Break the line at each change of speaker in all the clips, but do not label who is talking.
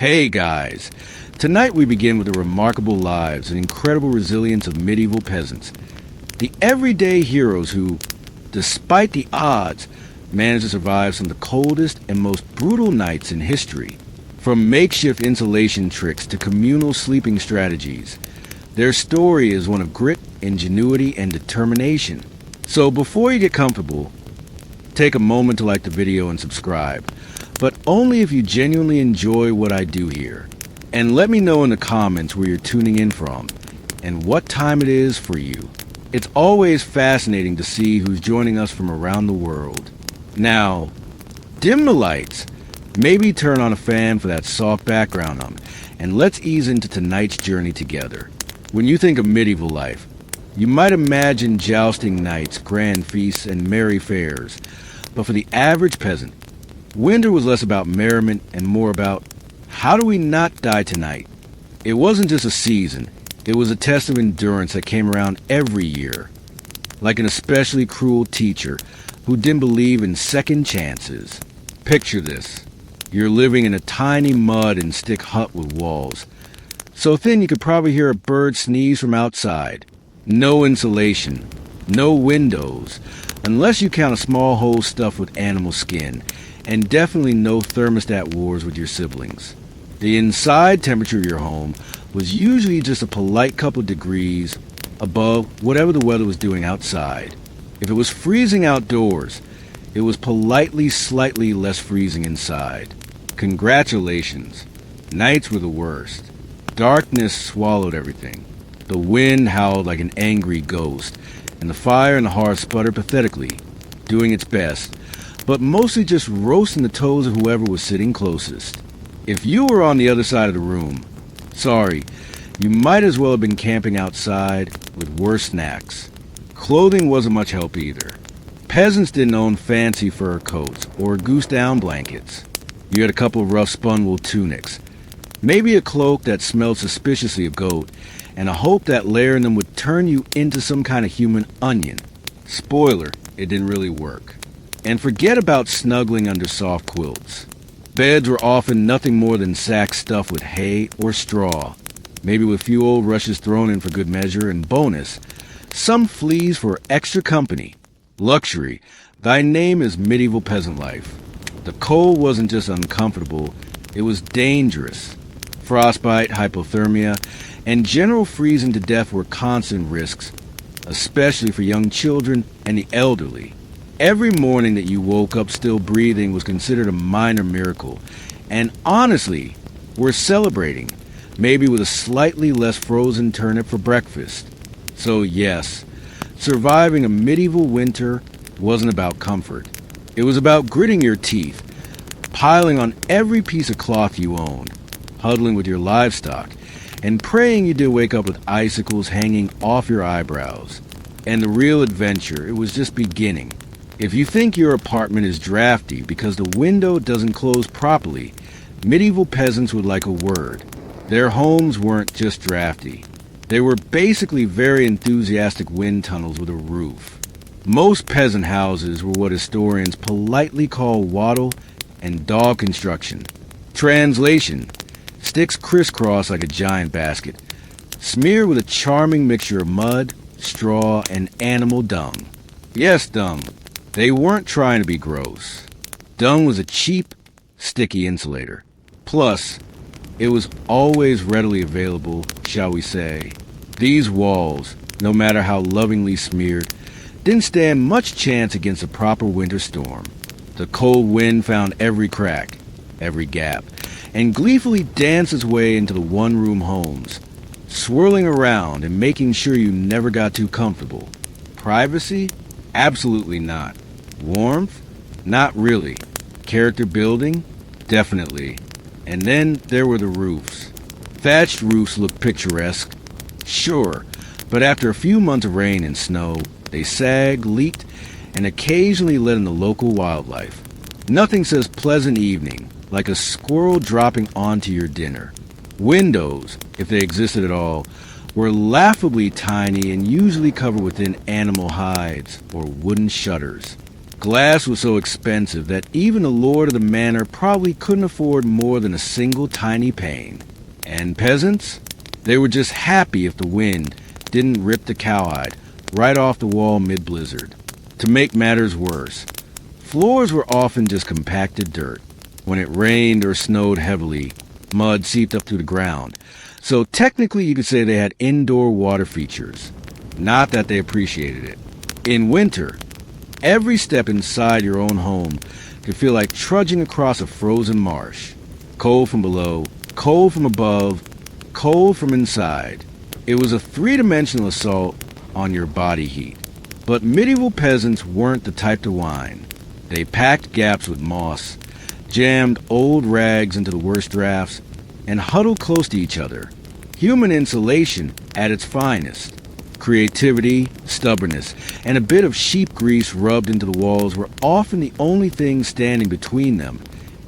Hey guys! Tonight we begin with the remarkable lives and incredible resilience of medieval peasants. The everyday heroes who, despite the odds, managed to survive some of the coldest and most brutal nights in history. From makeshift insulation tricks to communal sleeping strategies, their story is one of grit, ingenuity, and determination. So before you get comfortable, take a moment to like the video and subscribe, but only if you genuinely enjoy what I do here. And let me know in the comments where you're tuning in from and what time it is for you. It's always fascinating to see who's joining us from around the world. Now, dim the lights, maybe turn on a fan for that soft background and let's ease into tonight's journey together. When you think of medieval life, you might imagine jousting nights, grand feasts, and merry fairs. But for the average peasant, winter was less about merriment and more about, how do we not die tonight? It wasn't just a season, it was a test of endurance that came around every year. Like an especially cruel teacher who didn't believe in second chances. Picture this. You're living in a tiny mud and stick hut with walls, so thin you could probably hear a bird sneeze from outside. No insulation, no windows, unless you count a small hole stuffed with animal skin, and definitely no thermostat wars with your siblings. The inside temperature of your home was usually just a polite couple of degrees above whatever the weather was doing outside. If it was freezing outdoors, it was politely slightly less freezing inside. Congratulations, nights were the worst. Darkness swallowed everything. The wind howled like an angry ghost, and the fire in the hearth sputtered pathetically, doing its best, but mostly just roasting the toes of whoever was sitting closest. If you were on the other side of the room, sorry, you might as well have been camping outside with worse snacks. Clothing wasn't much help either. Peasants didn't own fancy fur coats or goose-down blankets. You had a couple of rough spun wool tunics, maybe a cloak that smelled suspiciously of goat, and a hope that layering them would turn you into some kind of human onion. Spoiler, it didn't really work. And forget about snuggling under soft quilts. Beds were often nothing more than sacks stuffed with hay or straw, maybe with a few old rushes thrown in for good measure, and bonus, some fleas for extra company. Luxury, thy name is medieval peasant life. The cold wasn't just uncomfortable, it was dangerous. Frostbite, hypothermia, and general freezing to death were constant risks, especially for young children and the elderly. Every morning that you woke up still breathing was considered a minor miracle, and honestly, we're celebrating, maybe with a slightly less frozen turnip for breakfast. So yes, surviving a medieval winter wasn't about comfort. It was about gritting your teeth, piling on every piece of cloth you owned, huddling with your livestock, and praying you did wake up with icicles hanging off your eyebrows. And the real adventure, it was just beginning. If you think your apartment is drafty because the window doesn't close properly, medieval peasants would like a word. Their homes weren't just drafty. They were basically very enthusiastic wind tunnels with a roof. Most peasant houses were what historians politely call wattle and dog construction. Translation: sticks crisscross like a giant basket, smeared with a charming mixture of mud, straw, and animal dung. Yes, dung. They weren't trying to be gross. Dung was a cheap, sticky insulator. Plus, it was always readily available, shall we say. These walls, no matter how lovingly smeared, didn't stand much chance against a proper winter storm. The cold wind found every crack, every gap, and gleefully danced its way into the one-room homes, swirling around and making sure you never got too comfortable. Privacy? Absolutely not. Warmth? Not really. Character building? Definitely. And then there were the roofs. Thatched roofs looked picturesque, sure, but after a few months of rain and snow, they sagged, leaked, and occasionally let in the local wildlife. Nothing says pleasant evening like a squirrel dropping onto your dinner. Windows, if they existed at all, were laughably tiny and usually covered within animal hides or wooden shutters. Glass was so expensive that even the lord of the manor probably couldn't afford more than a single tiny pane. And peasants? They were just happy if the wind didn't rip the cowhide right off the wall mid-blizzard. To make matters worse, floors were often just compacted dirt. When it rained or snowed heavily, mud seeped up through the ground. So technically you could say they had indoor water features. Not that they appreciated it. In winter, every step inside your own home could feel like trudging across a frozen marsh. Cold from below, cold from above, cold from inside. It was a three-dimensional assault on your body heat. But medieval peasants weren't the type to whine. They packed gaps with moss, jammed old rags into the worst drafts, and huddled close to each other. Human insulation at its finest. Creativity, stubbornness, and a bit of sheep grease rubbed into the walls were often the only things standing between them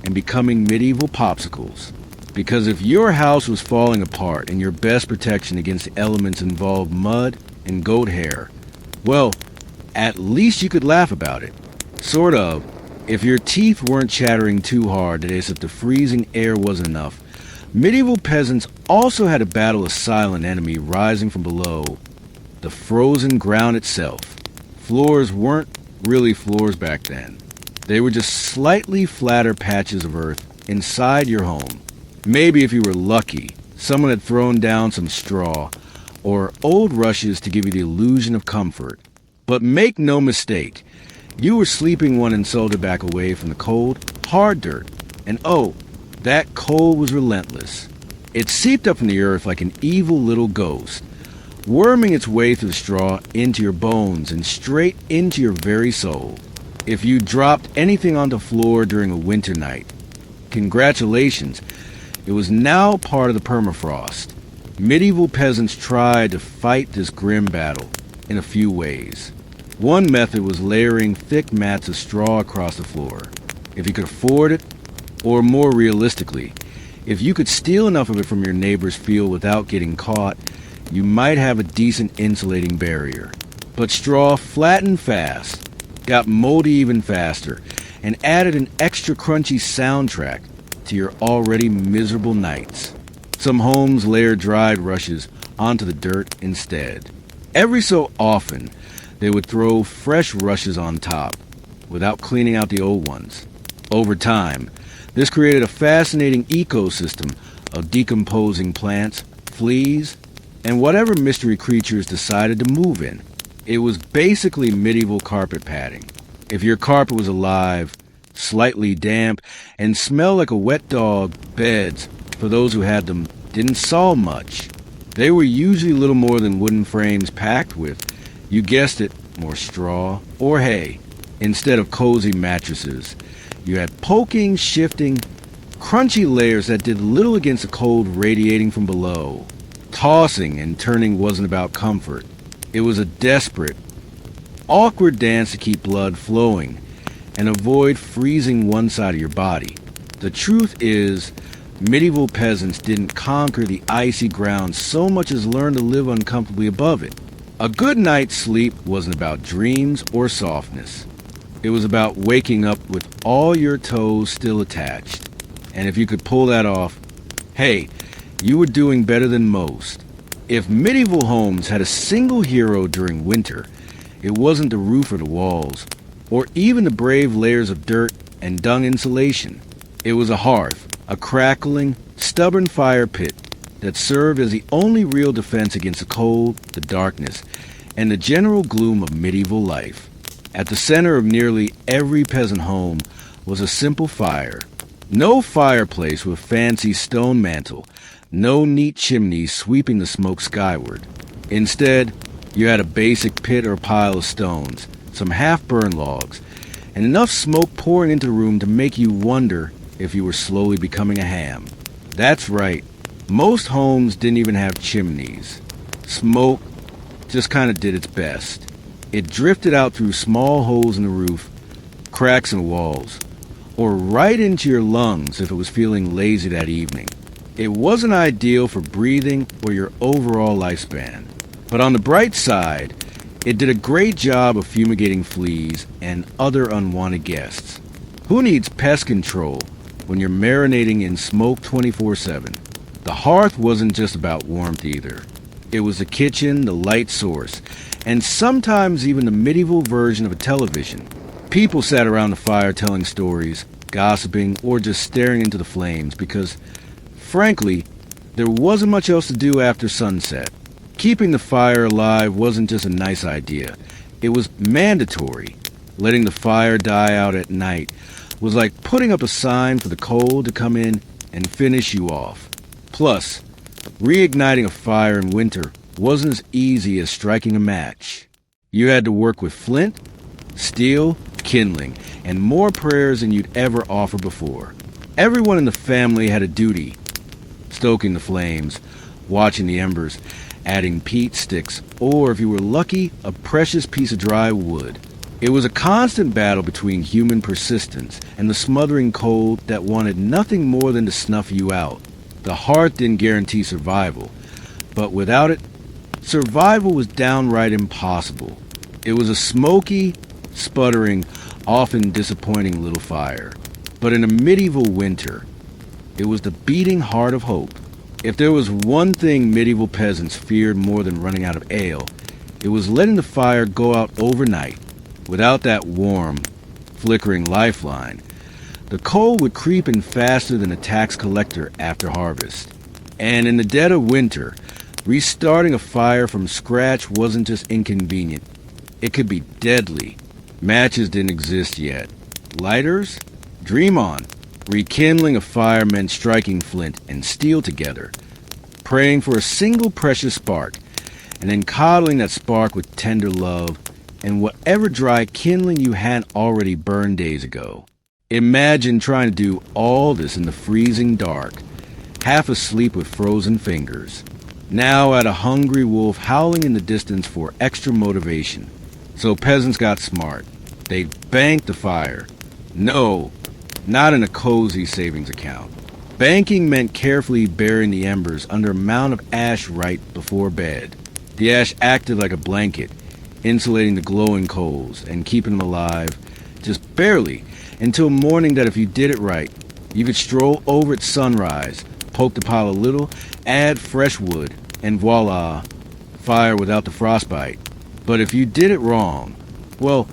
and becoming medieval popsicles. Because if your house was falling apart and your best protection against the elements involved mud and goat hair, well, at least you could laugh about it. Sort of. If your teeth weren't chattering too hard as if the freezing air wasn't enough, medieval peasants also had to battle a silent enemy rising from below, the frozen ground itself. Floors weren't really floors back then. They were just slightly flatter patches of earth inside your home. Maybe if you were lucky, someone had thrown down some straw or old rushes to give you the illusion of comfort. But make no mistake, you were sleeping one insulted back away from the cold, hard dirt. And oh, that cold was relentless. It seeped up from the earth like an evil little ghost, worming its way through the straw into your bones and straight into your very soul. If you dropped anything on the floor during a winter night, congratulations, it was now part of the permafrost. Medieval peasants tried to fight this grim battle in a few ways. One method was layering thick mats of straw across the floor, if you could afford it, or more realistically, if you could steal enough of it from your neighbor's field without getting caught, you might have a decent insulating barrier. But straw flattened fast, got moldy even faster, and added an extra crunchy soundtrack to your already miserable nights. Some homes layered dried rushes onto the dirt instead. Every so often, they would throw fresh rushes on top, without cleaning out the old ones. Over time, this created a fascinating ecosystem of decomposing plants, fleas, and whatever mystery creatures decided to move in. It was basically medieval carpet padding. If your carpet was alive, slightly damp, and smelled like a wet dog, beds, for those who had them, didn't solve much. They were usually little more than wooden frames packed with, you guessed it, more straw or hay. Instead of cozy mattresses, you had poking, shifting, crunchy layers that did little against the cold radiating from below. Tossing and turning wasn't about comfort. It was a desperate, awkward dance to keep blood flowing and avoid freezing one side of your body. The truth is, medieval peasants didn't conquer the icy ground so much as learn to live uncomfortably above it. A good night's sleep wasn't about dreams or softness. It was about waking up with all your toes still attached. And if you could pull that off, hey, you were doing better than most. If medieval homes had a single hero during winter, it wasn't the roof or the walls, or even the brave layers of dirt and dung insulation. It was a hearth, a crackling, stubborn fire pit that served as the only real defense against the cold, the darkness, and the general gloom of medieval life. At the center of nearly every peasant home was a simple fire. No fireplace with fancy stone mantle, no neat chimney sweeping the smoke skyward. Instead, you had a basic pit or pile of stones, some half-burned logs, and enough smoke pouring into the room to make you wonder if you were slowly becoming a ham. That's right. Most homes didn't even have chimneys. Smoke just kind of did its best. It drifted out through small holes in the roof, cracks in the walls, or right into your lungs if it was feeling lazy that evening. It wasn't ideal for breathing or your overall lifespan. But on the bright side, It did a great job of fumigating fleas and other unwanted guests. Who needs pest control when you're marinating in smoke 24/7? The hearth wasn't just about warmth either. It was the kitchen, the light source, and sometimes even the medieval version of a television. People sat around the fire telling stories, gossiping, or just staring into the flames because, frankly, there wasn't much else to do after sunset. Keeping the fire alive wasn't just a nice idea. It was mandatory. Letting the fire die out at night was like putting up a sign for the cold to come in and finish you off. Plus, reigniting a fire in winter wasn't as easy as striking a match. You had to work with flint, steel, kindling, and more prayers than you'd ever offer before. Everyone in the family had a duty: stoking the flames, watching the embers, adding peat sticks, or if you were lucky, a precious piece of dry wood. It was a constant battle between human persistence and the smothering cold that wanted nothing more than to snuff you out. The hearth didn't guarantee survival, but without it, survival was downright impossible. It was a smoky, sputtering, often disappointing little fire. But in a medieval winter, it was the beating heart of hope. If there was one thing medieval peasants feared more than running out of ale, it was letting the fire go out overnight. Without that warm, flickering lifeline, the cold would creep in faster than a tax collector after harvest. And in the dead of winter, restarting a fire from scratch wasn't just inconvenient. It could be deadly. Matches didn't exist yet. Lighters? Dream on. Rekindling a fire meant striking flint and steel together, praying for a single precious spark, and then coddling that spark with tender love and whatever dry kindling you hadn't already burned days ago. Imagine trying to do all this in the freezing dark, half asleep with frozen fingers. Now at a hungry wolf howling in the distance for extra motivation. So peasants got smart. They banked the fire. No, not in a cozy savings account. Banking meant carefully burying the embers under a mound of ash right before bed. The ash acted like a blanket, insulating the glowing coals and keeping them alive, just barely, until morning that if you did it right, you could stroll over at sunrise, poke the pile a little, add fresh wood, and voila, fire without the frostbite. But if you did it wrong, well,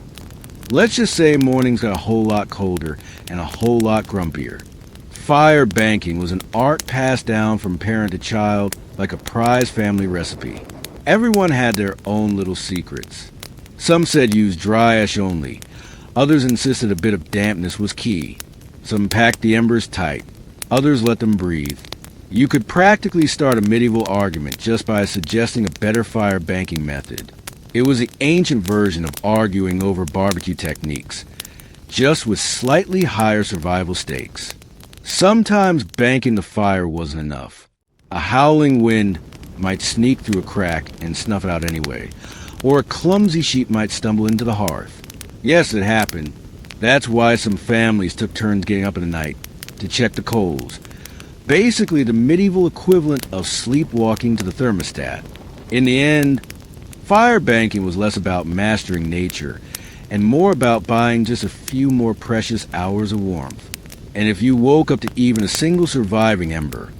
let's just say mornings got a whole lot colder and a whole lot grumpier. Fire banking was an art passed down from parent to child like a prized family recipe. Everyone had their own little secrets. Some said use dry ash only. Others insisted a bit of dampness was key. Some packed the embers tight. Others let them breathe. You could practically start a medieval argument just by suggesting a better fire banking method. It was the ancient version of arguing over barbecue techniques, just with slightly higher survival stakes. Sometimes banking the fire wasn't enough. A howling wind might sneak through a crack and snuff it out anyway, or a clumsy sheep might stumble into the hearth. Yes, it happened. That's why some families took turns getting up in the night to check the coals. Basically the medieval equivalent of sleepwalking to the thermostat. In the end, fire banking was less about mastering nature and more about buying just a few more precious hours of warmth. And if you woke up to even a single surviving ember,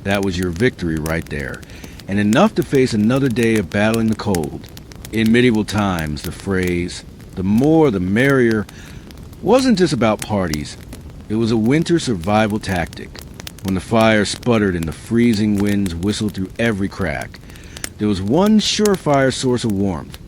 that was your victory right there, and enough to face another day of battling the cold. In medieval times, the phrase, "the more the merrier," wasn't just about parties. It was a winter survival tactic. When the fire sputtered and the freezing winds whistled through every crack, there was one surefire source of warmth: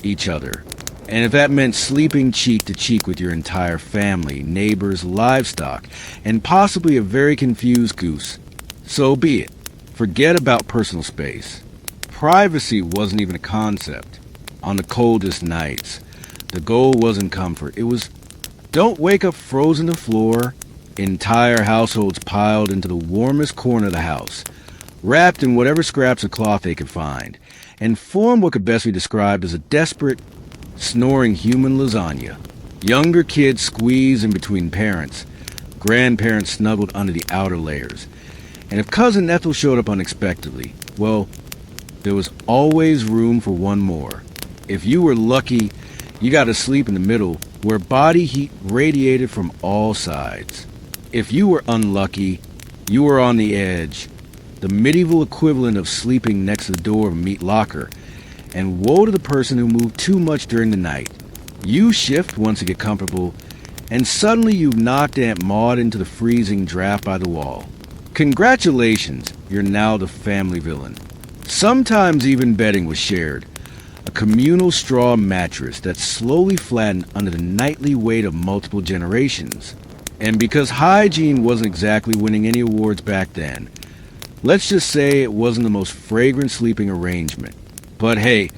each other. And if that meant sleeping cheek to cheek with your entire family, neighbors, livestock, and possibly a very confused goose, so be it. Forget about personal space. Privacy wasn't even a concept. On the coldest nights, the goal wasn't comfort. It was, don't wake up frozen to the floor. Entire households piled into the warmest corner of the house, wrapped in whatever scraps of cloth they could find, and formed what could best be described as a desperate, snoring human lasagna. Younger kids squeezed in between parents. Grandparents snuggled under the outer layers. And if Cousin Ethel showed up unexpectedly, well, there was always room for one more. If you were lucky, you got to sleep in the middle, where body heat radiated from all sides. If you were unlucky, you were on the edge, the medieval equivalent of sleeping next to the door of a meat locker. And woe to the person who moved too much during the night. You shift once you get comfortable, and suddenly you've knocked Aunt Maud into the freezing draft by the wall. Congratulations, you're now the family villain. Sometimes even bedding was shared, a communal straw mattress that slowly flattened under the nightly weight of multiple generations. And because hygiene wasn't exactly winning any awards back then, let's just say it wasn't the most fragrant sleeping arrangement. But hey,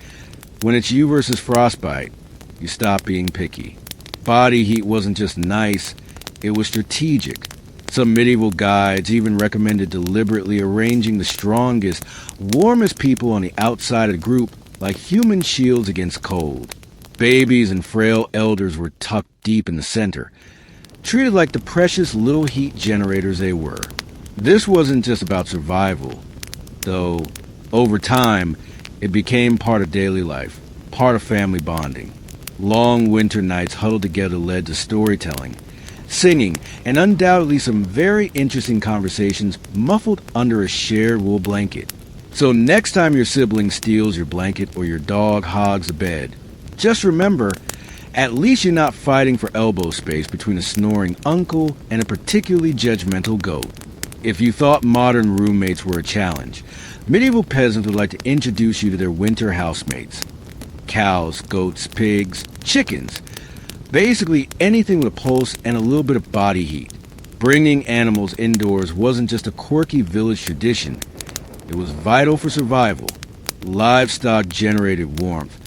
when it's you versus frostbite, you stop being picky. Body heat wasn't just nice, it was strategic. Some medieval guides even recommended deliberately arranging the strongest, warmest people on the outside of the group like human shields against cold. Babies and frail elders were tucked deep in the center, treated like the precious little heat generators they were. This wasn't just about survival, though over time, it became part of daily life, part of family bonding. Long winter nights huddled together led to storytelling, singing, and undoubtedly some very interesting conversations muffled under a shared wool blanket. So next time your sibling steals your blanket or your dog hogs the bed, just remember, at least you're not fighting for elbow space between a snoring uncle and a particularly judgmental goat. If you thought modern roommates were a challenge, medieval peasants would like to introduce you to their winter housemates. Cows, goats, pigs, chickens. Basically anything with a pulse and a little bit of body heat. Bringing animals indoors wasn't just a quirky village tradition. It was vital for survival. Livestock generated warmth.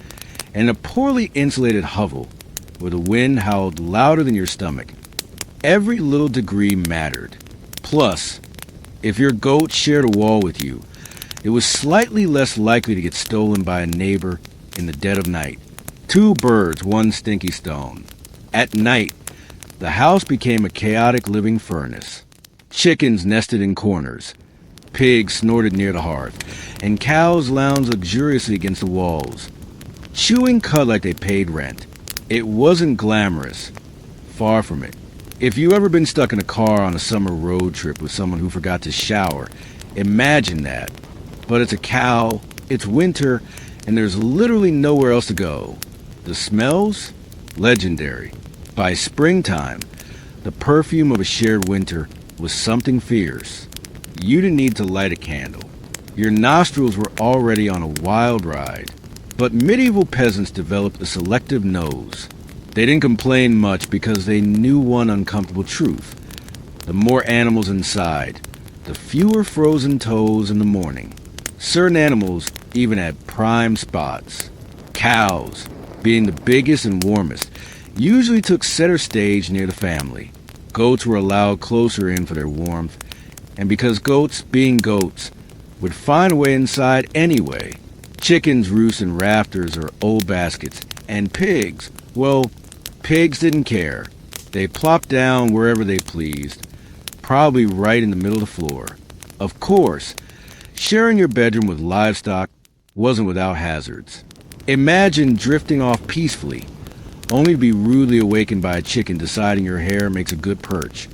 And a poorly insulated hovel, where the wind howled louder than your stomach. Every little degree mattered. Plus, if your goat shared a wall with you, it was slightly less likely to get stolen by a neighbor in the dead of night. Two birds, one stinky stone. At night, the house became a chaotic living furnace. Chickens nested in corners. Pigs snorted near the hearth. And cows lounged luxuriously against the walls, chewing cud like they paid rent. It wasn't glamorous. Far from it. If you've ever been stuck in a car on a summer road trip with someone who forgot to shower, imagine that. But it's a cow, it's winter, and there's literally nowhere else to go. The smells? Legendary. By springtime, the perfume of a shared winter was something fierce. You didn't need to light a candle. Your nostrils were already on a wild ride. But medieval peasants developed a selective nose. They didn't complain much because they knew one uncomfortable truth. The more animals inside, the fewer frozen toes in the morning. Certain animals even had prime spots. Cows, being the biggest and warmest, usually took center stage near the family. Goats were allowed closer in for their warmth, and because goats, being goats, would find a way inside anyway. Chickens roost in rafters or old baskets, and pigs, well, pigs didn't care. They plopped down wherever they pleased, probably right in the middle of the floor. Of course, sharing your bedroom with livestock wasn't without hazards. Imagine drifting off peacefully, only to be rudely awakened by a chicken deciding your hair makes a good perch,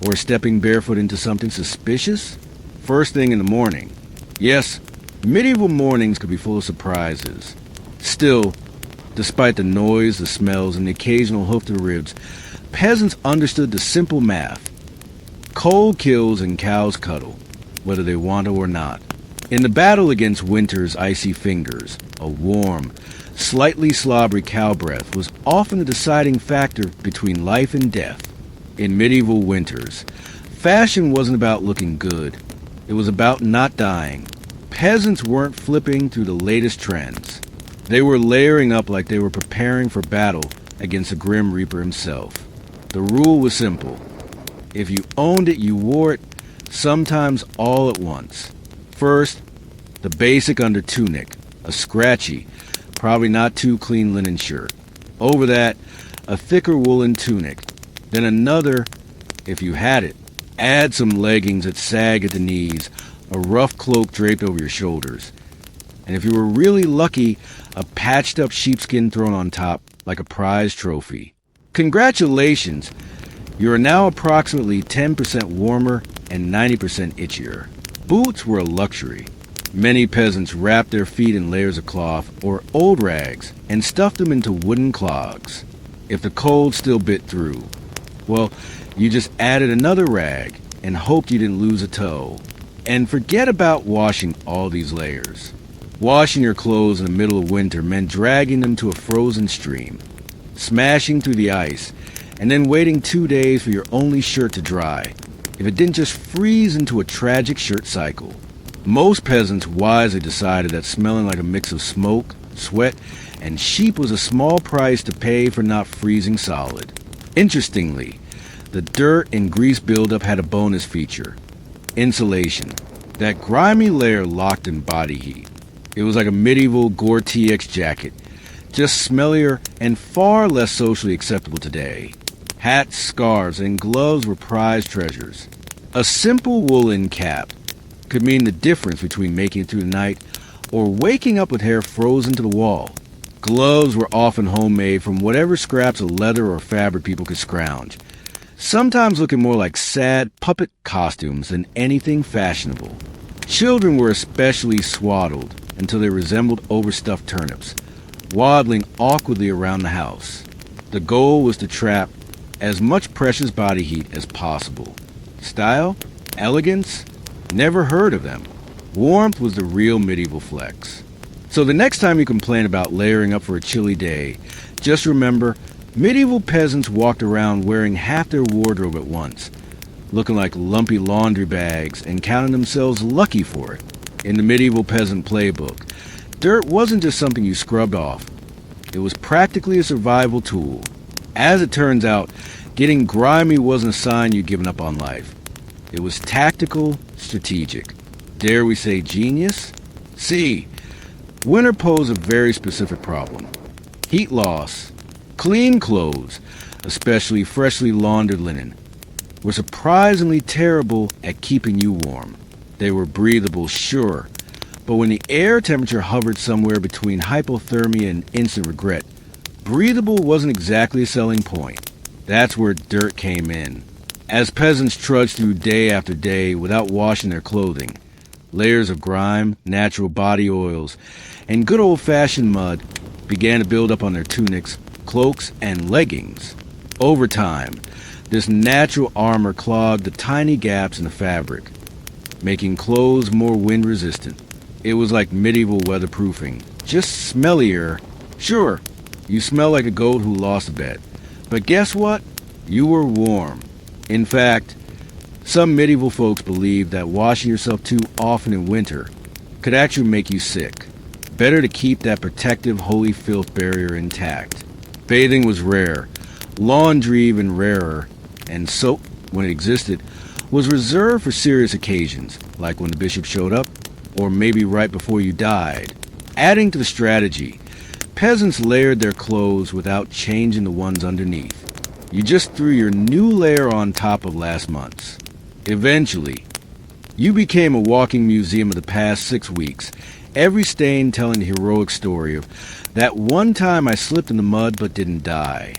or stepping barefoot into something suspicious first thing in the morning. Yes, medieval mornings could be full of surprises. Still, despite the noise, the smells, and the occasional hoof to the ribs, peasants understood the simple math. Cold kills and cows cuddle, whether they want to or not. In the battle against winter's icy fingers, a warm, slightly slobbery cow breath was often the deciding factor between life and death. In medieval winters, fashion wasn't about looking good. It was about not dying. Peasants weren't flipping through the latest trends. They were layering up like they were preparing for battle against the Grim Reaper himself. The rule was simple. If you owned it, you wore it, sometimes all at once. First, the basic under tunic, a scratchy, probably not too clean linen shirt. Over that, a thicker woolen tunic. Then another, if you had it. Add some leggings that sag at the knees, a rough cloak draped over your shoulders. And if you were really lucky, a patched-up sheepskin thrown on top like a prize trophy. Congratulations! You are now approximately 10% warmer and 90% itchier. Boots were a luxury. Many peasants wrapped their feet in layers of cloth or old rags and stuffed them into wooden clogs. If the cold still bit through, well, you just added another rag and hoped you didn't lose a toe. And forget about washing all these layers. Washing your clothes in the middle of winter meant dragging them to a frozen stream, smashing through the ice, and then waiting 2 days for your only shirt to dry, if it didn't just freeze into a tragic shirt cycle. Most peasants wisely decided that smelling like a mix of smoke, sweat, and sheep was a small price to pay for not freezing solid. Interestingly, the dirt and grease buildup had a bonus feature: insulation. That grimy layer locked in body heat. It was like a medieval Gore-Tex jacket, just smellier and far less socially acceptable today. Hats, scarves, and gloves were prized treasures. A simple woolen cap could mean the difference between making it through the night or waking up with hair frozen to the wall. Gloves were often homemade from whatever scraps of leather or fabric people could scrounge, sometimes looking more like sad puppet costumes than anything fashionable. Children were especially swaddled until they resembled overstuffed turnips, waddling awkwardly around the house. The goal was to trap as much precious body heat as possible. Style? Elegance? Never heard of them. Warmth was the real medieval flex. So the next time you complain about layering up for a chilly day, just remember, medieval peasants walked around wearing half their wardrobe at once, looking like lumpy laundry bags and counting themselves lucky for it. In the medieval peasant playbook, dirt wasn't just something you scrubbed off. It was practically a survival tool. As it turns out, getting grimy wasn't a sign you'd given up on life. It was tactical, strategic. Dare we say genius? See, winter posed a very specific problem. Heat loss, clean clothes, especially freshly laundered linen, were surprisingly terrible at keeping you warm. They were breathable, sure, but when the air temperature hovered somewhere between hypothermia and instant regret, breathable wasn't exactly a selling point. That's where dirt came in. As peasants trudged through day after day without washing their clothing, layers of grime, natural body oils, and good old-fashioned mud began to build up on their tunics, cloaks, and leggings. Over time, this natural armor clogged the tiny gaps in the fabric, making clothes more wind-resistant. It was like medieval weatherproofing, just smellier. Sure, you smell like a goat who lost a bet, but guess what? You were warm. In fact, some medieval folks believed that washing yourself too often in winter could actually make you sick. Better to keep that protective holy filth barrier intact. Bathing was rare, laundry even rarer, and soap, when it existed, was reserved for serious occasions, like when the bishop showed up, or maybe right before you died. Adding to the strategy, peasants layered their clothes without changing the ones underneath. You just threw your new layer on top of last month's. Eventually, you became a walking museum of the past 6 weeks, every stain telling the heroic story of that one time I slipped in the mud but didn't die.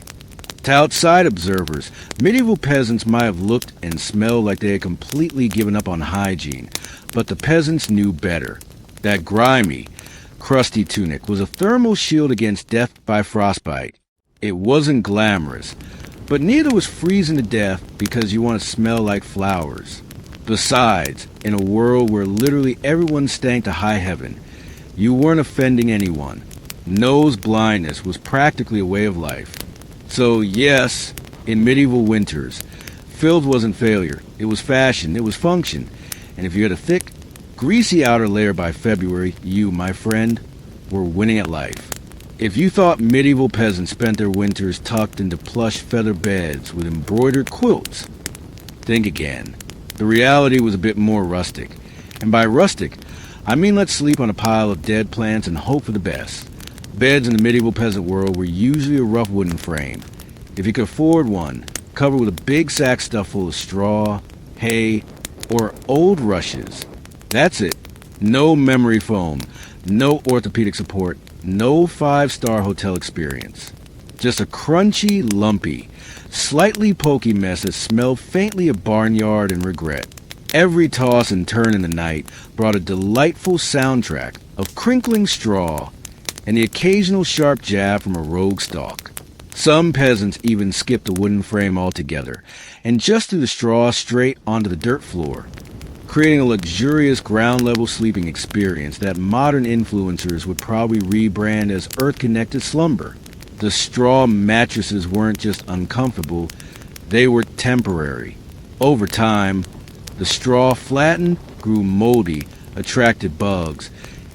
To outside observers, medieval peasants might have looked and smelled like they had completely given up on hygiene, but the peasants knew better. That grimy, crusty tunic was a thermal shield against death by frostbite. It wasn't glamorous, but neither was freezing to death because you want to smell like flowers. Besides, in a world where literally everyone stank to high heaven, you weren't offending anyone. Nose blindness was practically a way of life. So yes, in medieval winters, filth wasn't failure. It was fashion, it was function. And if you had a thick, greasy outer layer by February, you, my friend, were winning at life. If you thought medieval peasants spent their winters tucked into plush feather beds with embroidered quilts, think again. The reality was a bit more rustic. And by rustic, I mean let's sleep on a pile of dead plants and hope for the best. Beds in the medieval peasant world were usually a rough wooden frame. If you could afford one, covered with a big sack stuffed full of straw, hay, or old rushes. That's it. No memory foam, No orthopedic support, no five-star hotel experience. Just a crunchy, lumpy, slightly pokey mess that smelled faintly of barnyard and regret. Every toss and turn in the night brought a delightful soundtrack of crinkling straw and the occasional sharp jab from a rogue stalk. Some peasants even skipped the wooden frame altogether and just threw the straw straight onto the dirt floor, creating a luxurious ground-level sleeping experience that modern influencers would probably rebrand as earth-connected slumber. The straw mattresses weren't just uncomfortable, they were temporary. Over time, the straw flattened, grew moldy, attracted bugs,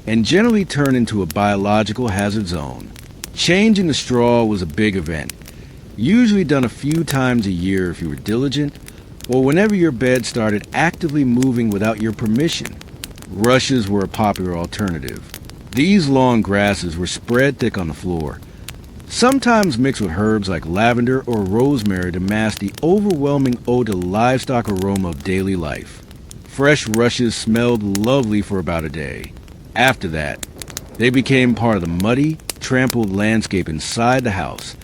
and generally turned into a biological hazard zone. Changing the straw was a big event, usually done a few times a year if you were diligent, or whenever your bed started actively moving without your permission. Rushes were a popular alternative. These long grasses were spread thick on the floor, sometimes mixed with herbs like lavender or rosemary to mask the overwhelming ode to livestock aroma of daily life. Fresh rushes smelled lovely for about a day. After that, they became part of the muddy, trampled landscape inside the house,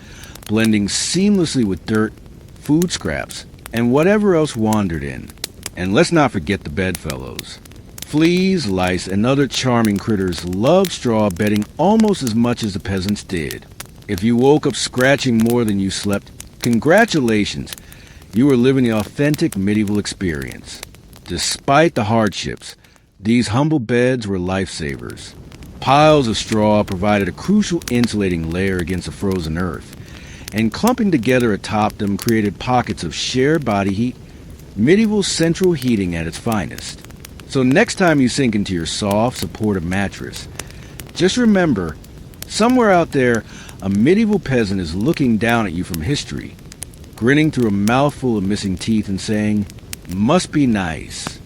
blending seamlessly with dirt, food scraps, and whatever else wandered in. And let's not forget the bedfellows. Fleas, lice, and other charming critters loved straw bedding almost as much as the peasants did. If you woke up scratching more than you slept, congratulations, you were living the authentic medieval experience. Despite the hardships, these humble beds were lifesavers. Piles of straw provided a crucial insulating layer against the frozen earth, and clumping together atop them created pockets of shared body heat, medieval central heating at its finest. So next time you sink into your soft, supportive mattress, just remember, somewhere out there, a medieval peasant is looking down at you from history, grinning through a mouthful of missing teeth and saying, "Must be nice."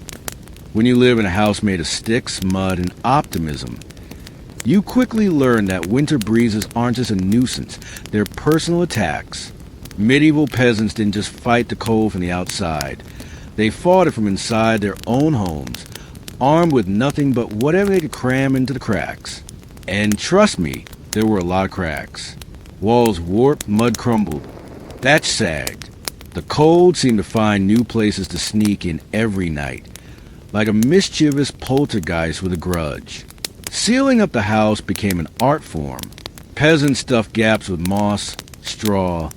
When you live in a house made of sticks, mud, and optimism, you quickly learn that winter breezes aren't just a nuisance, they're personal attacks. Medieval peasants didn't just fight the cold from the outside. They fought it from inside their own homes, armed with nothing but whatever they could cram into the cracks. And trust me, there were a lot of cracks. Walls warped, mud crumbled, thatch sagged. The cold seemed to find new places to sneak in every night, like a mischievous poltergeist with a grudge. Sealing up the house became an art form. Peasants stuffed gaps with moss, straw,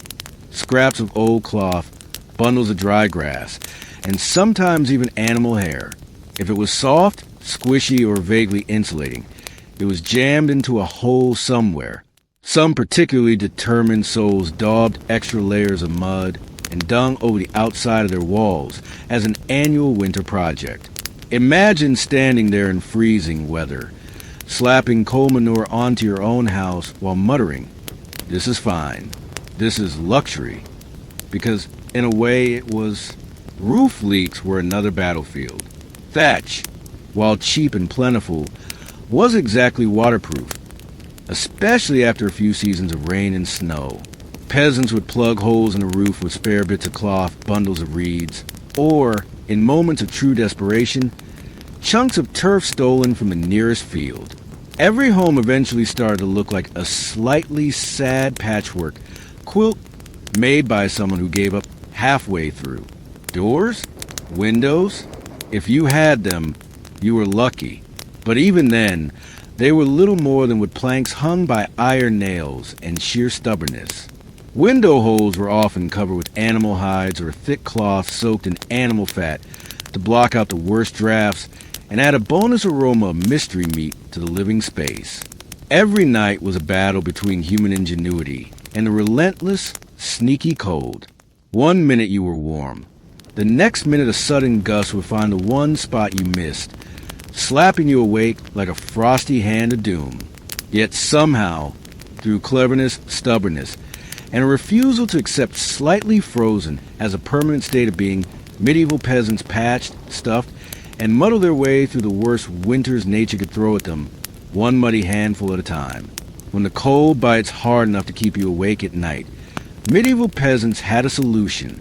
scraps of old cloth, bundles of dry grass, and sometimes even animal hair. If it was soft, squishy, or vaguely insulating, it was jammed into a hole somewhere. Some particularly determined souls daubed extra layers of mud and dung over the outside of their walls as an annual winter project. Imagine standing there in freezing weather, slapping coal manure onto your own house while muttering, "This is fine. This is luxury." Because, in a way, it was. Roof leaks were another battlefield. Thatch, while cheap and plentiful, was exactly waterproof, especially after a few seasons of rain and snow. Peasants would plug holes in the roof with spare bits of cloth, bundles of reeds, or, in moments of true desperation, chunks of turf stolen from the nearest field. Every home eventually started to look like a slightly sad patchwork quilt made by someone who gave up halfway through. Doors? Windows? If you had them, you were lucky. But even then, they were little more than wood planks hung by iron nails and sheer stubbornness. Window holes were often covered with animal hides or thick cloth soaked in animal fat to block out the worst drafts and add a bonus aroma of mystery meat to the living space. Every night was a battle between human ingenuity and the relentless, sneaky cold. One minute you were warm. The next minute a sudden gust would find the one spot you missed, slapping you awake like a frosty hand of doom. Yet somehow, through cleverness, stubbornness, and a refusal to accept slightly frozen as a permanent state of being, medieval peasants patched, stuffed, and muddled their way through the worst winters nature could throw at them, one muddy handful at a time. When the cold bites hard enough to keep you awake at night, medieval peasants had a solution.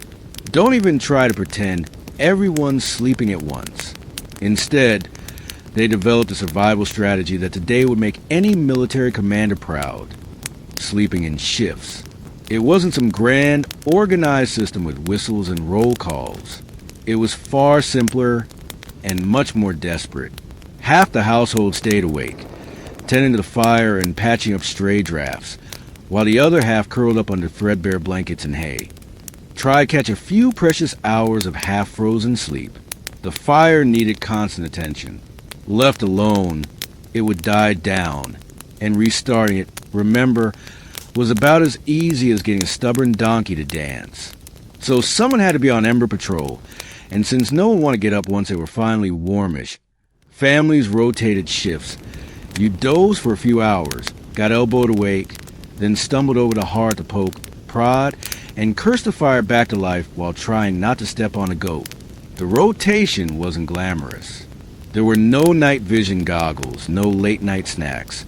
Don't even try to pretend everyone's sleeping at once. Instead, They developed a survival strategy that today would make any military commander proud: sleeping in shifts. It wasn't some grand, organized system with whistles and roll calls. It was far simpler and much more desperate. Half the household stayed awake, tending to the fire and patching up stray drafts, while the other half curled up under threadbare blankets and hay. Try to catch a few precious hours of half-frozen sleep. The fire needed constant attention. Left alone, it would die down, and restarting it, remember, was about as easy as getting a stubborn donkey to dance. So someone had to be on Ember Patrol, and since no one wanted to get up once they were finally warmish, families rotated shifts. You dozed for a few hours, got elbowed awake, then stumbled over the hearth to poke, prod, and curse the fire back to life while trying not to step on a goat. The rotation wasn't glamorous. There were no night vision goggles, no late-night snacks,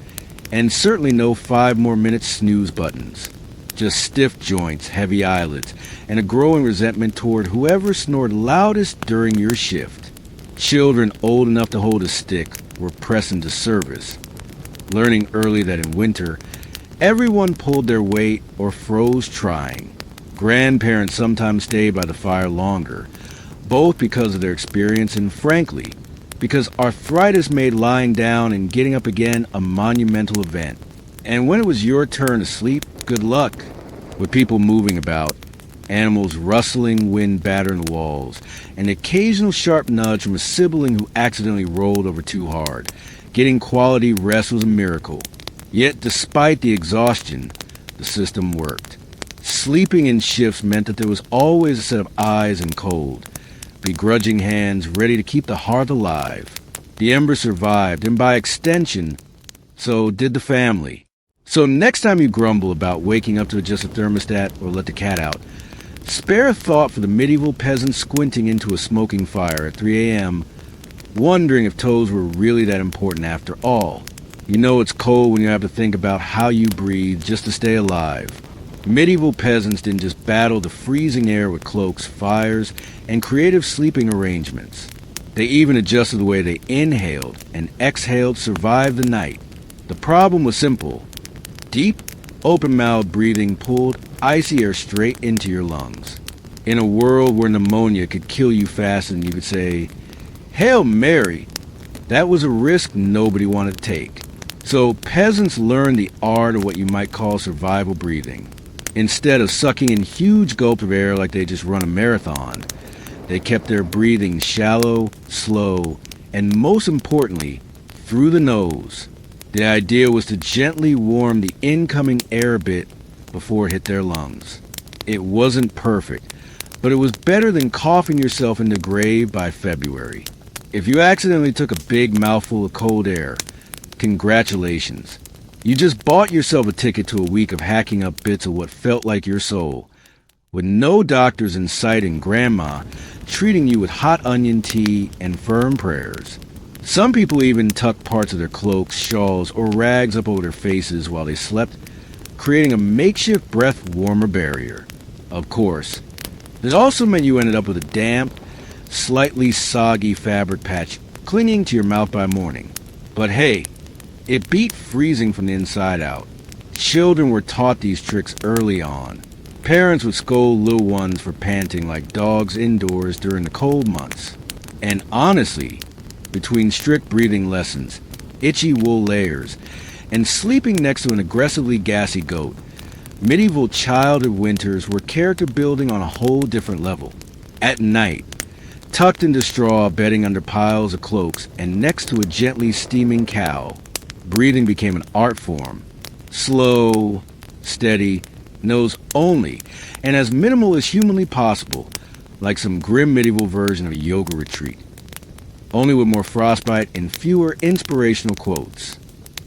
and certainly no 5 more minutes snooze buttons. Just stiff joints, heavy eyelids, and a growing resentment toward whoever snored loudest during your shift. Children old enough to hold a stick were pressed into service, learning early that in winter, everyone pulled their weight or froze trying. Grandparents sometimes stayed by the fire longer, both because of their experience and, frankly, because arthritis made lying down and getting up again a monumental event. And when it was your turn to sleep, good luck. With people moving about, animals rustling, wind battering the walls, an occasional sharp nudge from a sibling who accidentally rolled over too hard. Getting quality rest was a miracle. Yet, despite the exhaustion, the system worked. Sleeping in shifts meant that there was always a set of eyes and cold, begrudging hands ready to keep the hearth alive. The ember survived, and by extension, so did the family. So next time you grumble about waking up to adjust a thermostat or let the cat out, spare a thought for the medieval peasant squinting into a smoking fire at 3 a.m., wondering if toes were really that important after all. You know it's cold when you have to think about how you breathe just to stay alive. Medieval peasants didn't just battle the freezing air with cloaks, fires, and creative sleeping arrangements. They even adjusted the way they inhaled and exhaled to survive the night. The problem was simple. Deep, open-mouthed breathing pulled icy air straight into your lungs. In a world where pneumonia could kill you faster than you could say, "Hail Mary," that was a risk nobody wanted to take. So peasants learned the art of what you might call survival breathing. Instead of sucking in huge gulps of air like they just run a marathon, they kept their breathing shallow, slow, and most importantly, through the nose. The idea was to gently warm the incoming air a bit before it hit their lungs. It wasn't perfect, but it was better than coughing yourself into the grave by February. If you accidentally took a big mouthful of cold air, congratulations. You just bought yourself a ticket to a week of hacking up bits of what felt like your soul, with no doctors in sight and grandma treating you with hot onion tea and firm prayers. Some people even tucked parts of their cloaks, shawls, or rags up over their faces while they slept, creating a makeshift breath warmer barrier. Of course, this also meant you ended up with a damp, slightly soggy fabric patch clinging to your mouth by morning. But hey, it beat freezing from the inside out. Children were taught these tricks early on. Parents would scold little ones for panting like dogs indoors during the cold months. And honestly, between strict breathing lessons, itchy wool layers, and sleeping next to an aggressively gassy goat, medieval childhood winters were character building on a whole different level. At night, tucked into straw, bedding under piles of cloaks, and next to a gently steaming cow, breathing became an art form. Slow, steady, nose only, and as minimal as humanly possible, like some grim medieval version of a yoga retreat. Only with more frostbite and fewer inspirational quotes.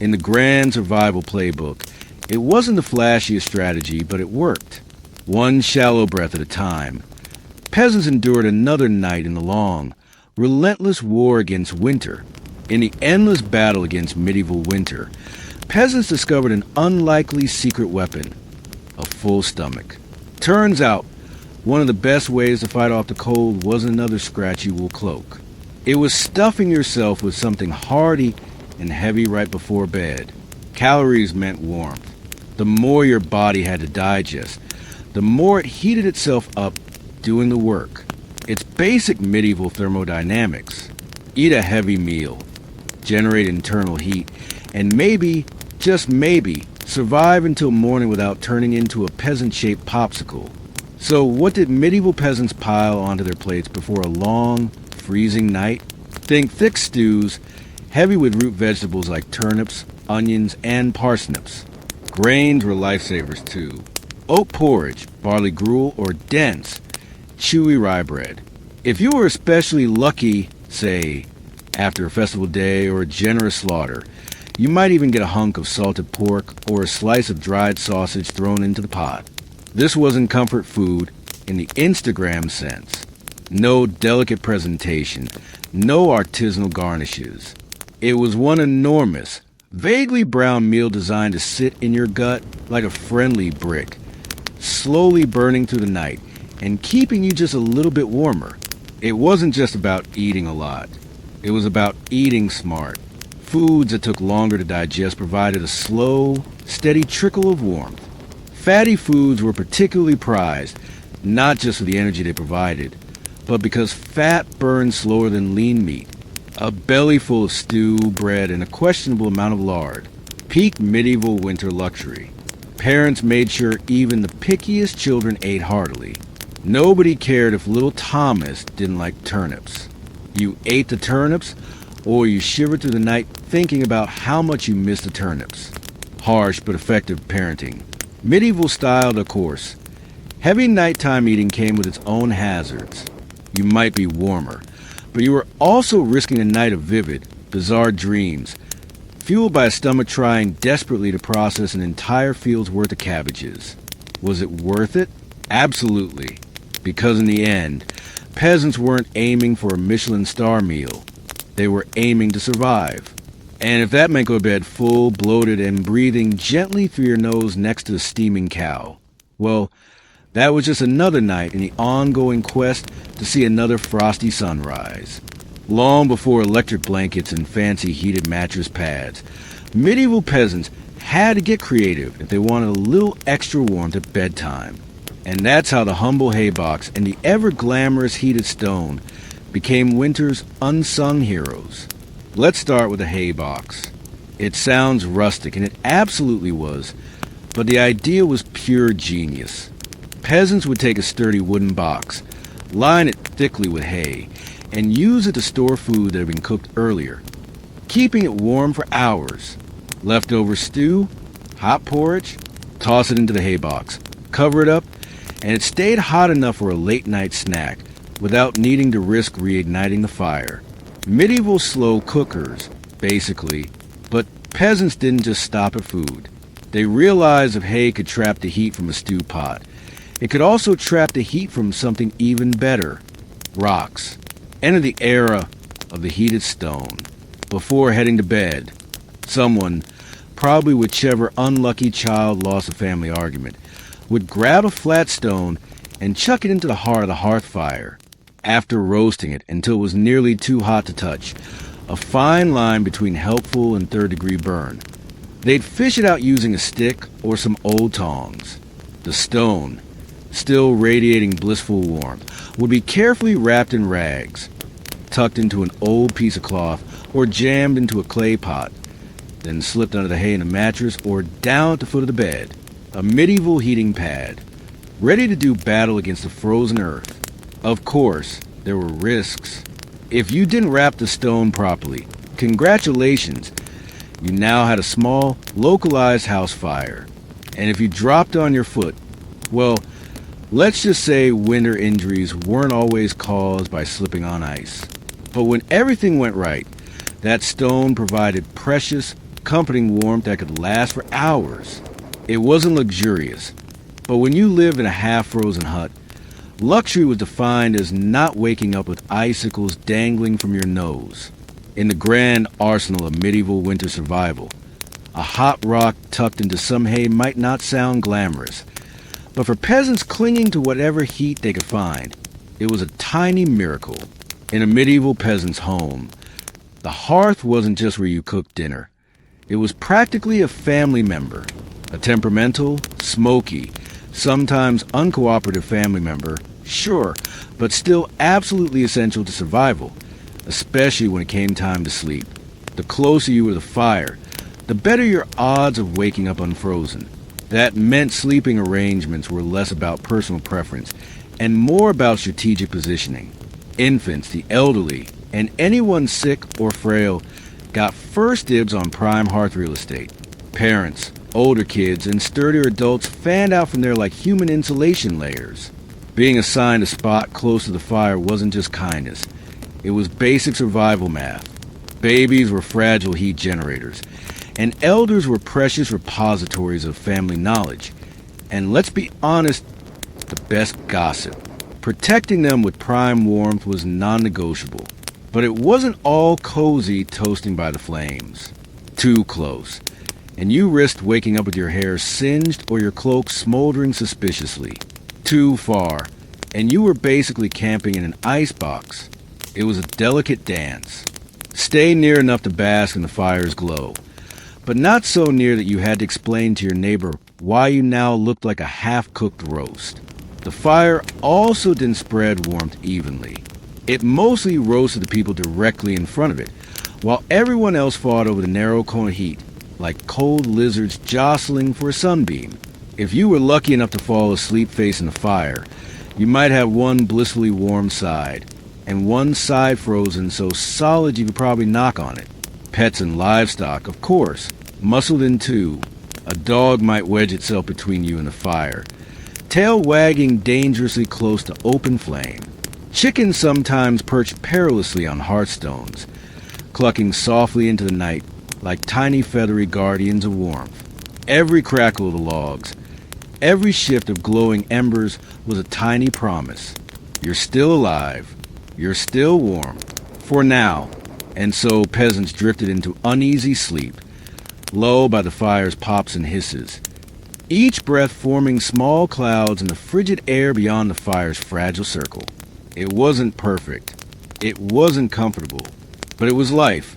In the grand survival playbook, it wasn't the flashiest strategy, but it worked. One shallow breath at a time. Peasants endured another night in the long, relentless war against winter. In the endless battle against medieval winter, peasants discovered an unlikely secret weapon: a full stomach. Turns out, one of the best ways to fight off the cold wasn't another scratchy wool cloak. It was stuffing yourself with something hearty and heavy right before bed. Calories meant warmth. The more your body had to digest, the more it heated itself up doing the work. It's basic medieval thermodynamics. Eat a heavy meal, generate internal heat, and maybe, just maybe, survive until morning without turning into a peasant-shaped popsicle. So what did medieval peasants pile onto their plates before a long, freezing night? Think thick stews, heavy with root vegetables like turnips, onions, and parsnips. Grains were lifesavers too. Oat porridge, barley gruel, or dense, chewy rye bread. If you were especially lucky, say, after a festival day or a generous slaughter, you might even get a hunk of salted pork or a slice of dried sausage thrown into the pot. This wasn't comfort food in the Instagram sense. No delicate presentation, no artisanal garnishes. It was one enormous, vaguely brown meal designed to sit in your gut like a friendly brick, slowly burning through the night and keeping you just a little bit warmer. It wasn't just about eating a lot. It was about eating smart. Foods that took longer to digest provided a slow, steady trickle of warmth. Fatty foods were particularly prized, not just for the energy they provided, but because fat burned slower than lean meat. A belly full of stew, bread, and a questionable amount of lard. Peak medieval winter luxury. Parents made sure even the pickiest children ate heartily. Nobody cared if little Thomas didn't like turnips. You ate the turnips, or you shivered through the night thinking about how much you missed the turnips. Harsh but effective parenting. Medieval styled, of course. Heavy nighttime eating came with its own hazards. You might be warmer, but you were also risking a night of vivid, bizarre dreams, fueled by a stomach trying desperately to process an entire field's worth of cabbages. Was it worth it? Absolutely. Because in the end, peasants weren't aiming for a Michelin star meal. They were aiming to survive. And if that meant go to bed full, bloated, and breathing gently through your nose next to a steaming cow, well, that was just another night in the ongoing quest to see another frosty sunrise. Long before electric blankets and fancy heated mattress pads, medieval peasants had to get creative if they wanted a little extra warmth at bedtime. And that's how the humble haybox and the ever-glamorous heated stone became winter's unsung heroes. Let's start with the haybox. It sounds rustic, and it absolutely was, but the idea was pure genius. Peasants would take a sturdy wooden box, line it thickly with hay, and use it to store food that had been cooked earlier, keeping it warm for hours. Leftover stew, hot porridge, toss it into the haybox, cover it up, and it stayed hot enough for a late-night snack without needing to risk reigniting the fire. Medieval slow cookers, basically, but peasants didn't just stop at food. They realized if hay could trap the heat from a stew pot, it could also trap the heat from something even better, rocks. Enter the era of the heated stone. Before heading to bed, someone, probably whichever unlucky child lost a family argument, would grab a flat stone and chuck it into the heart of the hearth fire. After roasting it until it was nearly too hot to touch, a fine line between helpful and third-degree burn. They'd fish it out using a stick or some old tongs. The stone, still radiating blissful warmth, would be carefully wrapped in rags, tucked into an old piece of cloth, or jammed into a clay pot, then slipped under the hay in a mattress or down at the foot of the bed. A medieval heating pad, ready to do battle against the frozen earth. Of course, there were risks. If you didn't wrap the stone properly, congratulations, you now had a small, localized house fire. And if you dropped on your foot, well, let's just say winter injuries weren't always caused by slipping on ice. But when everything went right, that stone provided precious, comforting warmth that could last for hours. It wasn't luxurious, but when you lived in a half-frozen hut, luxury was defined as not waking up with icicles dangling from your nose. In the grand arsenal of medieval winter survival, a hot rock tucked into some hay might not sound glamorous, but for peasants clinging to whatever heat they could find, it was a tiny miracle. In a medieval peasant's home, the hearth wasn't just where you cooked dinner. It was practically a family member, a temperamental, smoky, sometimes uncooperative family member, sure, but still absolutely essential to survival, especially when it came time to sleep. The closer you were to the fire, the better your odds of waking up unfrozen. That meant sleeping arrangements were less about personal preference and more about strategic positioning. Infants, the elderly, and anyone sick or frail got first dibs on prime hearth real estate. Parents, older kids, and sturdier adults fanned out from there like human insulation layers. Being assigned a spot close to the fire wasn't just kindness. It was basic survival math. Babies were fragile heat generators, and elders were precious repositories of family knowledge. And let's be honest, the best gossip. Protecting them with prime warmth was non-negotiable. But it wasn't all cozy toasting by the flames. Too close, and you risked waking up with your hair singed or your cloak smoldering suspiciously. Too far, and you were basically camping in an icebox. It was a delicate dance. Stay near enough to bask in the fire's glow, but not so near that you had to explain to your neighbor why you now looked like a half-cooked roast. The fire also didn't spread warmth evenly. It mostly roasted the people directly in front of it, while everyone else fought over the narrow cone of heat, like cold lizards jostling for a sunbeam. If you were lucky enough to fall asleep facing the fire, you might have one blissfully warm side, and one side frozen so solid you could probably knock on it. Pets and livestock, of course, muscled in two. A dog might wedge itself between you and the fire, tail wagging dangerously close to open flame. Chickens sometimes perched perilously on hearthstones, clucking softly into the night like tiny feathery guardians of warmth. Every crackle of the logs, every shift of glowing embers was a tiny promise. You're still alive. You're still warm. For now. And so peasants drifted into uneasy sleep, lulled by the fire's pops and hisses, each breath forming small clouds in the frigid air beyond the fire's fragile circle. It wasn't perfect. It wasn't comfortable. But it was life,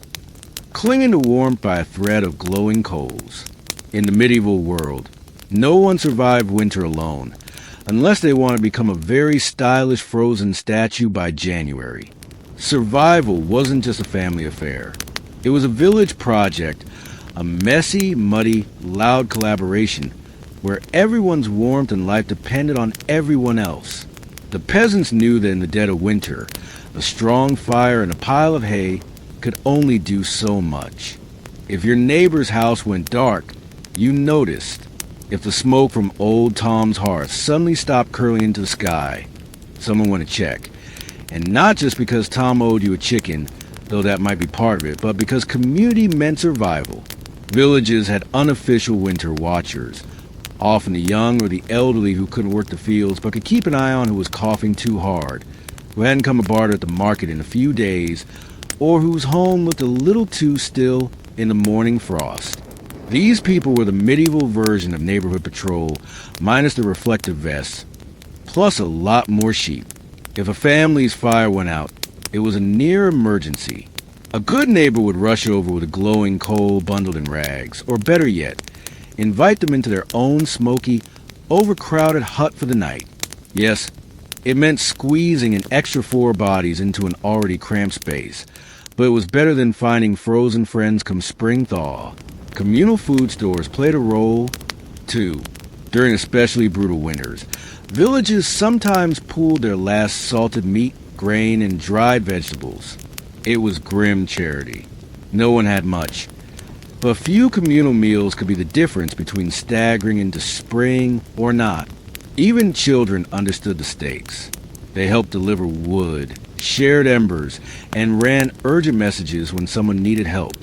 clinging to warmth by a thread of glowing coals. In the medieval world, no one survived winter alone, unless they wanted to become a very stylish frozen statue by January. Survival wasn't just a family affair. It was a village project, a messy, muddy, loud collaboration where everyone's warmth and life depended on everyone else. The peasants knew that in the dead of winter, a strong fire and a pile of hay could only do so much. If your neighbor's house went dark, you noticed. If the smoke from old Tom's hearth suddenly stopped curling into the sky, someone went to check. And not just because Tom owed you a chicken, though that might be part of it, but because community meant survival. Villages had unofficial winter watchers, often the young or the elderly who couldn't work the fields but could keep an eye on who was coughing too hard, who hadn't come to barter at the market in a few days, or whose home looked a little too still in the morning frost. These people were the medieval version of neighborhood patrol, minus the reflective vests, plus a lot more sheep. If a family's fire went out, it was a near emergency. A good neighbor would rush over with a glowing coal bundled in rags, or better yet, invite them into their own smoky, overcrowded hut for the night. Yes, it meant squeezing an extra 4 bodies into an already cramped space, but it was better than finding frozen friends come spring thaw. Communal food stores played a role, too. During especially brutal winters, villages sometimes pooled their last salted meat, grain, and dried vegetables. It was grim charity. No one had much. But few communal meals could be the difference between staggering into spring or not. Even children understood the stakes. They helped deliver wood, shared embers, and ran urgent messages when someone needed help.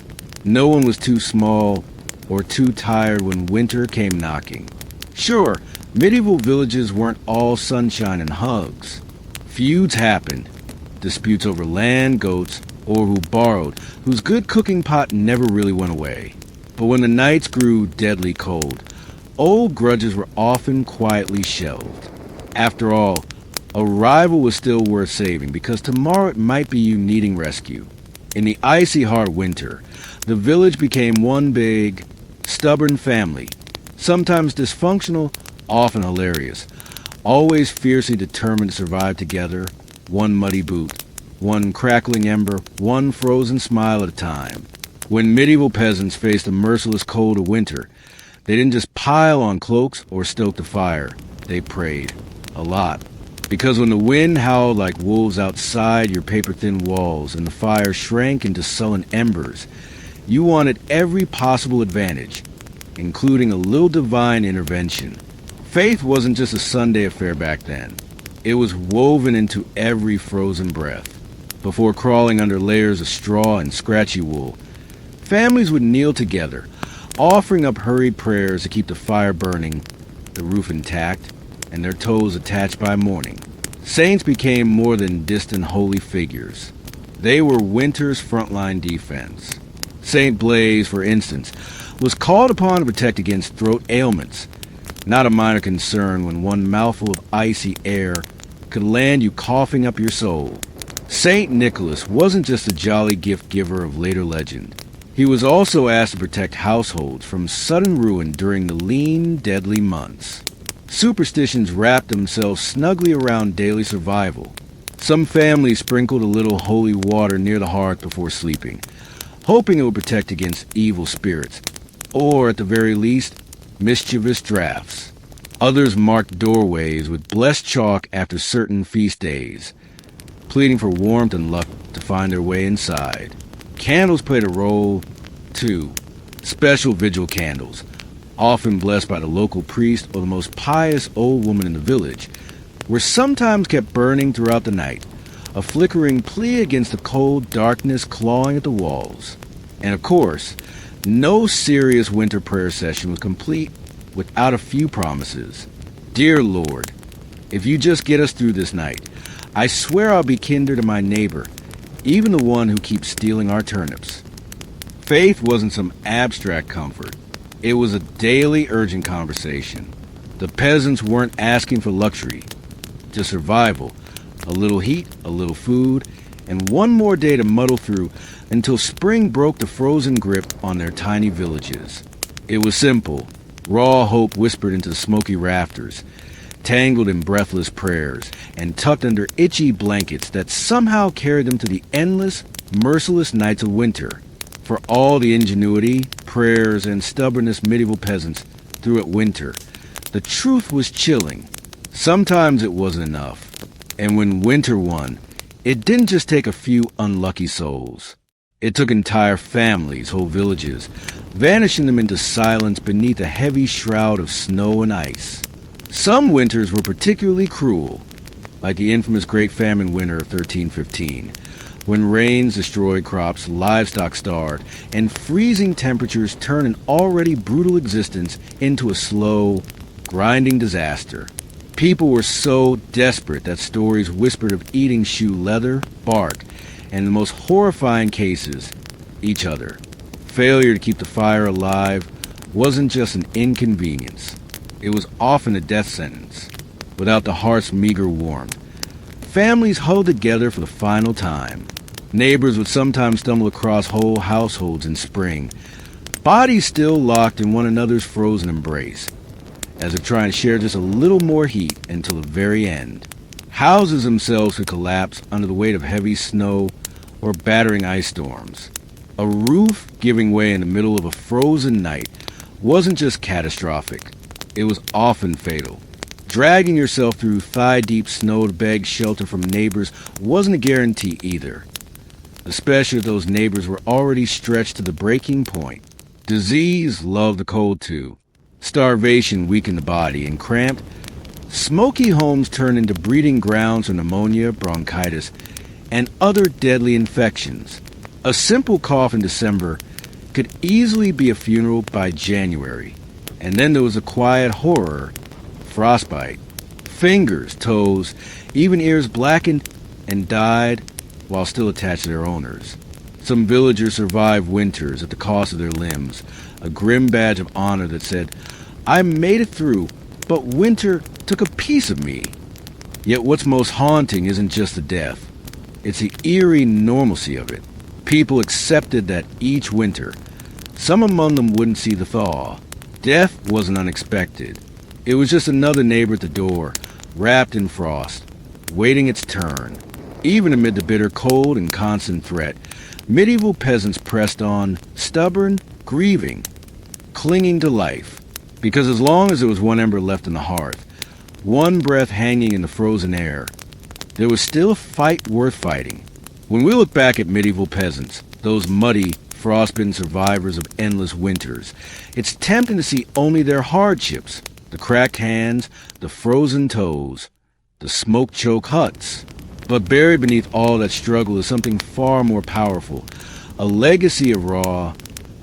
No one was too small or too tired when winter came knocking. Sure, medieval villages weren't all sunshine and hugs. Feuds happened. Disputes over land, goats, or who borrowed, whose good cooking pot never really went away. But when the nights grew deadly cold, old grudges were often quietly shelved. After all, A rival was still worth saving because tomorrow it might be you needing rescue. In the icy hard winter, the village became one big, stubborn family, sometimes dysfunctional, often hilarious, always fiercely determined to survive together, one muddy boot, one crackling ember, one frozen smile at a time. When medieval peasants faced the merciless cold of winter, they didn't just pile on cloaks or stoke the fire. They prayed. A lot. Because when the wind howled like wolves outside your paper-thin walls and the fire shrank into sullen embers, you wanted every possible advantage, including a little divine intervention. Faith wasn't just a Sunday affair back then. It was woven into every frozen breath. Before crawling under layers of straw and scratchy wool, families would kneel together, offering up hurried prayers to keep the fire burning, the roof intact, and their toes attached by morning. Saints became more than distant holy figures. They were winter's frontline defense. Saint Blaise, for instance, was called upon to protect against throat ailments, not a minor concern when one mouthful of icy air could land you coughing up your soul. Saint Nicholas wasn't just a jolly gift-giver of later legend. He was also asked to protect households from sudden ruin during the lean, deadly months. Superstitions wrapped themselves snugly around daily survival. Some families sprinkled a little holy water near the hearth before sleeping, hoping it would protect against evil spirits, or at the very least, mischievous drafts. Others marked doorways with blessed chalk after certain feast days, pleading for warmth and luck to find their way inside. Candles played a role, too. Special vigil candles, often blessed by the local priest or the most pious old woman in the village, were sometimes kept burning throughout the night, a flickering plea against the cold darkness clawing at the walls. And of course, no serious winter prayer session was complete without a few promises. Dear Lord, if you just get us through this night, I swear I'll be kinder to my neighbor, even the one who keeps stealing our turnips. Faith wasn't some abstract comfort. It was a daily urgent conversation. The peasants weren't asking for luxury, just survival, a little heat, a little food, and one more day to muddle through until spring broke the frozen grip on their tiny villages. It was simple, raw hope whispered into the smoky rafters, tangled in breathless prayers, and tucked under itchy blankets that somehow carried them to the endless, merciless nights of winter. For all the ingenuity, prayers, and stubbornness medieval peasants threw at winter, the truth was chilling. Sometimes it wasn't enough. And when winter won, it didn't just take a few unlucky souls. It took entire families, whole villages, vanishing them into silence beneath a heavy shroud of snow and ice. Some winters were particularly cruel, like the infamous Great Famine winter of 1315, when rains destroyed crops, livestock starved, and freezing temperatures turned an already brutal existence into a slow, grinding disaster. People were so desperate that stories whispered of eating shoe leather, bark, and in the most horrifying cases, each other. Failure to keep the fire alive wasn't just an inconvenience. It was often a death sentence. Without the hearth's meager warmth, families huddled together for the final time. Neighbors would sometimes stumble across whole households in spring, bodies still locked in one another's frozen embrace, as if trying to share just a little more heat until the very end. Houses themselves could collapse under the weight of heavy snow or battering ice storms. A roof giving way in the middle of a frozen night wasn't just catastrophic. It was often fatal. Dragging yourself through thigh-deep snow to beg shelter from neighbors wasn't a guarantee either, especially if those neighbors were already stretched to the breaking point. Disease loved the cold too. Starvation weakened the body, and cramped, smoky homes turned into breeding grounds for pneumonia, bronchitis, and other deadly infections. A simple cough in December could easily be a funeral by January. And then there was a quiet horror, frostbite. Fingers, toes, even ears blackened and died while still attached to their owners. Some villagers survived winters at the cost of their limbs, a grim badge of honor that said, "I made it through, but winter took a piece of me." Yet what's most haunting isn't just the death. It's the eerie normalcy of it. People accepted that each winter, some among them wouldn't see the thaw. Death wasn't unexpected. It was just another neighbor at the door, wrapped in frost, waiting its turn. Even amid the bitter cold and constant threat, medieval peasants pressed on, stubborn, grieving, clinging to life. Because as long as there was one ember left in the hearth, one breath hanging in the frozen air, there was still a fight worth fighting. When we look back at medieval peasants, those muddy, frostbitten survivors of endless winters, it's tempting to see only their hardships, the cracked hands, the frozen toes, the smoke-choked huts. But buried beneath all that struggle is something far more powerful, a legacy of raw,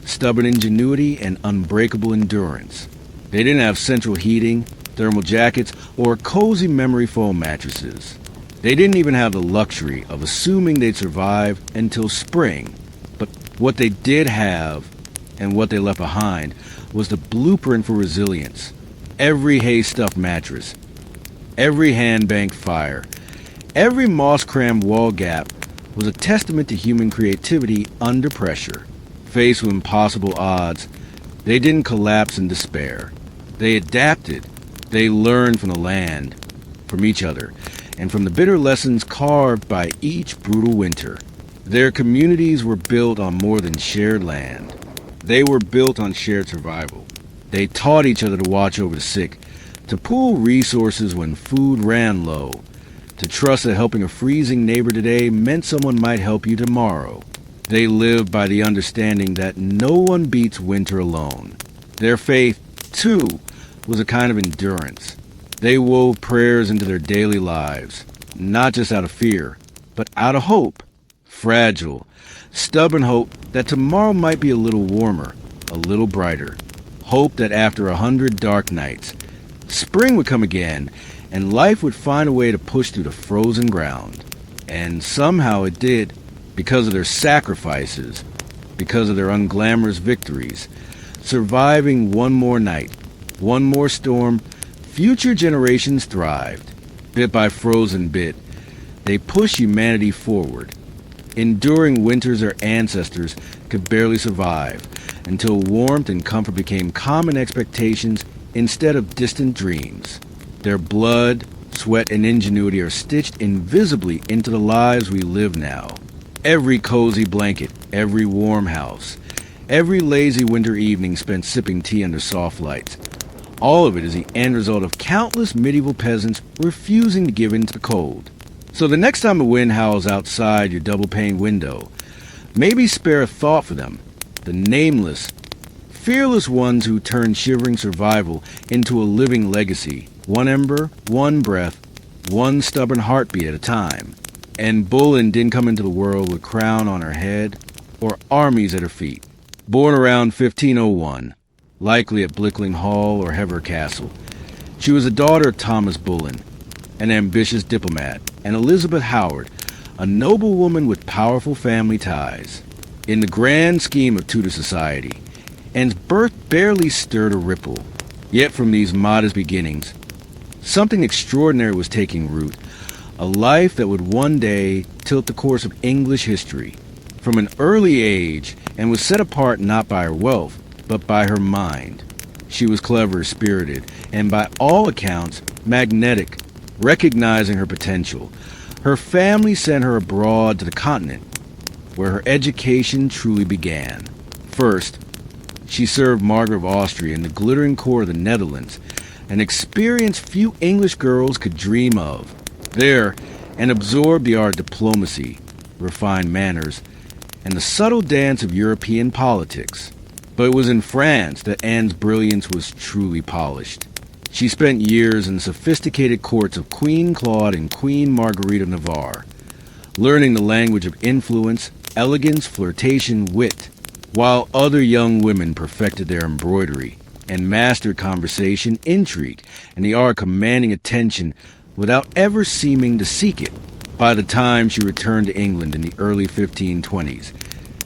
stubborn ingenuity and unbreakable endurance. They didn't have central heating, thermal jackets, or cozy memory foam mattresses. They didn't even have the luxury of assuming they'd survive until spring. But what they did have, and what they left behind, was the blueprint for resilience. Every hay-stuffed mattress, every hand-banked fire, every moss-crammed wall gap was a testament to human creativity under pressure. Faced with impossible odds, they didn't collapse in despair. They adapted. They learned from the land, from each other, and from the bitter lessons carved by each brutal winter. Their communities were built on more than shared land. They were built on shared survival. They taught each other to watch over the sick, to pool resources when food ran low, to trust that helping a freezing neighbor today meant someone might help you tomorrow. They lived by the understanding that no one beats winter alone. Their faith, too, was a kind of endurance. They wove prayers into their daily lives, not just out of fear, but out of hope. Fragile, stubborn hope that tomorrow might be a little warmer, a little brighter. Hope that after 100 dark nights, spring would come again, and life would find a way to push through the frozen ground. And somehow it did, because of their sacrifices, because of their unglamorous victories. Surviving one more night, one more storm, future generations thrived. Bit by frozen bit, they pushed humanity forward, enduring winters their ancestors could barely survive, until warmth and comfort became common expectations instead of distant dreams. Their blood, sweat, and ingenuity are stitched invisibly into the lives we live now. Every cozy blanket, every warm house, every lazy winter evening spent sipping tea under soft lights. All of it is the end result of countless medieval peasants refusing to give in to the cold. So the next time the wind howls outside your double-pane window, maybe spare a thought for them, the nameless, fearless ones who turned shivering survival into a living legacy, one ember, one breath, one stubborn heartbeat at a time. And Bullen didn't come into the world with a crown on her head or armies at her feet. Born around 1501, likely at Blickling Hall or Hever Castle, she was the daughter of Thomas Bullen, an ambitious diplomat, and Elizabeth Howard, a noble woman with powerful family ties. In the grand scheme of Tudor society, Anne's birth barely stirred a ripple. Yet from these modest beginnings, something extraordinary was taking root, a life that would one day tilt the course of English history. From an early age, Anne was set apart not by her wealth, but by her mind. She was clever, spirited, and by all accounts, magnetic, recognizing her potential. Her family sent her abroad to the continent, where her education truly began. First, she served Margaret of Austria in the glittering court of the Netherlands, an experience few English girls could dream of. There, Anne absorbed the art of diplomacy, refined manners, and the subtle dance of European politics. But it was in France that Anne's brilliance was truly polished. She spent years in the sophisticated courts of Queen Claude and Queen Marguerite of Navarre, learning the language of influence, elegance, flirtation, wit, while other young women perfected their embroidery and mastered conversation, intrigue, and the art of commanding attention without ever seeming to seek it. By the time she returned to England in the early 1520s,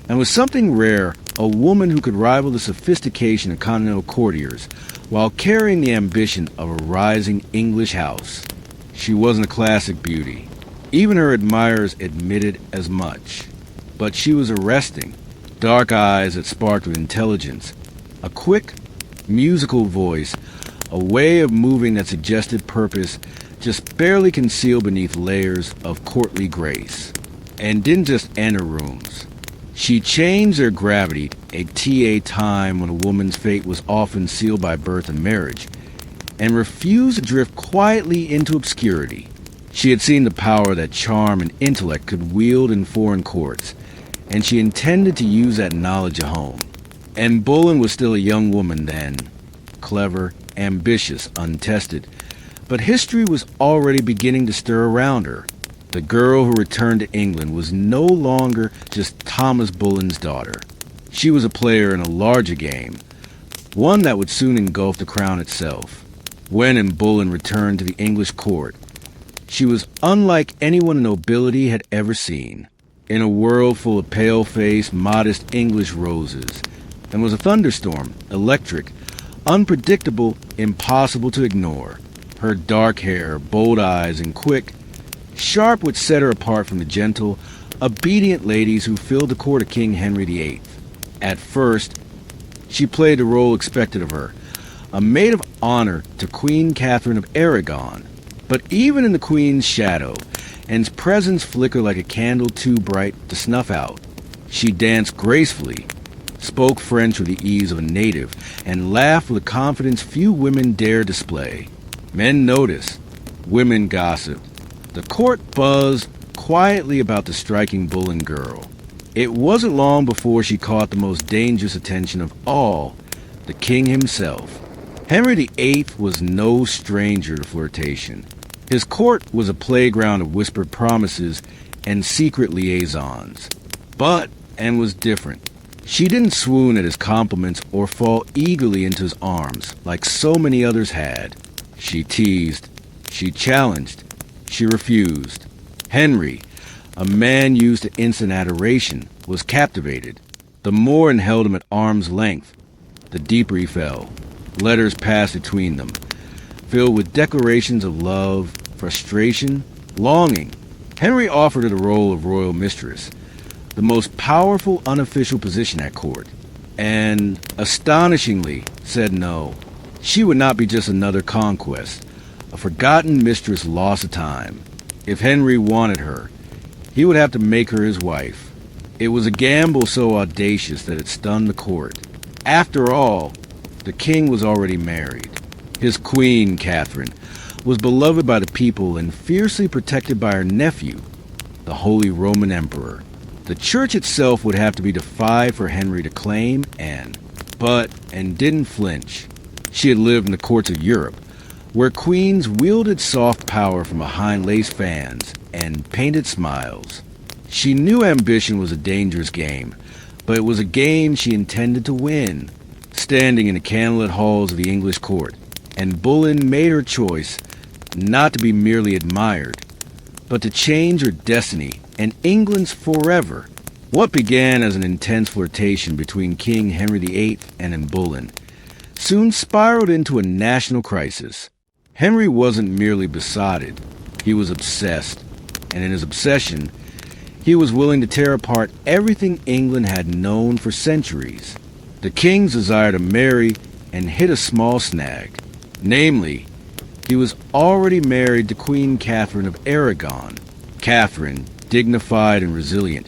and was something rare, a woman who could rival the sophistication of continental courtiers while carrying the ambition of a rising English house. She wasn't a classic beauty. Even her admirers admitted as much. But she was arresting. Dark eyes that sparked with intelligence. A quick, musical voice. A way of moving that suggested purpose just barely concealed beneath layers of courtly grace. And didn't just enter rooms. She changed their gravity, a TA time when a woman's fate was often sealed by birth and marriage, and refused to drift quietly into obscurity. She had seen the power that charm and intellect could wield in foreign courts, and she intended to use that knowledge at home. And Bullen was still a young woman then, clever, ambitious, untested, but history was already beginning to stir around her. The girl who returned to England was no longer just Thomas Bullen's daughter. She was a player in a larger game, one that would soon engulf the crown itself. When Bullen returned to the English court, she was unlike anyone nobility had ever seen, in a world full of pale-faced, modest English roses, and was a thunderstorm, electric, unpredictable, impossible to ignore. Her dark hair, bold eyes, and quick, sharp would set her apart from the gentle, obedient ladies who filled the court of King Henry VIII. At first, she played the role expected of her, a maid of honor to Queen Catherine of Aragon. But even in the Queen's shadow, Anne's presence flickered like a candle too bright to snuff out. She danced gracefully, spoke French with the ease of a native, and laughed with a confidence few women dare display. Men noticed, women gossiped. The court buzzed quietly about the striking Bullen girl. It wasn't long before she caught the most dangerous attention of all, the king himself. Henry VIII was no stranger to flirtation. His court was a playground of whispered promises and secret liaisons. But Anne was different. She didn't swoon at his compliments or fall eagerly into his arms like so many others had. She teased. She challenged. She refused. Henry, a man used to instant adoration, was captivated. The more Anne held him at arm's length, the deeper he fell. Letters passed between them, filled with declarations of love, frustration, longing. Henry offered her the role of royal mistress, the most powerful unofficial position at court, and, astonishingly, said no. She would not be just another conquest, a forgotten mistress lost to time. If Henry wanted her, he would have to make her his wife. It was a gamble so audacious that it stunned the court. After all, the king was already married. His queen, Catherine, was beloved by the people and fiercely protected by her nephew, the Holy Roman Emperor. The church itself would have to be defied for Henry to claim Anne. But Anne didn't flinch. She had lived in the courts of Europe, where queens wielded soft power from behind lace fans and painted smiles. She knew ambition was a dangerous game, but it was a game she intended to win. Standing in the candlelit halls of the English court, and Bullen made her choice not to be merely admired, but to change her destiny and England's forever. What began as an intense flirtation between King Henry VIII and Anne Bullen soon spiraled into a national crisis. Henry wasn't merely besotted, he was obsessed, and in his obsession, he was willing to tear apart everything England had known for centuries. The king's desire to marry and hit a small snag. Namely, he was already married to Queen Catherine of Aragon. Catherine, dignified and resilient,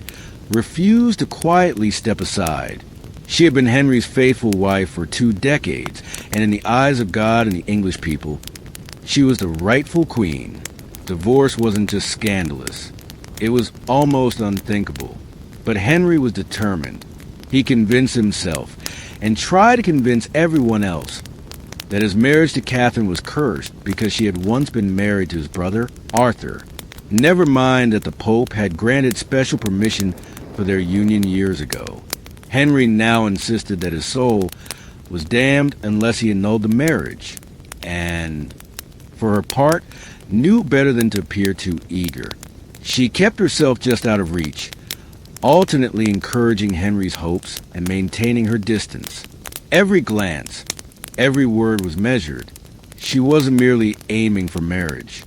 refused to quietly step aside. She had been Henry's faithful wife for 2 decades, and in the eyes of God and the English people, she was the rightful queen. Divorce wasn't just scandalous. It was almost unthinkable. But Henry was determined. He convinced himself, and tried to convince everyone else, that his marriage to Catherine was cursed because she had once been married to his brother, Arthur. Never mind that the Pope had granted special permission for their union years ago. Henry now insisted that his soul was damned unless he annulled the marriage, and, for her part, knew better than to appear too eager. She kept herself just out of reach, alternately encouraging Henry's hopes and maintaining her distance. Every glance, every word was measured. She wasn't merely aiming for marriage.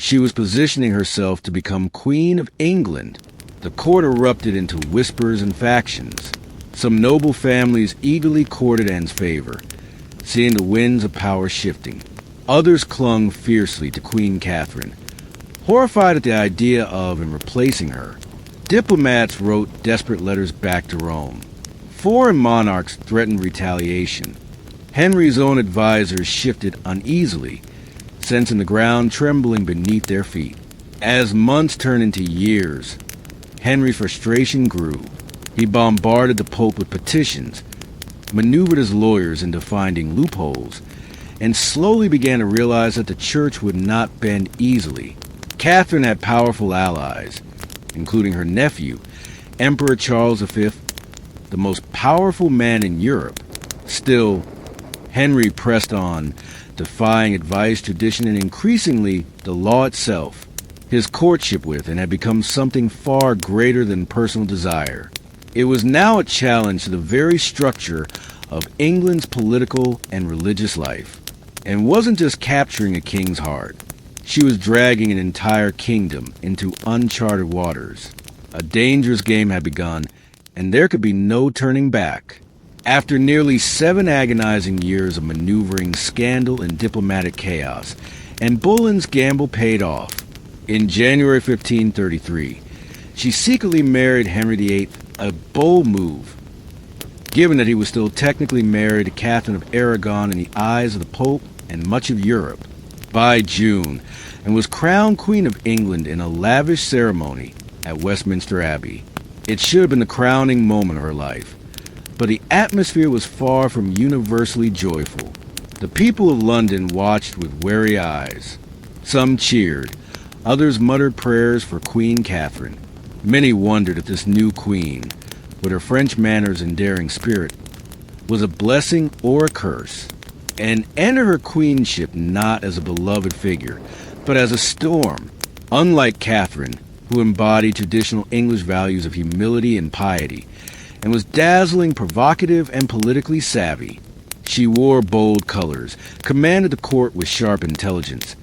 She was positioning herself to become Queen of England. The court erupted into whispers and factions. Some noble families eagerly courted Anne's favor, seeing the winds of power shifting. Others clung fiercely to Queen Catherine, horrified at the idea of and replacing her. Diplomats wrote desperate letters back to Rome. Foreign monarchs threatened retaliation. Henry's own advisors shifted uneasily, sensing the ground trembling beneath their feet. As months turned into years, Henry's frustration grew. He bombarded the Pope with petitions, maneuvered his lawyers into finding loopholes, and slowly began to realize that the church would not bend easily. Catherine had powerful allies, including her nephew, Emperor Charles V, the most powerful man in Europe. Still, Henry pressed on, defying advice, tradition, and increasingly the law itself. His courtship with Anne had become something far greater than personal desire. It was now a challenge to the very structure of England's political and religious life, and wasn't just capturing a king's heart. She was dragging an entire kingdom into uncharted waters. A dangerous game had begun, and there could be no turning back. After nearly 7 agonizing years of maneuvering, scandal, and diplomatic chaos, Anne Boleyn's gamble paid off. In January 1533, she secretly married Henry VIII, a bold move, given that he was still technically married to Catherine of Aragon in the eyes of the Pope and much of Europe. By June, and was crowned Queen of England in a lavish ceremony at Westminster Abbey. It should have been the crowning moment of her life, but the atmosphere was far from universally joyful. The people of London watched with wary eyes. Some cheered, others muttered prayers for Queen Catherine. Many wondered if this new queen, with her French manners and daring spirit, was a blessing or a curse, and entered her queenship not as a beloved figure, but as a storm. Unlike Catherine, who embodied traditional English values of humility and piety, and was dazzling, provocative, and politically savvy, she wore bold colors, commanded the court with sharp intelligence,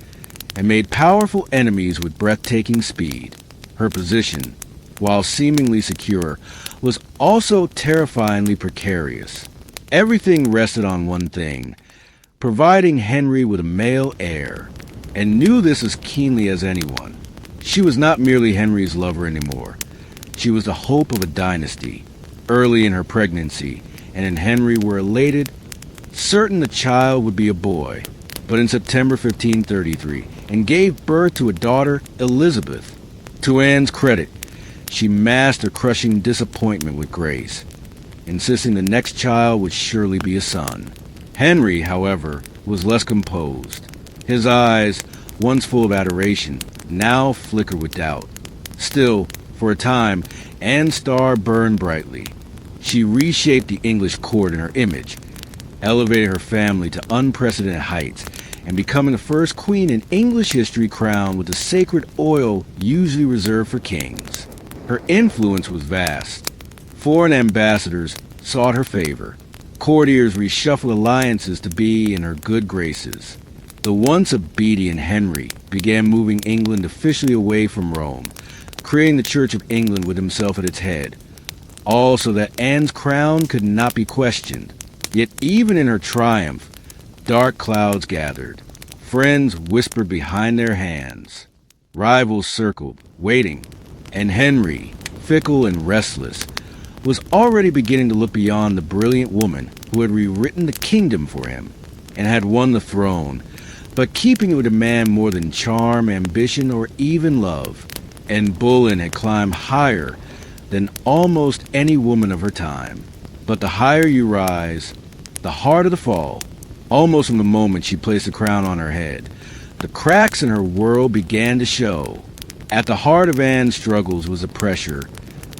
and made powerful enemies with breathtaking speed. Her position, while seemingly secure, was also terrifyingly precarious. Everything rested on one thing: providing Henry with a male heir, and knew this as keenly as anyone. She was not merely Henry's lover anymore. She was the hope of a dynasty. Early in her pregnancy, Anne and Henry were elated, certain the child would be a boy. But in September 1533, Anne gave birth to a daughter, Elizabeth. To Anne's credit, she masked her crushing disappointment with grace, insisting the next child would surely be a son. Henry, however, was less composed. His eyes, once full of adoration, now flickered with doubt. Still, for a time, Anne's star burned brightly. She reshaped the English court in her image, elevated her family to unprecedented heights, and becoming the first queen in English history crowned with the sacred oil usually reserved for kings. Her influence was vast. Foreign ambassadors sought her favor. Courtiers reshuffled alliances to be in her good graces. The once obedient Henry began moving England officially away from Rome, creating the Church of England with himself at its head, all so that Anne's crown could not be questioned. Yet even in her triumph, dark clouds gathered. Friends whispered behind their hands. Rivals circled, waiting, and Henry, fickle and restless, was already beginning to look beyond the brilliant woman who had rewritten the kingdom for him and had won the throne, but keeping it would demand more than charm, ambition, or even love. And Boleyn had climbed higher than almost any woman of her time. But the higher you rise, the harder the fall. Almost from the moment she placed the crown on her head, the cracks in her world began to show. At the heart of Anne's struggles was the pressure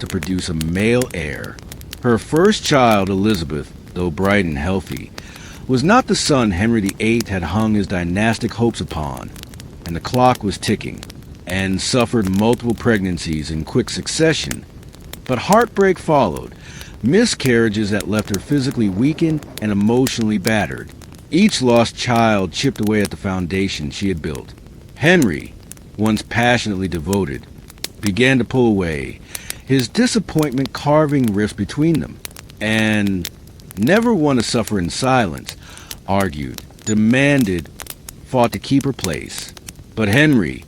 to produce a male heir. Her first child, Elizabeth, though bright and healthy, was not the son Henry VIII had hung his dynastic hopes upon, and the clock was ticking. Anne suffered multiple pregnancies in quick succession, but heartbreak followed, miscarriages that left her physically weakened and emotionally battered. Each lost child chipped away at the foundation she had built. Henry, once passionately devoted, began to pull away, his disappointment carving rifts between them, and, never one to suffer in silence, argued, demanded, fought to keep her place. But Henry,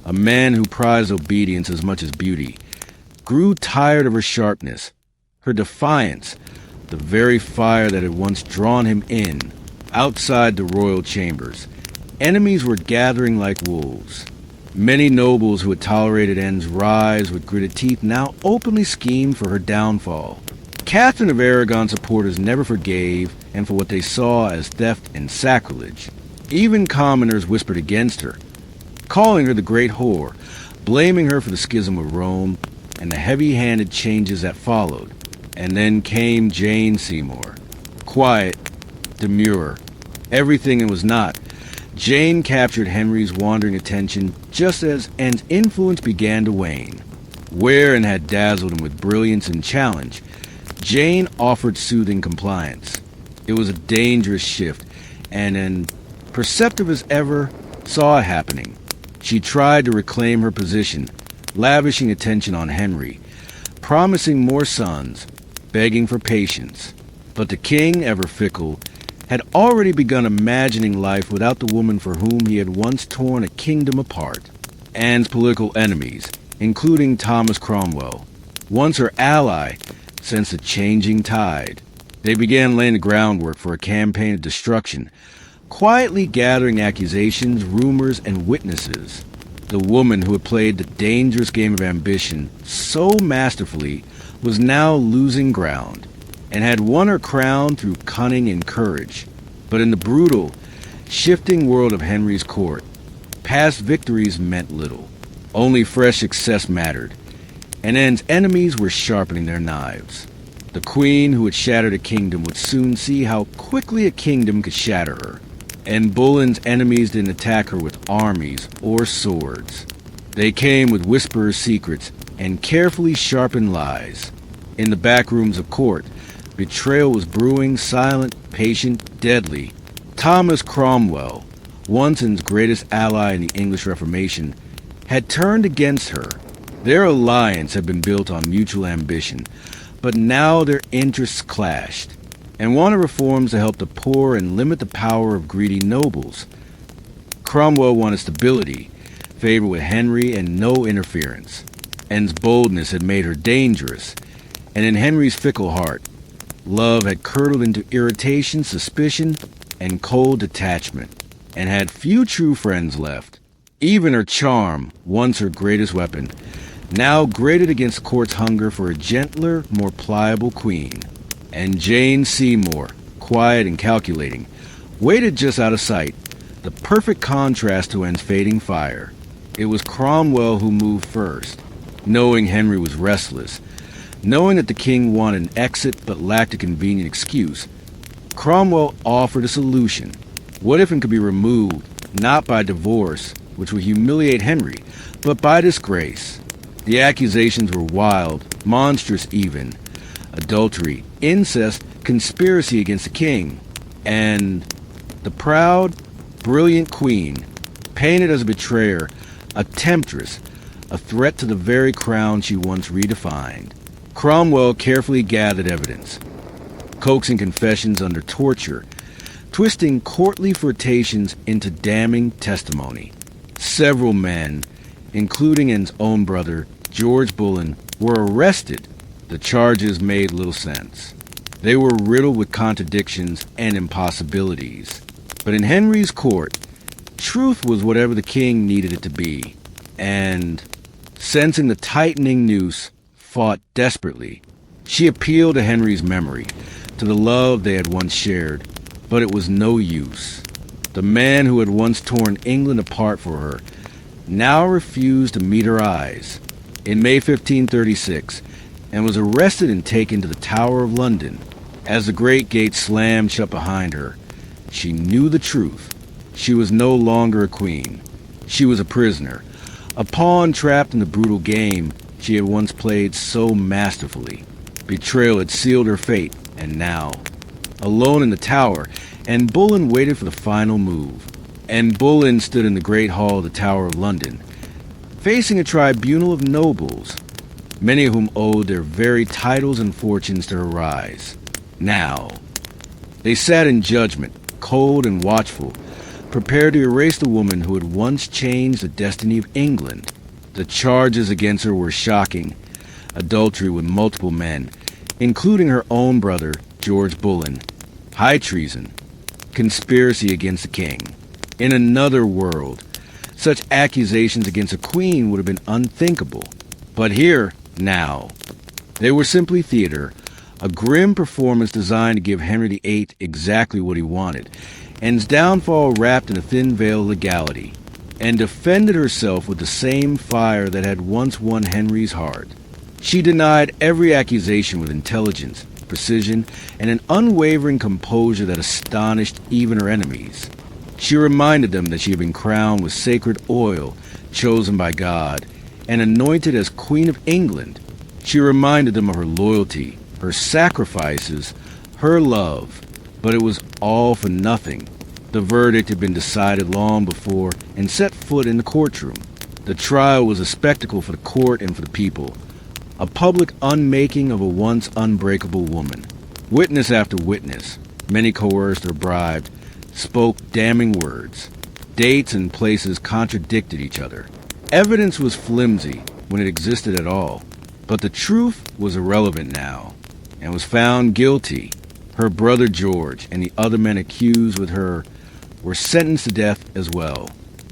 a man who prized obedience as much as beauty, grew tired of her sharpness, her defiance, the very fire that had once drawn him in. Outside the royal chambers, enemies were gathering like wolves. Many nobles who had tolerated Anne's rise with gritted teeth now openly schemed for her downfall. Catherine of Aragon's supporters never forgave, and for what they saw as theft and sacrilege. Even commoners whispered against her, calling her the Great Whore, blaming her for the schism of Rome and the heavy-handed changes that followed. And then came Jane Seymour. Quiet, demure, everything it was not. Jane captured Henry's wandering attention just as Anne's influence began to wane. Where Anne had dazzled him with brilliance and challenge, Jane offered soothing compliance. It was a dangerous shift, and Anne, perceptive as ever, saw it happening. She tried to reclaim her position, lavishing attention on Henry, promising more sons, begging for patience. But the king, ever fickle, had already begun imagining life without the woman for whom he had once torn a kingdom apart. Anne's political enemies, including Thomas Cromwell, once her ally, sensed a changing tide. They began laying the groundwork for a campaign of destruction, quietly gathering accusations, rumors, and witnesses. The woman who had played the dangerous game of ambition so masterfully was now losing ground, and had won her crown through cunning and courage. But in the brutal, shifting world of Henry's court, past victories meant little. Only fresh success mattered, and Anne's enemies were sharpening their knives. The queen who had shattered a kingdom would soon see how quickly a kingdom could shatter her. And Boleyn's enemies didn't attack her with armies or swords. They came with whisperers' secrets and carefully sharpened lies. In the back rooms of court, betrayal was brewing, silent, patient, deadly. Thomas Cromwell, once Anne's greatest ally in the English Reformation, had turned against her. Their alliance had been built on mutual ambition, but now their interests clashed, and wanted reforms to help the poor and limit the power of greedy nobles. Cromwell wanted stability, favor with Henry, and no interference. Anne's boldness had made her dangerous, and in Henry's fickle heart, love had curdled into irritation, suspicion, and cold detachment, and had few true friends left. Even her charm, once her greatest weapon, now grated against court's hunger for a gentler, more pliable queen. And Jane Seymour, quiet and calculating, waited just out of sight, the perfect contrast to Anne's fading fire. It was Cromwell who moved first, knowing Henry was restless, knowing that the king wanted an exit but lacked a convenient excuse. Cromwell offered a solution. What if it could be removed, not by divorce, which would humiliate Henry, but by disgrace? The accusations were wild, monstrous even. Adultery, incest, conspiracy against the king, and the proud, brilliant queen, painted as a betrayer, a temptress, a threat to the very crown she once redefined. Cromwell carefully gathered evidence, coaxing confessions under torture, twisting courtly flirtations into damning testimony. Several men, including Anne's own brother, George Boleyn, were arrested. The charges made little sense. They were riddled with contradictions and impossibilities. But in Henry's court, truth was whatever the king needed it to be, and, sensing the tightening noose, fought desperately. She appealed to Henry's memory, to the love they had once shared, but it was no use. The man who had once torn England apart for her now refused to meet her eyes. In May 1536, and was arrested and taken to the Tower of London. As the great gate slammed shut behind her, she knew the truth. She was no longer a queen. She was a prisoner, a pawn trapped in the brutal game she had once played so masterfully. Betrayal had sealed her fate, and now, alone in the tower, Anne Boleyn waited for the final move. Anne Boleyn stood in the great hall of the Tower of London, facing a tribunal of nobles, many of whom owed their very titles and fortunes to her rise. Now, they sat in judgment, cold and watchful, prepared to erase the woman who had once changed the destiny of England. The charges against her were shocking: adultery with multiple men, including her own brother, George Bullen, high treason, conspiracy against the king. In another world, such accusations against a queen would have been unthinkable. But here, now, they were simply theater, a grim performance designed to give Henry VIII exactly what he wanted, and his downfall wrapped in a thin veil of legality, and defended herself with the same fire that had once won Henry's heart. She denied every accusation with intelligence, precision, and an unwavering composure that astonished even her enemies. She reminded them that she had been crowned with sacred oil chosen by God and anointed as Queen of England. She reminded them of her loyalty, her sacrifices, her love. But it was all for nothing. The verdict had been decided long before and set foot in the courtroom. The trial was a spectacle for the court and for the people, a public unmaking of a once unbreakable woman. Witness after witness, many coerced or bribed, spoke damning words. Dates and places contradicted each other. Evidence was flimsy when it existed at all, but the truth was irrelevant now, and was found guilty. Her brother George and the other men accused with her were sentenced to death as well,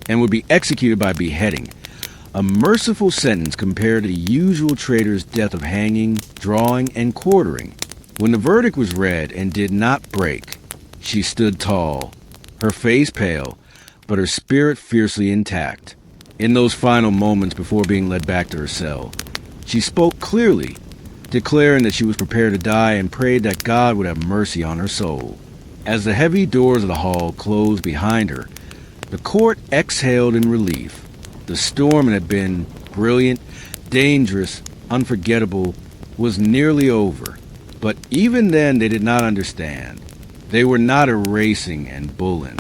and would be executed by beheading, a merciful sentence compared to the usual traitor's death of hanging, drawing, and quartering. When the verdict was read and did not break, she stood tall, her face pale, but her spirit fiercely intact. In those final moments before being led back to her cell, she spoke clearly, declaring that she was prepared to die and prayed that God would have mercy on her soul. As the heavy doors of the hall closed behind her, the court exhaled in relief. The storm that had been brilliant, dangerous, unforgettable, was nearly over. But even then they did not understand. They were not erasing Anne Boleyn.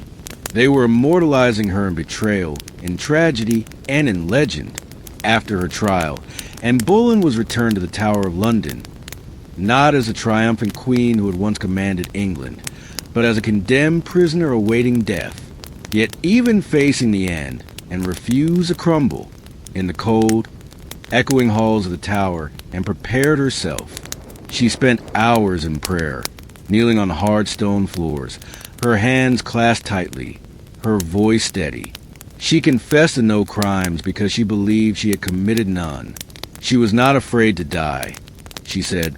They were immortalizing her in betrayal, in tragedy, and in legend. After her trial, Anne Boleyn was returned to the Tower of London, not as a triumphant queen who had once commanded England, but as a condemned prisoner awaiting death, yet even facing the end, and refused to crumble in the cold, echoing halls of the tower, and prepared herself. She spent hours in prayer, kneeling on hard stone floors, her hands clasped tightly, her voice steady. She confessed to no crimes because she believed she had committed none. She was not afraid to die, she said,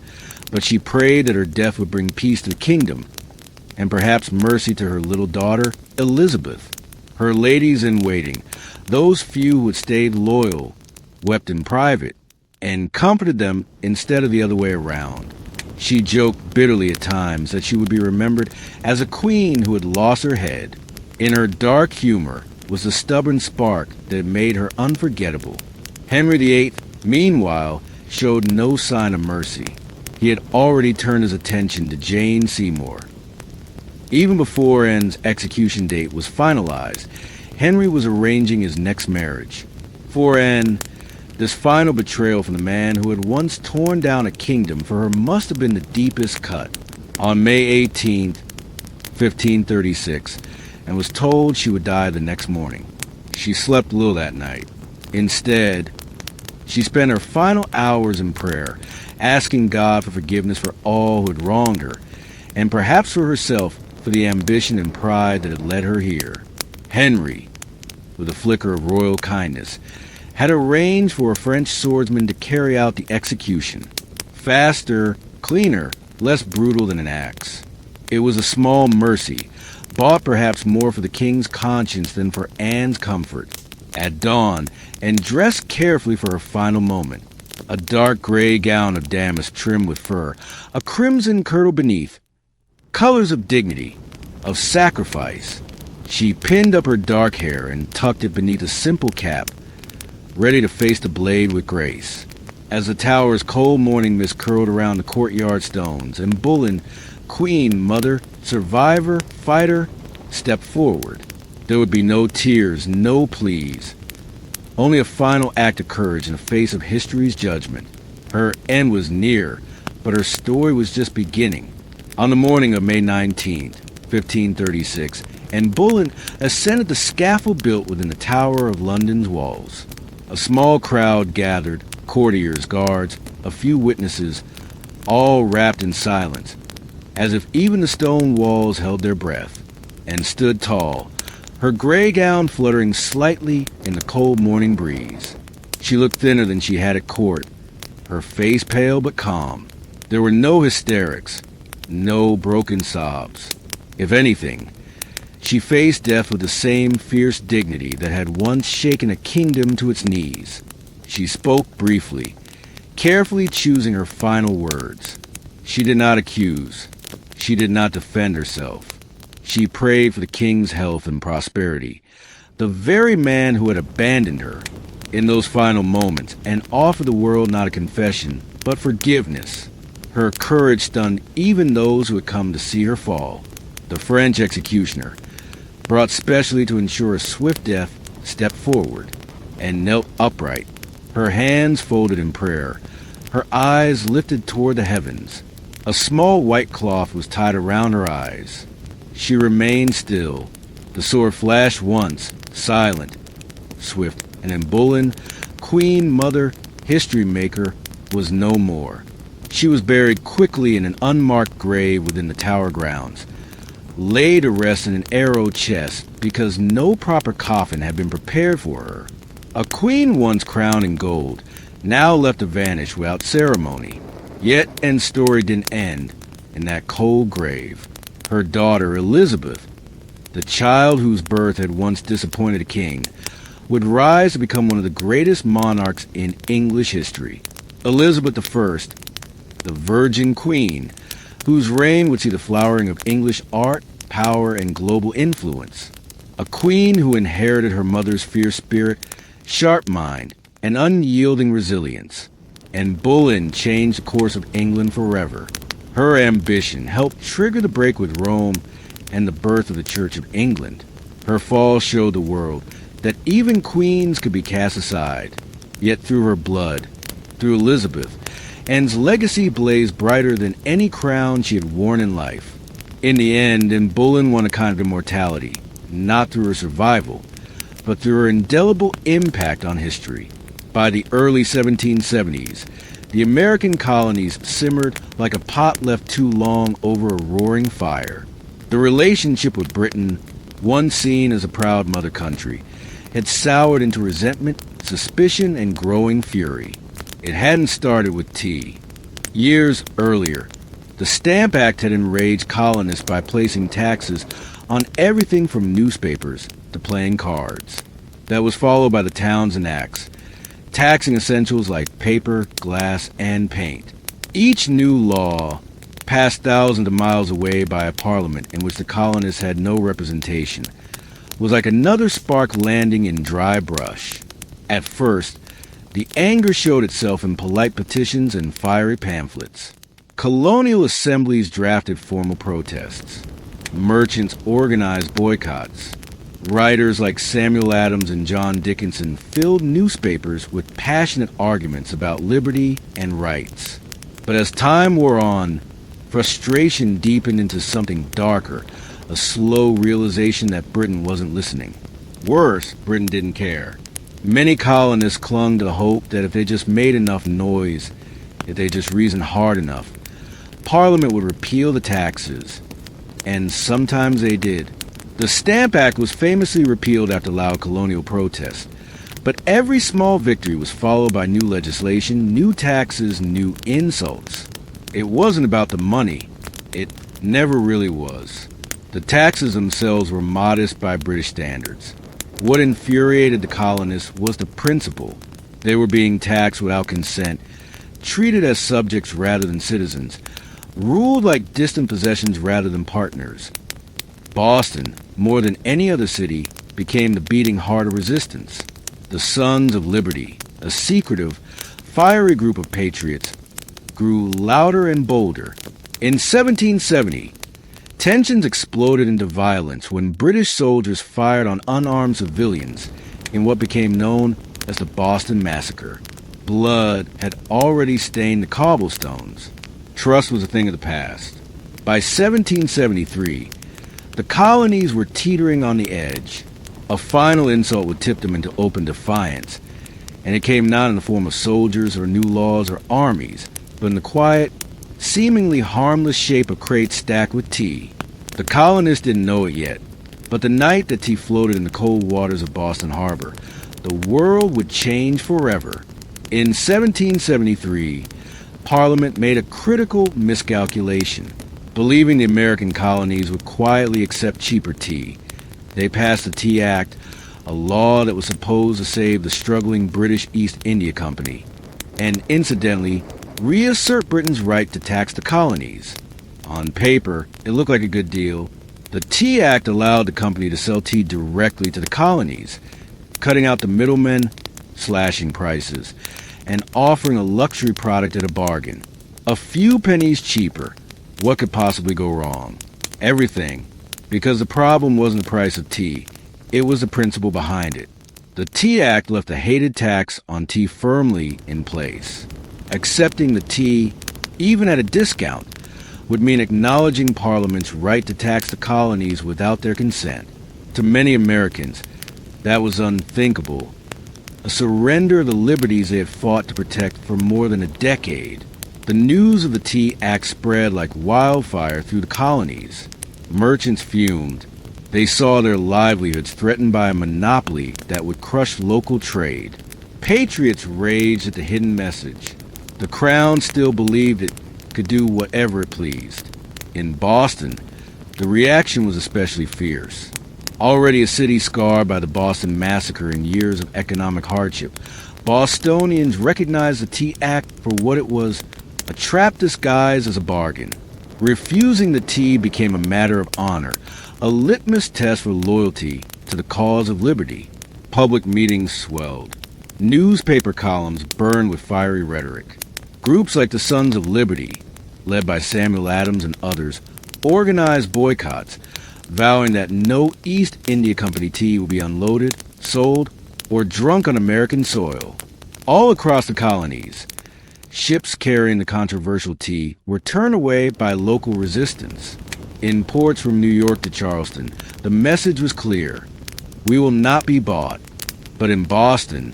but she prayed that her death would bring peace to the kingdom, and perhaps mercy to her little daughter, Elizabeth. Her ladies-in-waiting, those few who had stayed loyal, wept in private, and comforted them instead of the other way around. She joked bitterly at times that she would be remembered as a queen who had lost her head. In her dark humor was the stubborn spark that made her unforgettable. Henry VIII, meanwhile, showed no sign of mercy. He had already turned his attention to Jane Seymour. Even before Anne's execution date was finalized, Henry was arranging his next marriage. For Anne, this final betrayal from the man who had once torn down a kingdom for her must have been the deepest cut. On May 18th, 1536, and was told she would die the next morning. She slept little that night. Instead, she spent her final hours in prayer, asking God for forgiveness for all who had wronged her, and perhaps for herself for the ambition and pride that had led her here. Henry, with a flicker of royal kindness, had arranged for a French swordsman to carry out the execution. Faster, cleaner, less brutal than an axe. It was a small mercy, bought perhaps more for the king's conscience than for Anne's comfort. At dawn, and dressed carefully for her final moment, a dark gray gown of damask trimmed with fur, a crimson kirtle beneath, colors of dignity, of sacrifice. She pinned up her dark hair and tucked it beneath a simple cap, ready to face the blade with grace. As the tower's cold morning mist curled around the courtyard stones, and Boleyn, queen, mother, survivor, fighter, stepped forward. There would be no tears, no pleas. only a final act of courage in the face of history's judgment. Her end was near, but her story was just beginning. On the morning of May 19th, 1536, Anne Boleyn ascended the scaffold built within the Tower of London's walls. A small crowd gathered, courtiers, guards, a few witnesses, all wrapped in silence, as if even the stone walls held their breath, and stood tall, her gray gown fluttering slightly in the cold morning breeze. She looked thinner than she had at court, her face pale but calm. There were no hysterics, no broken sobs. If anything, she faced death with the same fierce dignity that had once shaken a kingdom to its knees. She spoke briefly, carefully choosing her final words. She did not accuse. She did not defend herself. She prayed for the king's health and prosperity, the very man who had abandoned her in those final moments, and offered the world not a confession, but forgiveness. Her courage stunned even those who had come to see her fall. The French executioner, brought specially to ensure a swift death, stepped forward and knelt upright, her hands folded in prayer, her eyes lifted toward the heavens. A small white cloth was tied around her eyes. She remained still. The sword flashed once, silent, swift, and Anne Boleyn, queen, mother, history maker, was no more. She was buried quickly in an unmarked grave within the tower grounds, laid to rest in an arrow chest because no proper coffin had been prepared for her. A queen once crowned in gold, now left to vanish without ceremony. Yet Anne's story didn't end in that cold grave. Her daughter, Elizabeth, the child whose birth had once disappointed a king, would rise to become one of the greatest monarchs in English history. Elizabeth I, the Virgin Queen, whose reign would see the flowering of English art, power, and global influence. A queen who inherited her mother's fierce spirit, sharp mind, and unyielding resilience. And Boleyn changed the course of England forever. Her ambition helped trigger the break with Rome and the birth of the Church of England. Her fall showed the world that even queens could be cast aside. Yet through her blood, through Elizabeth, Anne's legacy blazed brighter than any crown she had worn in life. In the end, Anne Boleyn won a kind of immortality, not through her survival, but through her indelible impact on history. By the early 1770s, the American colonies simmered like a pot left too long over a roaring fire. The relationship with Britain, once seen as a proud mother country, had soured into resentment, suspicion, and growing fury. It hadn't started with tea. Years earlier, the Stamp Act had enraged colonists by placing taxes on everything from newspapers to playing cards. That was followed by the Townshend Acts, taxing essentials like paper, glass, and paint. Each new law, passed thousands of miles away by a parliament in which the colonists had no representation, was like another spark landing in dry brush. At first, the anger showed itself in polite petitions and fiery pamphlets. Colonial assemblies drafted formal protests. Merchants organized boycotts. Writers like Samuel Adams and John Dickinson filled newspapers with passionate arguments about liberty and rights. But as time wore on, frustration deepened into something darker, a slow realization that Britain wasn't listening. Worse, Britain didn't care. Many colonists clung to the hope that if they just made enough noise, if they just reasoned hard enough, Parliament would repeal the taxes. And sometimes they did. The Stamp Act was famously repealed after loud colonial protests, but every small victory was followed by new legislation, new taxes, new insults. It wasn't about the money. It never really was. The taxes themselves were modest by British standards. What infuriated the colonists was the principle. They were being taxed without consent, treated as subjects rather than citizens, ruled like distant possessions rather than partners. Boston, more than any other city, became the beating heart of resistance. The Sons of Liberty, a secretive, fiery group of patriots, grew louder and bolder. In 1770, tensions exploded into violence when British soldiers fired on unarmed civilians in what became known as the Boston Massacre. Blood had already stained the cobblestones. Trust was a thing of the past. By 1773, the colonies were teetering on the edge. A final insult would tip them into open defiance, and it came not in the form of soldiers or new laws or armies, but in the quiet, seemingly harmless shape of crates stacked with tea. The colonists didn't know it yet, but the night that tea floated in the cold waters of Boston Harbor, the world would change forever. In 1773, Parliament made a critical miscalculation. Believing the American colonies would quietly accept cheaper tea, they passed the Tea Act, a law that was supposed to save the struggling British East India Company, and incidentally, reassert Britain's right to tax the colonies. On paper, it looked like a good deal. The Tea Act allowed the company to sell tea directly to the colonies, cutting out the middlemen, slashing prices, and offering a luxury product at a bargain. A few pennies cheaper. What could possibly go wrong? Everything. Because the problem wasn't the price of tea. It was the principle behind it. The Tea Act left the hated tax on tea firmly in place. Accepting the tea, even at a discount, would mean acknowledging Parliament's right to tax the colonies without their consent. To many Americans, that was unthinkable. A surrender of the liberties they had fought to protect for more than a decade. The news of the Tea Act spread like wildfire through the colonies. Merchants fumed. They saw their livelihoods threatened by a monopoly that would crush local trade. Patriots raged at the hidden message. The Crown still believed it could do whatever it pleased. In Boston, the reaction was especially fierce. Already a city scarred by the Boston Massacre and years of economic hardship, Bostonians recognized the Tea Act for what it was, a trap disguised as a bargain. Refusing the tea became a matter of honor, a litmus test for loyalty to the cause of liberty. Public meetings swelled. Newspaper columns burned with fiery rhetoric. Groups like the Sons of Liberty, led by Samuel Adams and others, organized boycotts, vowing that no East India Company tea would be unloaded, sold, or drunk on American soil. All across the colonies, ships carrying the controversial tea were turned away by local resistance. In ports from New York to Charleston, the message was clear. We will not be bought. But in Boston,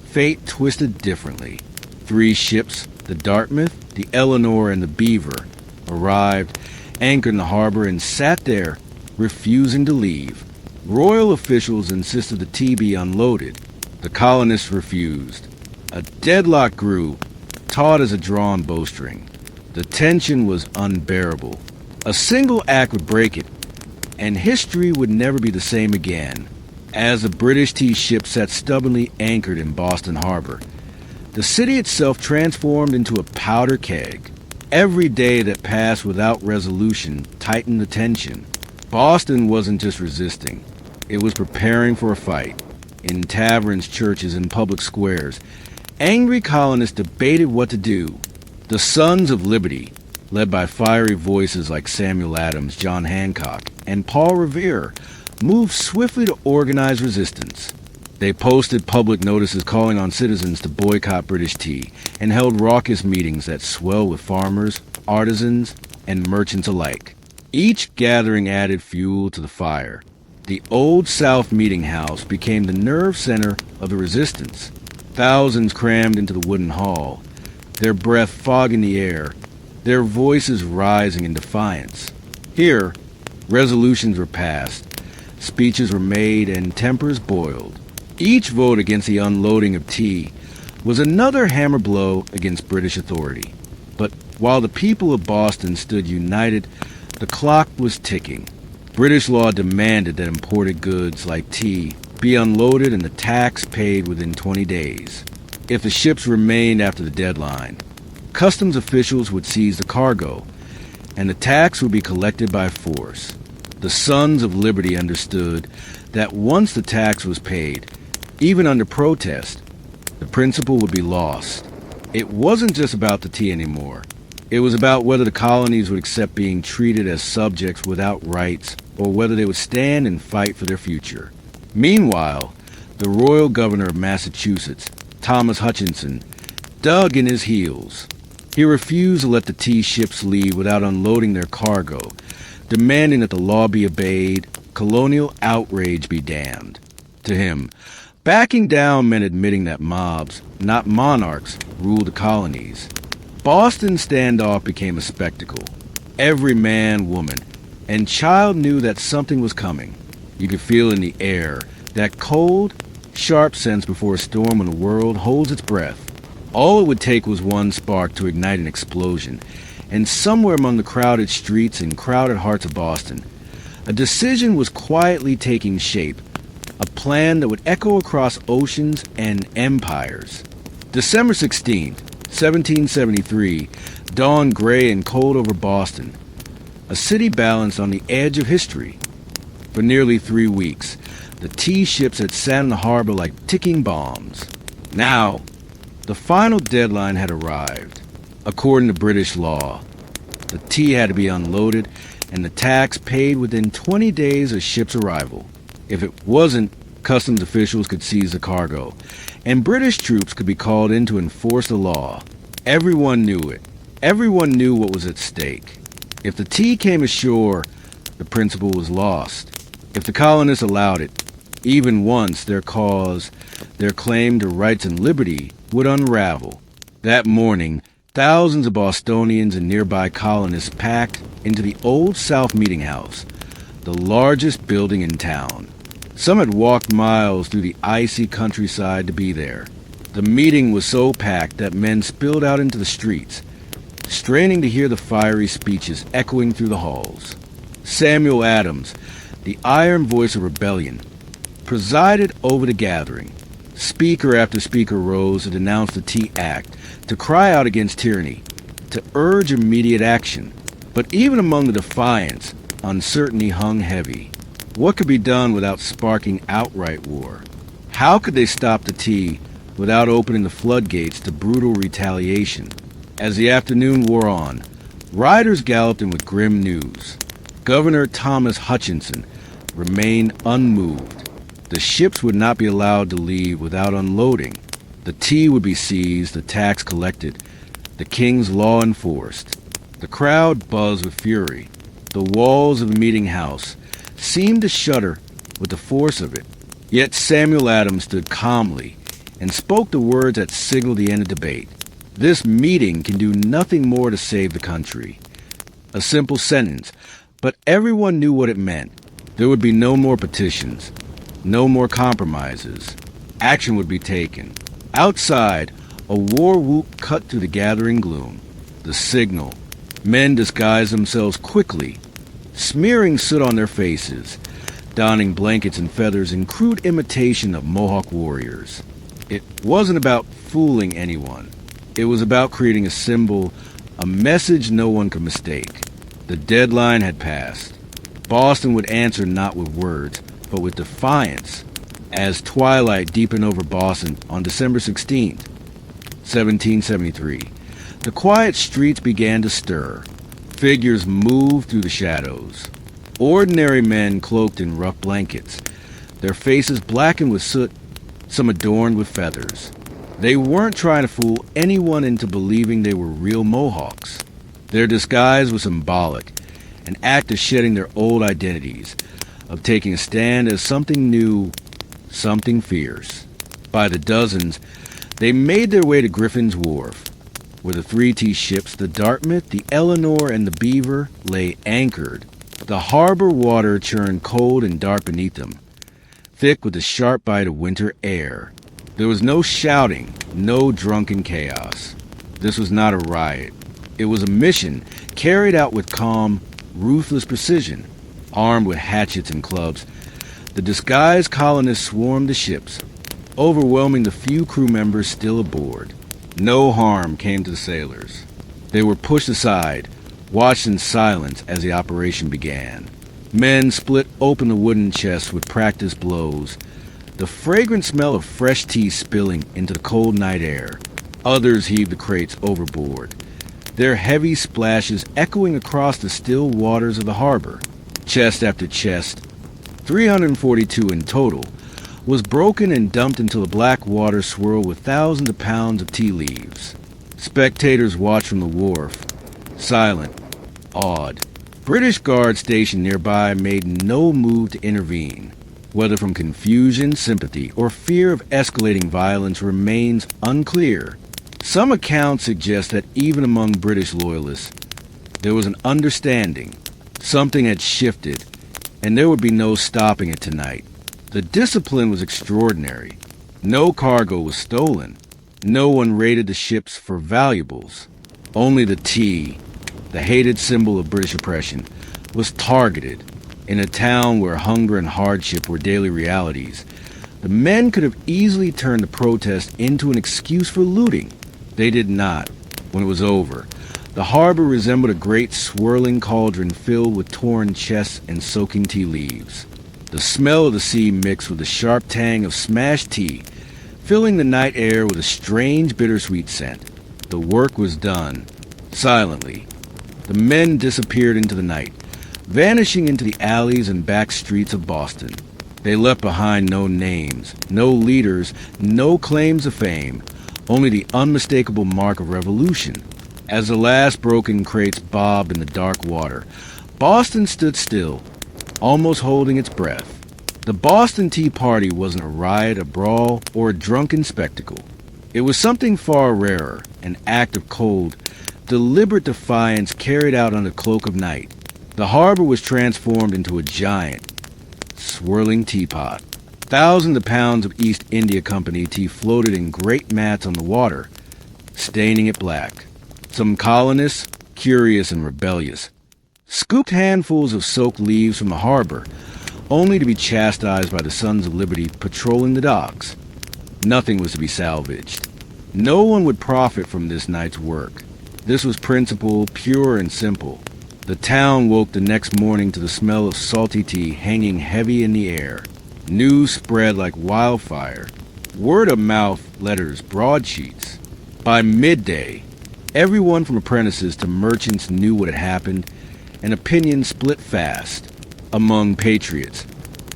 fate twisted differently. 3 ships, the Dartmouth, the Eleanor, and the Beaver, arrived, anchored in the harbor, and sat there, refusing to leave. Royal officials insisted the tea be unloaded. The colonists refused. A deadlock grew, taut as a drawn bowstring. The tension was unbearable. A single act would break it, and history would never be the same again. As the British tea ship sat stubbornly anchored in Boston Harbor, the city itself transformed into a powder keg. Every day that passed without resolution tightened the tension. Boston wasn't just resisting. It was preparing for a fight. In taverns, churches, and public squares, angry colonists debated what to do. The Sons of Liberty, led by fiery voices like Samuel Adams, John Hancock, and Paul Revere, moved swiftly to organize resistance. They posted public notices calling on citizens to boycott British tea and held raucous meetings that swelled with farmers, artisans, and merchants alike. Each gathering added fuel to the fire. The Old South Meeting House became the nerve center of the resistance. Thousands crammed into the wooden hall, their breath fogging the air, their voices rising in defiance. Here, resolutions were passed, speeches were made, and tempers boiled. Each vote against the unloading of tea was another hammer blow against British authority. But while the people of Boston stood united, the clock was ticking. British law demanded that imported goods like tea be unloaded and the tax paid within 20 days. If the ships remained after the deadline, customs officials would seize the cargo, and the tax would be collected by force. The Sons of Liberty understood that once the tax was paid, even under protest, the principle would be lost. It wasn't just about the tea anymore. It was about whether the colonies would accept being treated as subjects without rights, or whether they would stand and fight for their future. Meanwhile, The royal governor of Massachusetts, Thomas Hutchinson, dug in his heels. He refused to let the tea ships leave without unloading their cargo, demanding that the law be obeyed, colonial outrage be damned. To him, backing down meant admitting that mobs, not monarchs, ruled the colonies. Boston's standoff became a spectacle. Every man, woman, and child knew that something was coming. You could feel in the air that cold, sharp sense before a storm when the world holds its breath. All it would take was one spark to ignite an explosion, and somewhere among the crowded streets and crowded hearts of Boston, a decision was quietly taking shape, a plan that would echo across oceans and empires. December 16th, 1773, dawned gray and cold over Boston, a city balanced on the edge of history. For nearly 3 weeks, the tea ships had sat in the harbor like ticking bombs. Now, the final deadline had arrived. According to British law, the tea had to be unloaded and the tax paid within 20 days of ship's arrival. If it wasn't, customs officials could seize the cargo, and British troops could be called in to enforce the law. Everyone knew it. Everyone knew what was at stake. If the tea came ashore, the principle was lost. If the colonists allowed it, even once, their cause, their claim to rights and liberty, would unravel. That morning, thousands of Bostonians and nearby colonists packed into the Old South Meeting House, the largest building in town. Some had walked miles through the icy countryside to be there. The meeting was so packed that men spilled out into the streets, straining to hear the fiery speeches echoing through the halls. Samuel Adams, the iron voice of rebellion, presided over the gathering. Speaker after speaker rose to denounce the Tea Act, to cry out against tyranny, to urge immediate action. But even among the defiants, uncertainty hung heavy. What could be done without sparking outright war? How could they stop the tea without opening the floodgates to brutal retaliation? As the afternoon wore on, riders galloped in with grim news. Governor Thomas Hutchinson remained unmoved. The ships would not be allowed to leave without unloading. The tea would be seized, the tax collected, the king's law enforced. The crowd buzzed with fury. The walls of the meeting house seemed to shudder with the force of it. Yet Samuel Adams stood calmly and spoke the words that signaled the end of debate. This meeting can do nothing more to save the country. A simple sentence, but everyone knew what it meant. There would be no more petitions, no more compromises. Action would be taken. Outside, a war whoop cut through the gathering gloom. The signal. Men disguised themselves quickly, smearing soot on their faces, donning blankets and feathers in crude imitation of Mohawk warriors. It wasn't about fooling anyone. It was about creating a symbol, a message no one could mistake. The deadline had passed. Boston would answer not with words, but with defiance, as twilight deepened over Boston on December 16th, 1773. The quiet streets began to stir. Figures moved through the shadows. Ordinary men cloaked in rough blankets, their faces blackened with soot, some adorned with feathers. They weren't trying to fool anyone into believing they were real Mohawks. Their disguise was symbolic, an act of shedding their old identities, of taking a stand as something new, something fierce. By the dozens, they made their way to Griffin's Wharf, where the 3 tea ships, the Dartmouth, the Eleanor, and the Beaver, lay anchored. The harbor water churned cold and dark beneath them, thick with the sharp bite of winter air. There was no shouting, no drunken chaos. This was not a riot. It was a mission carried out with calm, ruthless precision. Armed with hatchets and clubs, the disguised colonists swarmed the ships, overwhelming the few crew members still aboard. No harm came to the sailors. They were pushed aside, watched in silence as the operation began. Men split open the wooden chests with practiced blows, the fragrant smell of fresh tea spilling into the cold night air. Others heaved the crates overboard, their heavy splashes echoing across the still waters of the harbor. Chest after chest, 342 in total, was broken and dumped into the black water swirl with thousands of pounds of tea leaves. Spectators watched from the wharf, silent, awed. British guards stationed nearby made no move to intervene. Whether from confusion, sympathy, or fear of escalating violence remains unclear. Some accounts suggest that even among British loyalists, there was an understanding. Something had shifted, and there would be no stopping it tonight. The discipline was extraordinary. No cargo was stolen. No one raided the ships for valuables. Only the tea, the hated symbol of British oppression, was targeted. In a town where hunger and hardship were daily realities, the men could have easily turned the protest into an excuse for looting. They did not. When it was over, the harbor resembled a great swirling cauldron filled with torn chests and soaking tea leaves. The smell of the sea mixed with the sharp tang of smashed tea, filling the night air with a strange bittersweet scent. The work was done. Silently, the men disappeared into the night, vanishing into the alleys and back streets of Boston. They left behind no names, no leaders, no claims of fame, only the unmistakable mark of revolution. As the last broken crates bobbed in the dark water, Boston stood still, almost holding its breath. The Boston Tea Party wasn't a riot, a brawl, or a drunken spectacle. It was something far rarer, an act of cold, deliberate defiance carried out under cloak of night. The harbor was transformed into a giant, swirling teapot. Thousands of pounds of East India Company tea floated in great mats on the water, staining it black. Some colonists, curious and rebellious, scooped handfuls of soaked leaves from the harbor, only to be chastised by the Sons of Liberty patrolling the docks. Nothing was to be salvaged. No one would profit from this night's work. This was principle, pure and simple. The town woke the next morning to the smell of salty tea hanging heavy in the air. News spread like wildfire. Word of mouth letters, broadsheets. By midday, everyone from apprentices to merchants knew what had happened, and opinions split fast. Among patriots,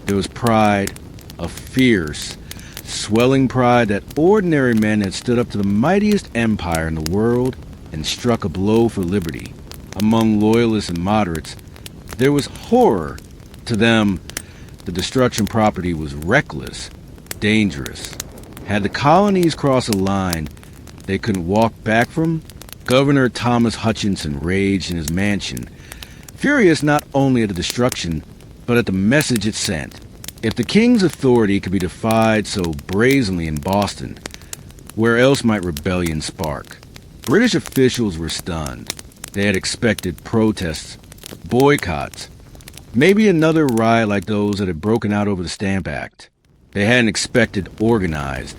there was pride, a fierce, swelling pride that ordinary men had stood up to the mightiest empire in the world and struck a blow for liberty. Among loyalists and moderates, there was horror. To them, the destruction property was reckless, dangerous. Had the colonies crossed a line they couldn't walk back from, Governor Thomas Hutchinson raged in his mansion, furious not only at the destruction, but at the message it sent. If the king's authority could be defied so brazenly in Boston, where else might rebellion spark? British officials were stunned. They had expected protests, boycotts, maybe another riot like those that had broken out over the Stamp Act. They hadn't expected organized,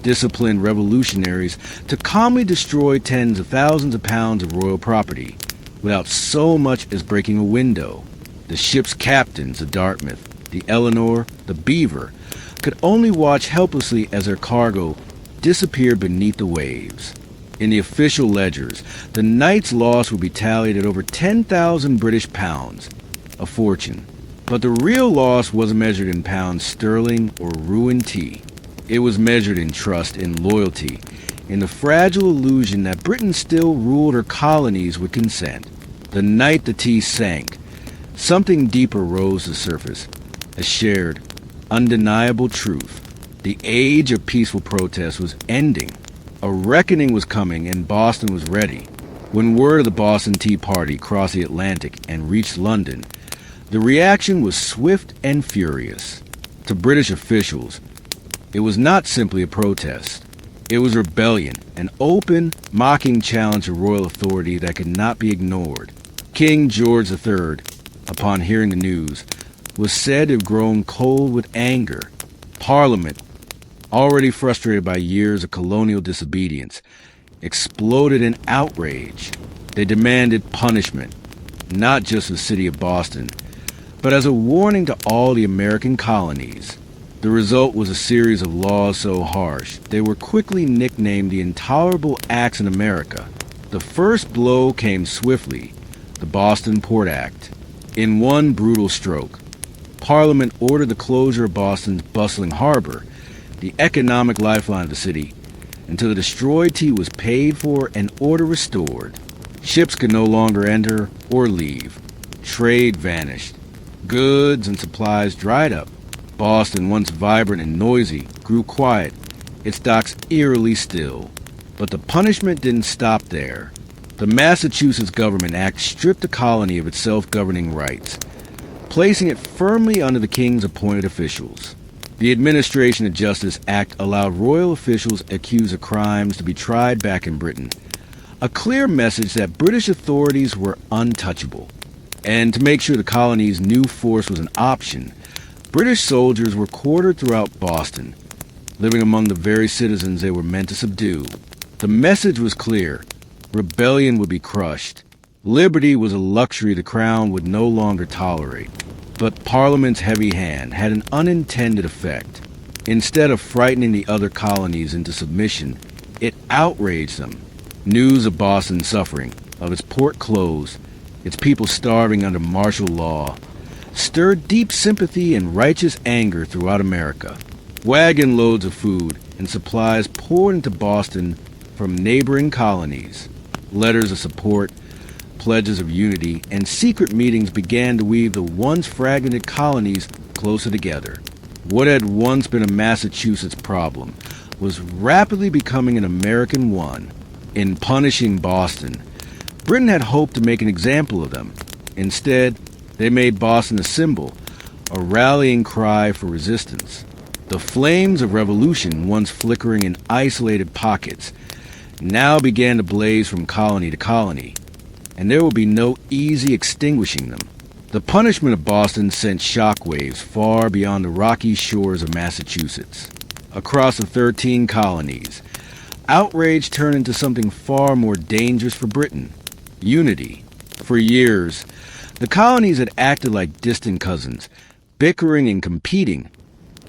disciplined revolutionaries to calmly destroy tens of thousands of pounds of royal property without so much as breaking a window. The ship's captains, the Dartmouth, the Eleanor, the Beaver, could only watch helplessly as their cargo disappeared beneath the waves. In the official ledgers, the night's loss would be tallied at over 10,000 British pounds, a fortune. But the real loss wasn't measured in pounds sterling or ruined tea. It was measured in trust, in loyalty, in the fragile illusion that Britain still ruled her colonies with consent. The night the tea sank, something deeper rose to the surface, a shared, undeniable truth. The age of peaceful protest was ending. A reckoning was coming, and Boston was ready. When word of the Boston Tea Party crossed the Atlantic and reached London, the reaction was swift and furious. To British officials, it was not simply a protest. It was rebellion, an open, mocking challenge to royal authority that could not be ignored. King George III, upon hearing the news, was said to have grown cold with anger. Parliament, already frustrated by years of colonial disobedience, exploded in outrage. They demanded punishment, not just the city of Boston, but as a warning to all the American colonies. The result was a series of laws so harsh, they were quickly nicknamed the Intolerable Acts in America. The first blow came swiftly, the Boston Port Act. In one brutal stroke, Parliament ordered the closure of Boston's bustling harbor, the economic lifeline of the city, until the destroyed tea was paid for and order restored. Ships could no longer enter or leave. Trade vanished. Goods and supplies dried up. Boston, once vibrant and noisy, grew quiet, its docks eerily still. But the punishment didn't stop there. The Massachusetts Government Act stripped the colony of its self-governing rights, placing it firmly under the king's appointed officials. The Administration of Justice Act allowed royal officials accused of crimes to be tried back in Britain, a clear message that British authorities were untouchable. And to make sure the colony's new force was an option, British soldiers were quartered throughout Boston, living among the very citizens they were meant to subdue. The message was clear. Rebellion would be crushed. Liberty was a luxury the crown would no longer tolerate. But Parliament's heavy hand had an unintended effect. Instead of frightening the other colonies into submission, it outraged them. News of Boston's suffering, of its port closed, its people starving under martial law, stirred deep sympathy and righteous anger throughout America. Wagon loads of food and supplies poured into Boston from neighboring colonies. Letters of support, pledges of unity, and secret meetings began to weave the once fragmented colonies closer together. What had once been a Massachusetts problem was rapidly becoming an American one. In punishing Boston, Britain had hoped to make an example of them. Instead, they made Boston a symbol, a rallying cry for resistance. The flames of revolution, once flickering in isolated pockets, now began to blaze from colony to colony, and there would be no easy extinguishing them. The punishment of Boston sent shockwaves far beyond the rocky shores of Massachusetts. Across the 13 colonies, outrage turned into something far more dangerous for Britain: unity. For years, the colonies had acted like distant cousins, bickering and competing,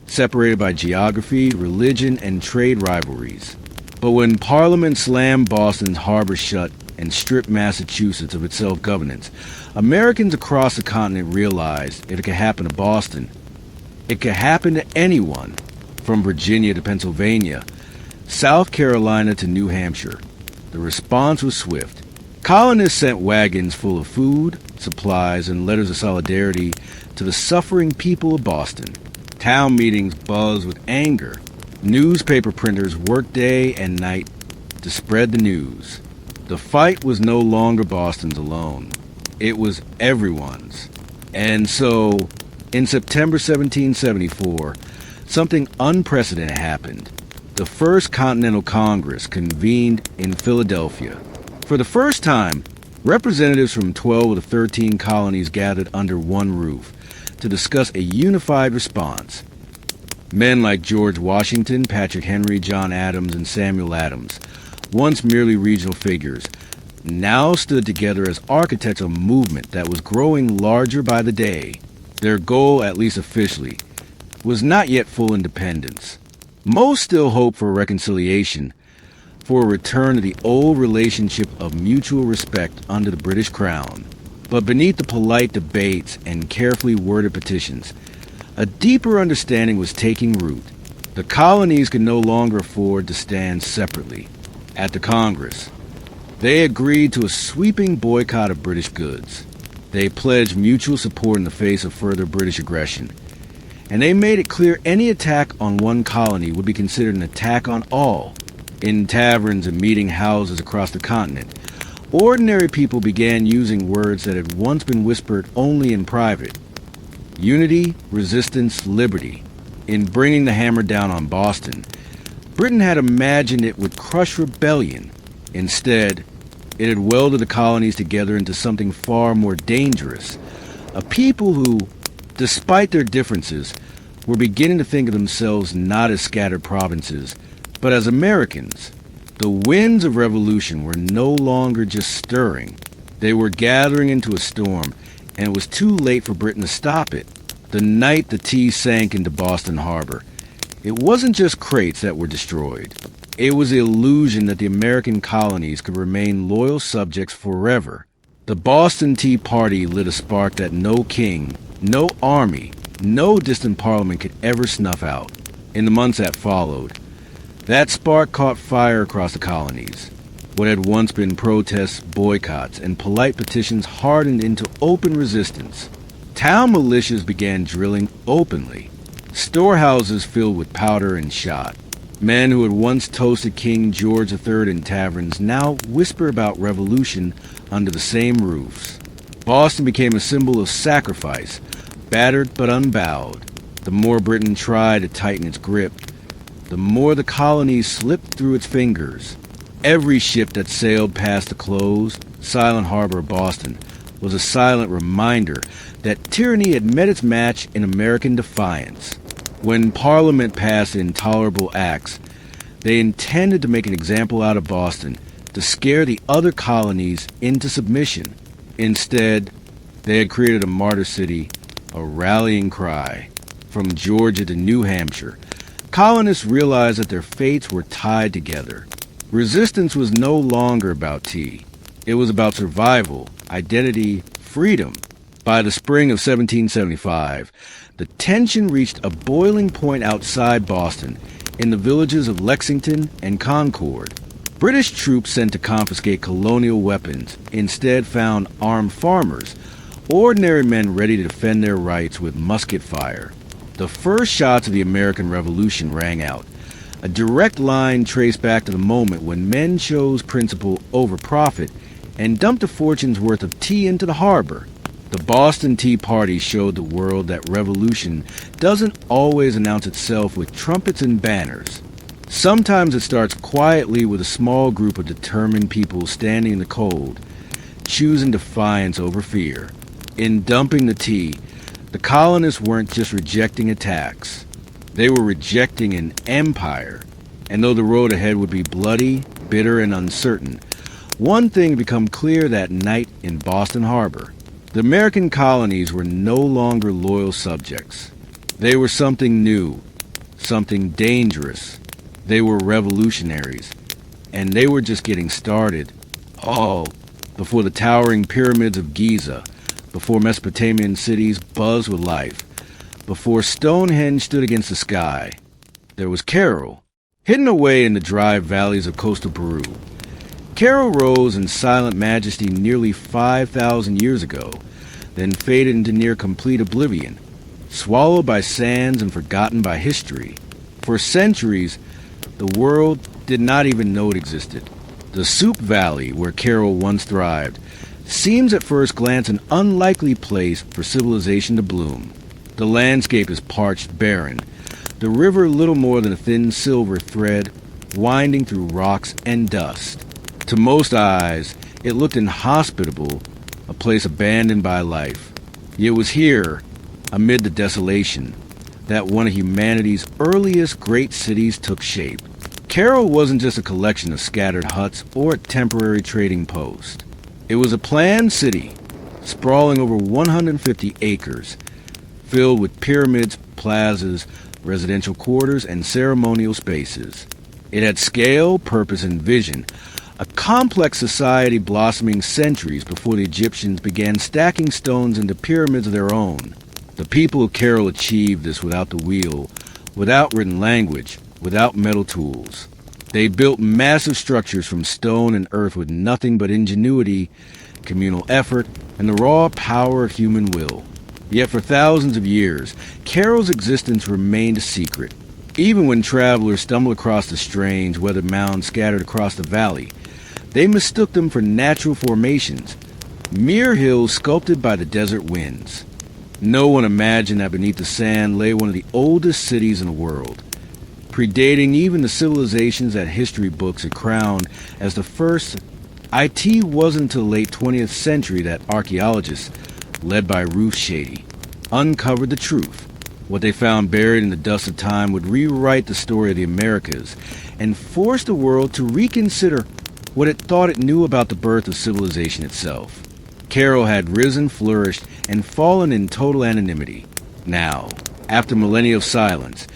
separated by geography, religion, and trade rivalries. But when Parliament slammed Boston's harbor shut and stripped Massachusetts of its self-governance, Americans across the continent realized if it could happen to Boston, it could happen to anyone, from Virginia to Pennsylvania, South Carolina to New Hampshire. The response was swift. Colonists sent wagons full of food, supplies, and letters of solidarity to the suffering people of Boston. Town meetings buzzed with anger. Newspaper printers worked day and night to spread the news. The fight was no longer Boston's alone. It was everyone's. And so, in September 1774, something unprecedented happened. The First Continental Congress convened in Philadelphia. For the first time, representatives from 12 of the 13 colonies gathered under one roof to discuss a unified response. Men like George Washington, Patrick Henry, John Adams, and Samuel Adams, once merely regional figures, now stood together as architects of a movement that was growing larger by the day. Their goal, at least officially, was not yet full independence. Most still hoped for reconciliation, for a return to the old relationship of mutual respect under the British Crown. But beneath the polite debates and carefully worded petitions, a deeper understanding was taking root. The colonies could no longer afford to stand separately. At the Congress, they agreed to a sweeping boycott of British goods. They pledged mutual support in the face of further British aggression. And they made it clear any attack on one colony would be considered an attack on all. In taverns and meeting houses across the continent, ordinary people began using words that had once been whispered only in private. Unity, resistance, liberty. In bringing the hammer down on Boston, Britain had imagined it would crush rebellion. Instead, it had welded the colonies together into something far more dangerous. A people who, despite their differences, were beginning to think of themselves not as scattered provinces, but as Americans. The winds of revolution were no longer just stirring. They were gathering into a storm, and it was too late for Britain to stop it. The night the tea sank into Boston Harbor, it wasn't just crates that were destroyed. It was the illusion that the American colonies could remain loyal subjects forever. The Boston Tea Party lit a spark that no king, no army, no distant parliament could ever snuff out. In the months that followed, that spark caught fire across the colonies. What had once been protests, boycotts, and polite petitions hardened into open resistance. Town militias began drilling openly. Storehouses filled with powder and shot. Men who had once toasted King George III in taverns now whisper about revolution under the same roofs. Boston became a symbol of sacrifice, battered but unbowed. The more Britain tried to tighten its grip, the more the colonies slipped through its fingers. Every ship that sailed past the closed, silent harbor of Boston was a silent reminder that tyranny had met its match in American defiance. When Parliament passed intolerable acts, they intended to make an example out of Boston to scare the other colonies into submission. Instead, they had created a martyr city, a rallying cry. From Georgia to New Hampshire, colonists realized that their fates were tied together. Resistance was no longer about tea. It was about survival, identity, freedom. By the spring of 1775, the tension reached a boiling point outside Boston, in the villages of Lexington and Concord. British troops sent to confiscate colonial weapons instead found armed farmers, ordinary men ready to defend their rights with musket fire. The first shots of the American Revolution rang out, a direct line traced back to the moment when men chose principle over profit and dumped a fortune's worth of tea into the harbor. The Boston Tea Party showed the world that revolution doesn't always announce itself with trumpets and banners. Sometimes it starts quietly with a small group of determined people standing in the cold, choosing defiance over fear. In dumping the tea, the colonists weren't just rejecting attacks. They were rejecting an empire. And though the road ahead would be bloody, bitter, and uncertain, one thing had become clear that night in Boston Harbor. The American colonies were no longer loyal subjects. They were something new, something dangerous. They were revolutionaries, and they were just getting started. All before the towering pyramids of Giza, before Mesopotamian cities buzzed with life, before Stonehenge stood against the sky. There was Carol, hidden away in the dry valleys of coastal Peru. Carol rose in silent majesty nearly 5,000 years ago, then faded into near complete oblivion, swallowed by sands and forgotten by history. For centuries, the world did not even know it existed. The Soup Valley, where Carol once thrived, seems at first glance an unlikely place for civilization to bloom. The landscape is parched, barren, the river little more than a thin silver thread winding through rocks and dust. To most eyes, it looked inhospitable, a place abandoned by life. Yet it was here, amid the desolation, that one of humanity's earliest great cities took shape. Carroll wasn't just a collection of scattered huts or a temporary trading post. It was a planned city, sprawling over 150 acres, filled with pyramids, plazas, residential quarters, and ceremonial spaces. It had scale, purpose, and vision, a complex society blossoming centuries before the Egyptians began stacking stones into pyramids of their own. The people of Carroll achieved this without the wheel, without written language, without metal tools. They built massive structures from stone and earth with nothing but ingenuity, communal effort, and the raw power of human will. Yet for thousands of years, Carroll's existence remained a secret. Even when travelers stumbled across the strange, weathered mounds scattered across the valley, they mistook them for natural formations, mere hills sculpted by the desert winds. No one imagined that beneath the sand lay one of the oldest cities in the world, predating even the civilizations that history books had crowned as the first. It wasn't until the late 20th century that archaeologists, led by Ruth Shady, uncovered the truth. What they found buried in the dust of time would rewrite the story of the Americas and force the world to reconsider what it thought it knew about the birth of civilization itself. Carroll had risen, flourished, and fallen in total anonymity. Now, after millennia of silence,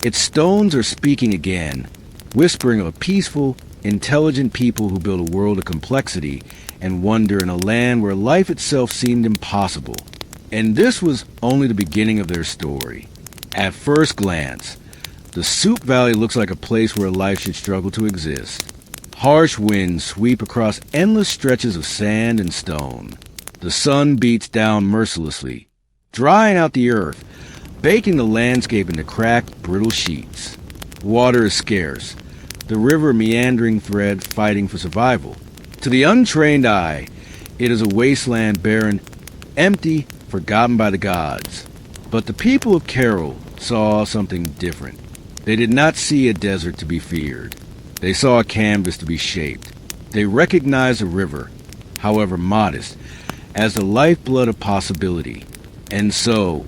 its stones are speaking again, whispering of a peaceful, intelligent people who built a world of complexity and wonder in a land where life itself seemed impossible. And this was only the beginning of their story. At first glance, the Soup Valley looks like a place where life should struggle to exist. Harsh winds sweep across endless stretches of sand and stone. The sun beats down mercilessly, drying out the earth, baking the landscape into cracked, brittle sheets. Water is scarce, the river a meandering thread fighting for survival. To the untrained eye, it is a wasteland barren, empty, forgotten by the gods. But the people of Carroll saw something different. They did not see a desert to be feared. They saw a canvas to be shaped. They recognized a river, however modest, as the lifeblood of possibility. And so,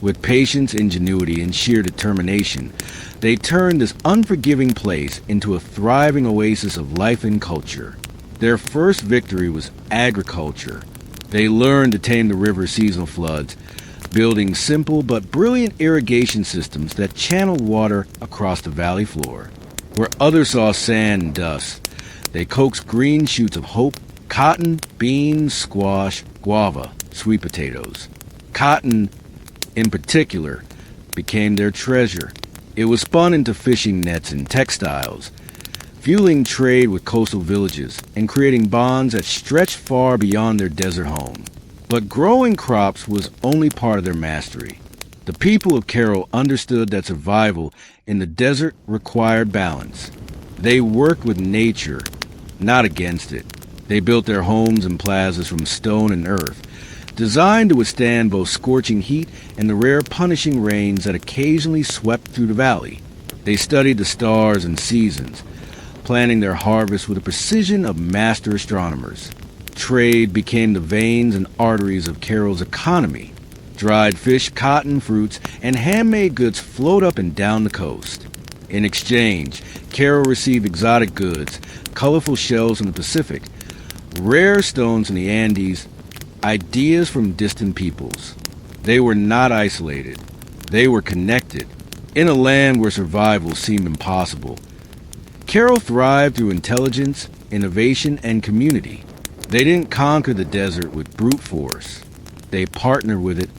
with patience, ingenuity, and sheer determination, they turned this unforgiving place into a thriving oasis of life and culture. Their first victory was agriculture. They learned to tame the river's seasonal floods, building simple but brilliant irrigation systems that channeled water across the valley floor. Where others saw sand and dust, they coaxed green shoots of hope: cotton, beans, squash, guava, sweet potatoes. Cotton, in particular, became their treasure. It was spun into fishing nets and textiles, fueling trade with coastal villages and creating bonds that stretched far beyond their desert home. But growing crops was only part of their mastery. The people of Carroll understood that survival in the desert required balance. They worked with nature, not against it. They built their homes and plazas from stone and earth, designed to withstand both scorching heat and the rare punishing rains that occasionally swept through the valley. They studied the stars and seasons, planning their harvest with the precision of master astronomers. Trade became the veins and arteries of Carroll's economy. Dried fish, cotton, fruits, and handmade goods flowed up and down the coast. In exchange, Carroll received exotic goods, colorful shells from the Pacific, rare stones in the Andes, ideas from distant peoples. They were not isolated. They were connected. In a land where survival seemed impossible, Carroll thrived through intelligence, innovation, and community. They didn't conquer the desert with brute force. They partnered with it,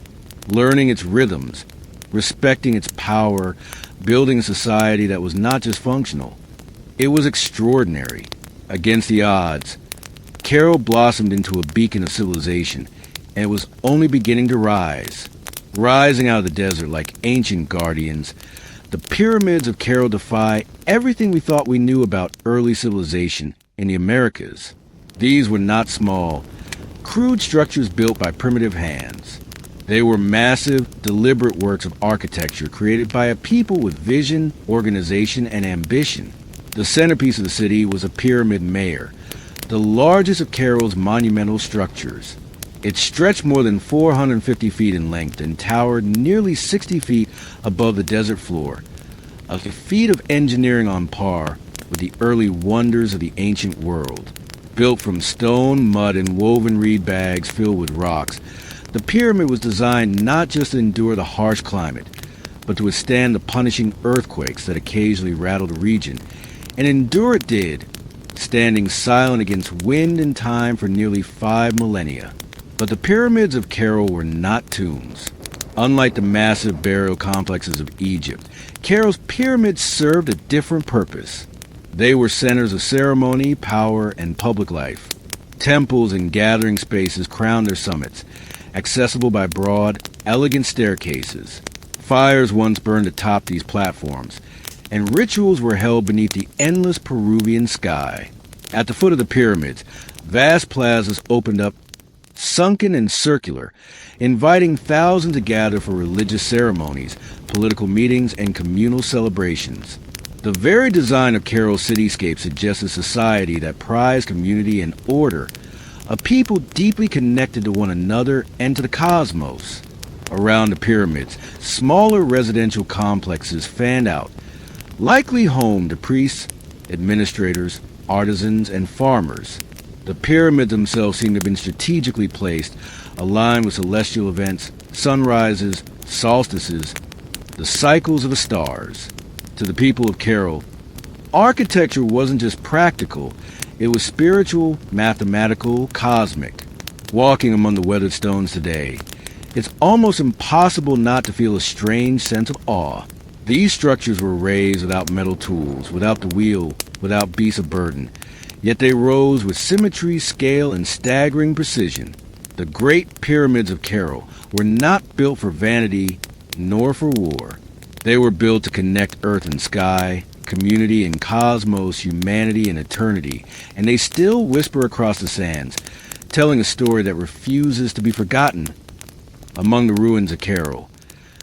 learning its rhythms, respecting its power, building a society that was not just functional. It was extraordinary. Against the odds, Carroll blossomed into a beacon of civilization, and it was only beginning to rise. Rising out of the desert like ancient guardians, the pyramids of Carroll defy everything we thought we knew about early civilization in the Americas. These were not small, crude structures built by primitive hands. They were massive, deliberate works of architecture created by a people with vision, organization, and ambition. The centerpiece of the city was a pyramid mayor, the largest of Carroll's monumental structures. It stretched more than 450 feet in length and towered nearly 60 feet above the desert floor, a feat of engineering on par with the early wonders of the ancient world. Built from stone, mud, and woven reed bags filled with rocks, the pyramid was designed not just to endure the harsh climate, but to withstand the punishing earthquakes that occasionally rattled the region. And endure it did, standing silent against wind and time for nearly 5 millennia. But the pyramids of Carroll were not tombs. Unlike the massive burial complexes of Egypt, Carroll's pyramids served a different purpose. They were centers of ceremony, power, and public life. Temples and gathering spaces crowned their summits, accessible by broad, elegant staircases. Fires once burned atop these platforms, and rituals were held beneath the endless Peruvian sky. At the foot of the pyramids, vast plazas opened up, sunken and circular, inviting thousands to gather for religious ceremonies, political meetings, and communal celebrations. The very design of Carroll's cityscape suggests a society that prized community and order, a people deeply connected to one another and to the cosmos. Around the pyramids, smaller residential complexes fanned out, likely home to priests, administrators, artisans, and farmers. The pyramids themselves seem to have been strategically placed, aligned with celestial events, sunrises, solstices, the cycles of the stars. To the people of Carroll, architecture wasn't just practical, it was spiritual, mathematical, cosmic. Walking among the weathered stones today, It's almost impossible not to feel a strange sense of awe. These structures were raised without metal tools, without the wheel, without beasts of burden. Yet they rose with symmetry, scale, and staggering precision. The great pyramids of Cairo were not built for vanity nor for war. They were built to connect earth and sky, community and cosmos, humanity and eternity, and they still whisper across the sands, telling a story that refuses to be forgotten. Among the ruins of Cairo,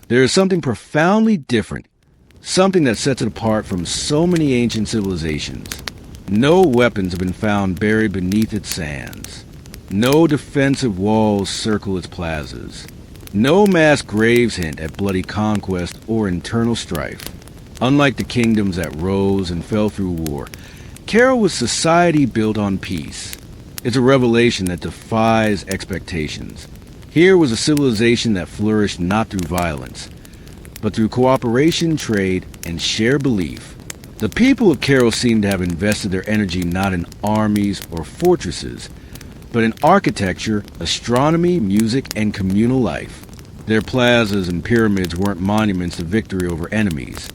there is something profoundly different, something that sets it apart from so many ancient civilizations. No weapons have been found buried beneath its sands. No defensive walls circle its plazas. No mass graves hint at bloody conquest or internal strife. Unlike the kingdoms that rose and fell through war, Cairo was society built on peace. It's a revelation that defies expectations. Here was a civilization that flourished not through violence, but through cooperation, trade, and shared belief. The people of Cairo seem to have invested their energy not in armies or fortresses, but in architecture, astronomy, music, and communal life. Their plazas and pyramids weren't monuments to victory over enemies.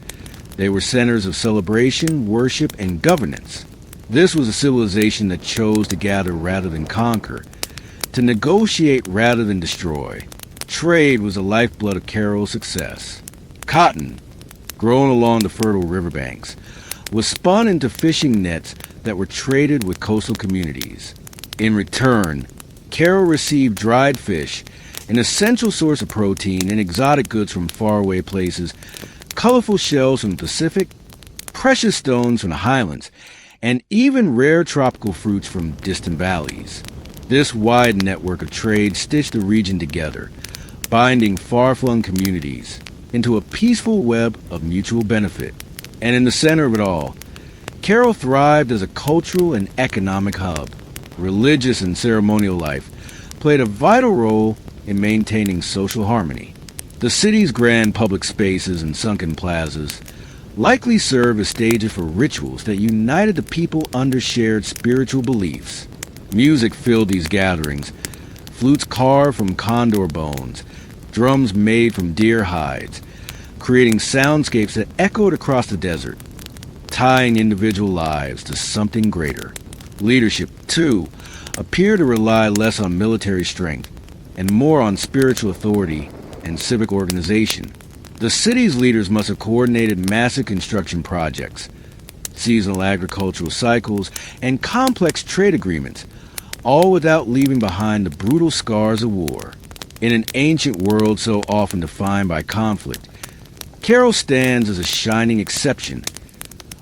They were centers of celebration, worship, and governance. This was a civilization that chose to gather rather than conquer, to negotiate rather than destroy. Trade was the lifeblood of Cairo's success. Cotton, grown along the fertile riverbanks, was spun into fishing nets that were traded with coastal communities. In return, Cairo received dried fish, an essential source of protein, and exotic goods from faraway places, colorful shells from the Pacific, precious stones from the highlands, and even rare tropical fruits from distant valleys. This wide network of trade stitched the region together, binding far-flung communities into a peaceful web of mutual benefit. And in the center of it all, Cairo thrived as a cultural and economic hub. Religious and ceremonial life played a vital role in maintaining social harmony. The city's grand public spaces and sunken plazas likely served as stages for rituals that united the people under shared spiritual beliefs. Music filled these gatherings, flutes carved from condor bones, drums made from deer hides, creating soundscapes that echoed across the desert, tying individual lives to something greater. Leadership, too, appeared to rely less on military strength and more on spiritual authority and civic organization. The city's leaders must have coordinated massive construction projects, seasonal agricultural cycles, and complex trade agreements, all without leaving behind the brutal scars of war. In an ancient world so often defined by conflict, Cairo stands as a shining exception,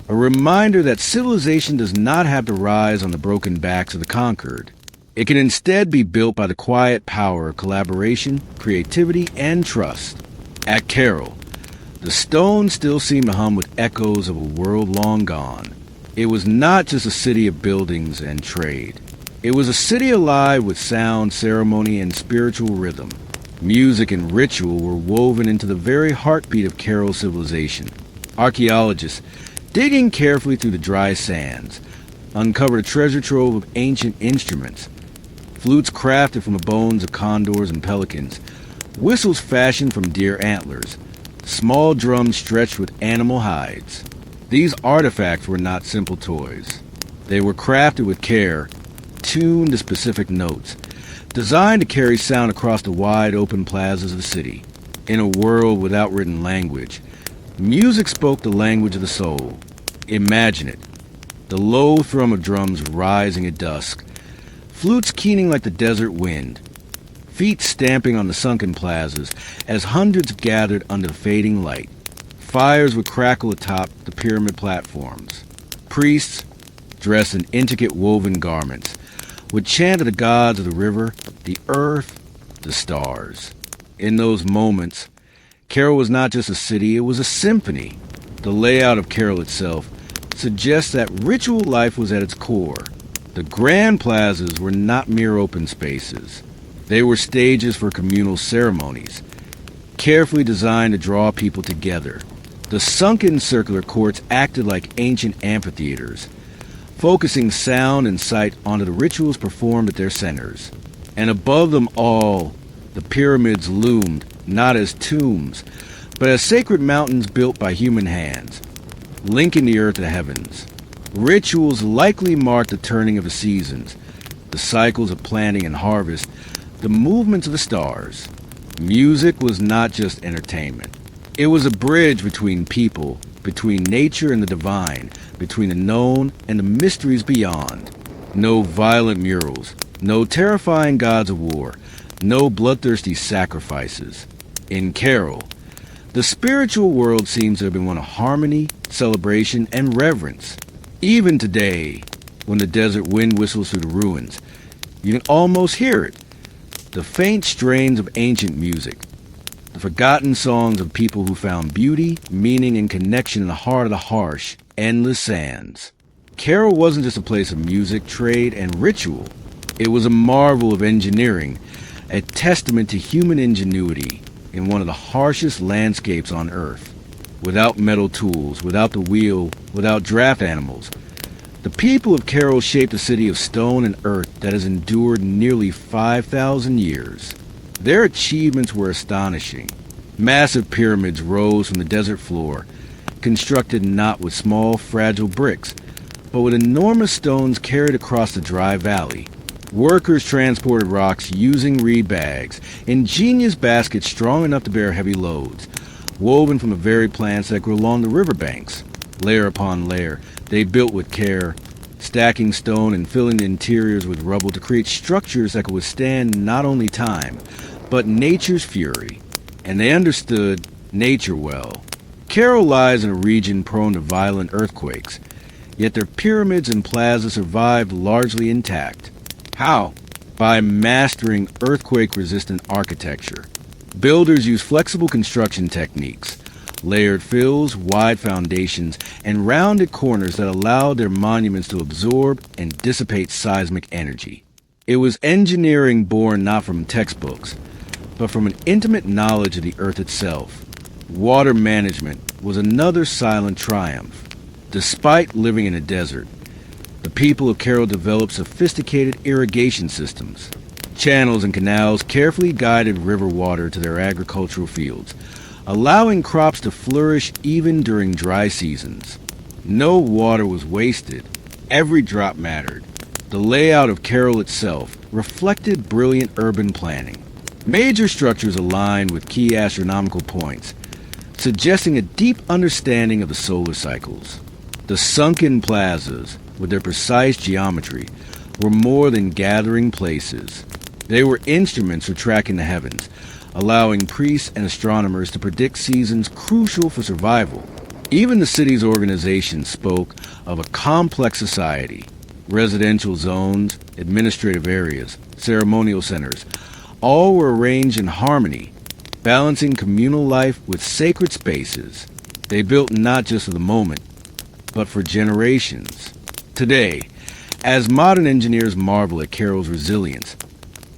a reminder that civilization does not have to rise on the broken backs of the conquered. It can instead be built by the quiet power of collaboration, creativity, and trust. At Cairo, the stones still seem to hum with echoes of a world long gone. It was not just a city of buildings and trade. It was a city alive with sound, ceremony, and spiritual rhythm. Music and ritual were woven into the very heartbeat of Cairo's civilization. Archaeologists, digging carefully through the dry sands, uncovered a treasure trove of ancient instruments, flutes crafted from the bones of condors and pelicans, whistles fashioned from deer antlers, small drums stretched with animal hides. These artifacts were not simple toys. They were crafted with care, tuned to specific notes, designed to carry sound across the wide open plazas of the city. In a world without written language, music spoke the language of the soul. Imagine it, the low thrum of drums rising at dusk, flutes keening like the desert wind, feet stamping on the sunken plazas as hundreds gathered under the fading light. Fires would crackle atop the pyramid platforms. Priests, dressed in intricate woven garments, would chant to the gods of the river, the earth, the stars. In those moments, Cairo was not just a city, it was a symphony. The layout of Cairo itself suggests that ritual life was at its core. The grand plazas were not mere open spaces. They were stages for communal ceremonies, carefully designed to draw people together. The sunken circular courts acted like ancient amphitheaters, focusing sound and sight onto the rituals performed at their centers. And above them all, The pyramids loomed not as tombs, but as sacred mountains built by human hands, linking the earth to the heavens. Rituals likely marked the turning of the seasons, the cycles of planting and harvest, the movements of the stars. Music was not just entertainment. It was a bridge between people, between nature and the divine, between the known and the mysteries beyond. No violent murals, no terrifying gods of war, no bloodthirsty sacrifices. In Carol, the spiritual world seems to have been one of harmony, celebration, and reverence. Even today, when the desert wind whistles through the ruins, you can almost hear it. The faint strains of ancient music, the forgotten songs of people who found beauty, meaning, and connection in the heart of the harsh, endless sands. Carol wasn't just a place of music, trade, and ritual. It was a marvel of engineering, a testament to human ingenuity in one of the harshest landscapes on Earth. Without metal tools, without the wheel, without draft animals, the people of Carol shaped a city of stone and earth that has endured nearly 5,000 years. Their achievements were astonishing. Massive pyramids rose from the desert floor, constructed not with small, fragile bricks, but with enormous stones carried across the dry valley. Workers transported rocks using reed bags, ingenious baskets strong enough to bear heavy loads, woven from the very plants that grew along the riverbanks. Layer upon layer, they built with care, stacking stone and filling the interiors with rubble to create structures that could withstand not only time, but nature's fury. And they understood nature well. Carol lies in a region prone to violent earthquakes, yet their pyramids and plazas survived largely intact. How? By mastering earthquake-resistant architecture. Builders use flexible construction techniques, layered fills, wide foundations, and rounded corners that allowed their monuments to absorb and dissipate seismic energy. It was engineering born not from textbooks, but from an intimate knowledge of the earth itself. Water management was another silent triumph. Despite living in a desert, the people of Carol developed sophisticated irrigation systems. Channels and canals carefully guided river water to their agricultural fields, allowing crops to flourish even during dry seasons. No water was wasted. Every drop mattered. The layout of Carol itself reflected brilliant urban planning. Major structures aligned with key astronomical points, suggesting a deep understanding of the solar cycles. The sunken plazas, with their precise geometry, were more than gathering places. They were instruments for tracking the heavens, allowing priests and astronomers to predict seasons crucial for survival. Even the city's organization spoke of a complex society. Residential zones, administrative areas, ceremonial centers, all were arranged in harmony, balancing communal life with sacred spaces. They built not just for the moment, but for generations. Today, as modern engineers marvel at Carol's resilience,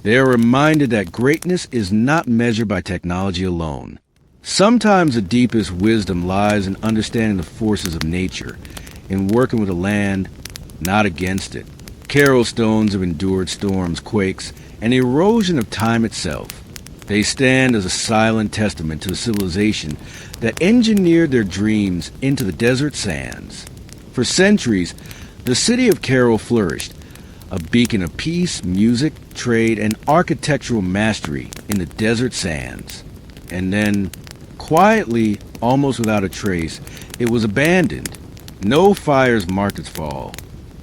they are reminded that greatness is not measured by technology alone. Sometimes the deepest wisdom lies in understanding the forces of nature, in working with the land, not against it. Carol stones have endured storms, quakes, and the erosion of time itself. They stand as a silent testament to a civilization that engineered their dreams into the desert sands. For centuries, the city of Carol flourished, a beacon of peace, music, trade, and architectural mastery in the desert sands. And then, quietly, almost without a trace, it was abandoned. No fires marked its fall.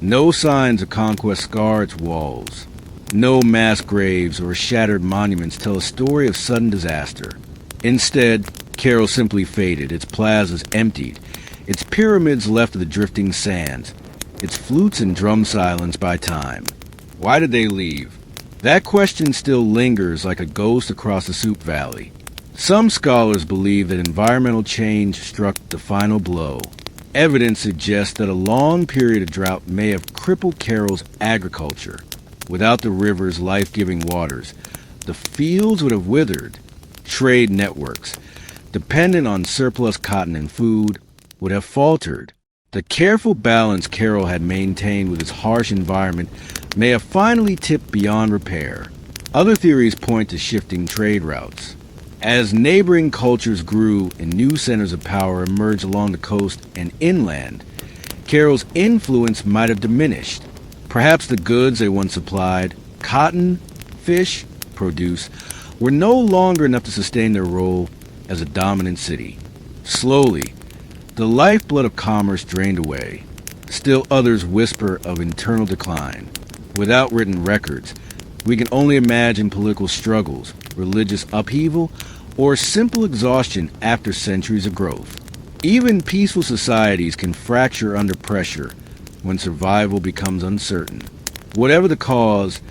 No signs of conquest scar its walls. No mass graves or shattered monuments tell a story of sudden disaster. Instead, Carol simply faded, its plazas emptied, its pyramids left to the drifting sands, its flutes and drum silenced by time. Why did they leave? That question still lingers like a ghost across the Soup Valley. Some scholars believe that environmental change struck the final blow. Evidence suggests that a long period of drought may have crippled Carol's agriculture. Without the river's life-giving waters, the fields would have withered. Trade networks, dependent on surplus cotton and food, would have faltered. The careful balance Carol had maintained with its harsh environment may have finally tipped beyond repair. Other theories point to shifting trade routes. As neighboring cultures grew and new centers of power emerged along the coast and inland, Carol's influence might have diminished. Perhaps the goods they once supplied, cotton, fish, produce, were no longer enough to sustain their role as a dominant city. Slowly, the lifeblood of commerce drained away. Still others whisper of internal decline. Without written records, we can only imagine political struggles, religious upheaval, or simple exhaustion after centuries of growth. Even peaceful societies can fracture under pressure when survival becomes uncertain. Whatever the cause,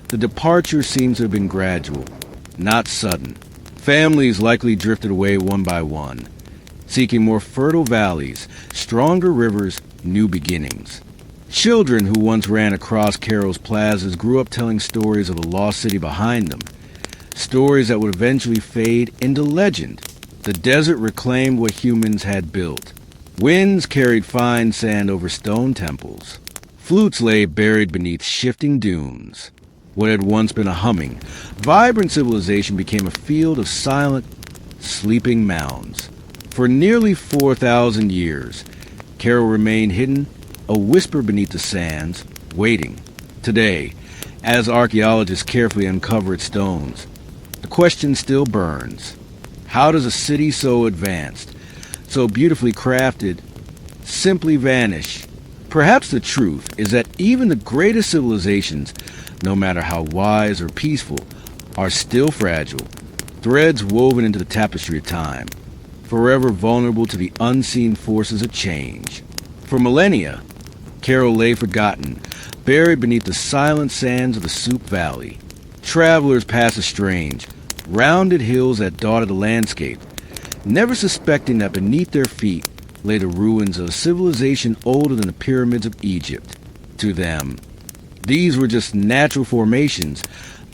the departure seems to have been gradual, not sudden. Families likely drifted away one by one, seeking more fertile valleys, stronger rivers, new beginnings. Children who once ran across Carol's plazas grew up telling stories of a lost city behind them, stories that would eventually fade into legend. The desert reclaimed what humans had built. Winds carried fine sand over stone temples. Flutes lay buried beneath shifting dunes. What had once been a humming, vibrant civilization became a field of silent, sleeping mounds. For nearly 4,000 years, Carol remained hidden, a whisper beneath the sands, waiting. Today, as archaeologists carefully uncover its stones, the question still burns. How does a city so advanced, so beautifully crafted, simply vanish? Perhaps the truth is that even the greatest civilizations, no matter how wise or peaceful, are still fragile, threads woven into the tapestry of time, forever vulnerable to the unseen forces of change. For millennia, Carol lay forgotten, buried beneath the silent sands of the Soup Valley. Travelers passed the strange, rounded hills that dotted the landscape, never suspecting that beneath their feet lay the ruins of a civilization older than the pyramids of Egypt. To them, these were just natural formations,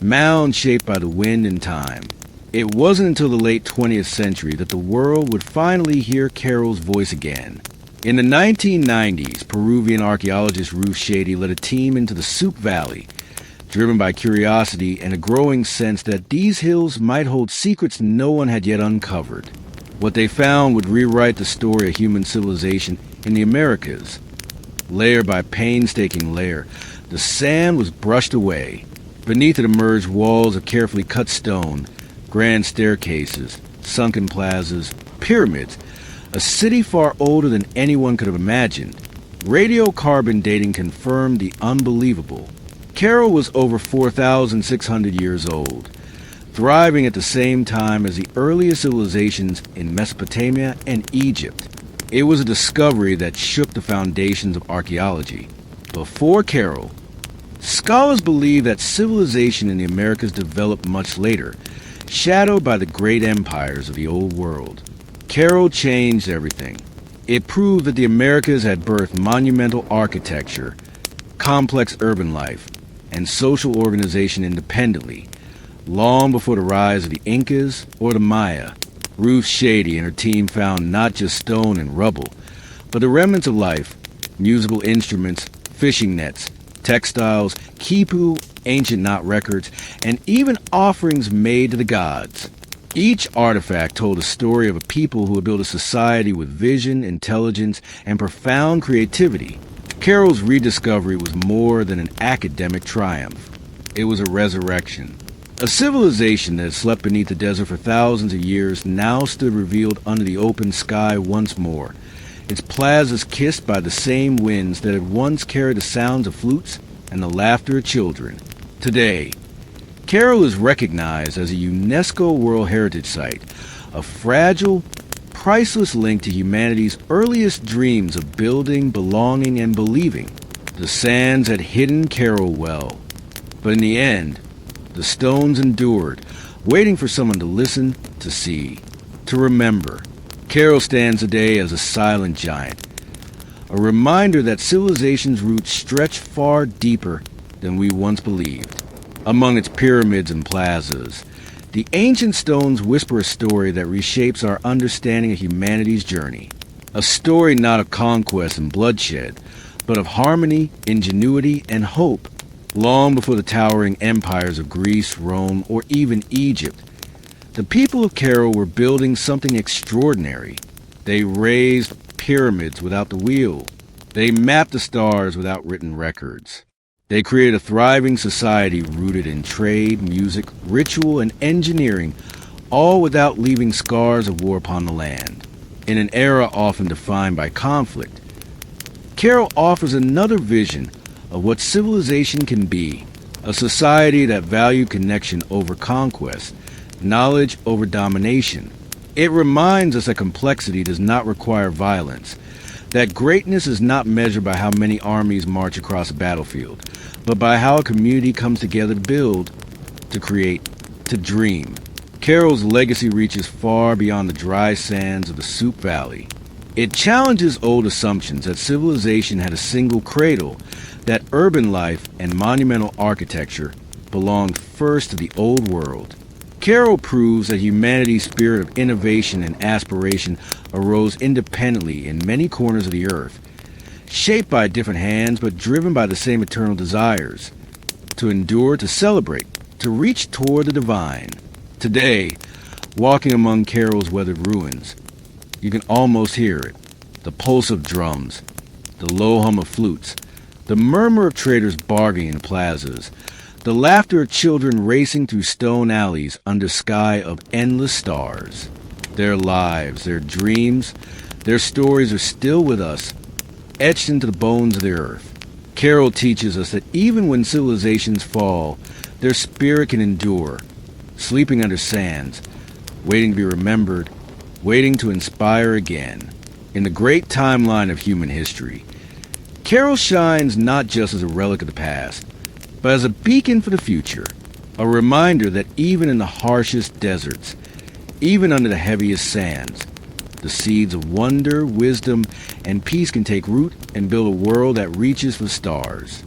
mounds shaped by the wind and time. It wasn't until the late 20th century that the world would finally hear Carol's voice again. In the 1990s, Peruvian archaeologist Ruth Shady led a team into the Soup Valley, driven by curiosity and a growing sense that these hills might hold secrets no one had yet uncovered. What they found would rewrite the story of human civilization in the Americas. Layer by painstaking layer, the sand was brushed away. Beneath it emerged walls of carefully cut stone, grand staircases, sunken plazas, pyramids, a city far older than anyone could have imagined. Radiocarbon dating confirmed the unbelievable. Carol was over 4,600 years old, thriving at the same time as the earliest civilizations in Mesopotamia and Egypt. It was a discovery that shook the foundations of archaeology. Before Carol, scholars believe that civilization in the Americas developed much later, shadowed by the great empires of the Old World. Carol changed everything. It proved that the Americas had birthed monumental architecture, complex urban life, and social organization independently, long before the rise of the Incas or the Maya. Ruth Shady and her team found not just stone and rubble, but the remnants of life, musical instruments, fishing nets, textiles, quipu, ancient knot records, and even offerings made to the gods. Each artifact told a story of a people who had built a society with vision, intelligence, and profound creativity. Carol's rediscovery was more than an academic triumph. It was a resurrection. A civilization that had slept beneath the desert for thousands of years now stood revealed under the open sky once more, its plazas kissed by the same winds that had once carried the sounds of flutes and the laughter of children. Today, Carol is recognized as a UNESCO World Heritage Site, a fragile, priceless link to humanity's earliest dreams of building, belonging, and believing. The sands had hidden Carol well, but in the end, the stones endured, waiting for someone to listen, to see, to remember. Carol stands today as a silent giant, a reminder that civilization's roots stretch far deeper than we once believed. Among its pyramids and plazas, the ancient stones whisper a story that reshapes our understanding of humanity's journey. A story not of conquest and bloodshed, but of harmony, ingenuity, and hope. long before the towering empires of Greece, Rome, or even Egypt. The people of Carol were building something extraordinary. They raised pyramids without the wheel. They mapped the stars without written records. They created a thriving society rooted in trade, music, ritual, and engineering, all without leaving scars of war upon the land. In an era often defined by conflict, Carol offers another vision of what civilization can be, a society that valued connection over conquest, knowledge over domination. It reminds us that complexity does not require violence, that greatness is not measured by how many armies march across a battlefield, but by how a community comes together to build, to create, to dream. Carol's legacy reaches far beyond the dry sands of the Soup Valley. It challenges old assumptions that civilization had a single cradle, that urban life and monumental architecture belonged first to the old world. Carol proves that humanity's spirit of innovation and aspiration arose independently in many corners of the earth, shaped by different hands but driven by the same eternal desires, to endure, to celebrate, to reach toward the divine. Today, walking among Carol's weathered ruins, you can almost hear it, the pulse of drums, the low hum of flutes, the murmur of traders bargaining in plazas, the laughter of children racing through stone alleys under sky of endless stars. Their lives, their dreams, their stories are still with us, etched into the bones of the earth. Carol teaches us that even when civilizations fall, their spirit can endure, sleeping under sands, waiting to be remembered, waiting to inspire again. In the great timeline of human history, Carol shines not just as a relic of the past, but as a beacon for the future, a reminder that even in the harshest deserts, even under the heaviest sands, the seeds of wonder, wisdom, and peace can take root and build a world that reaches for stars.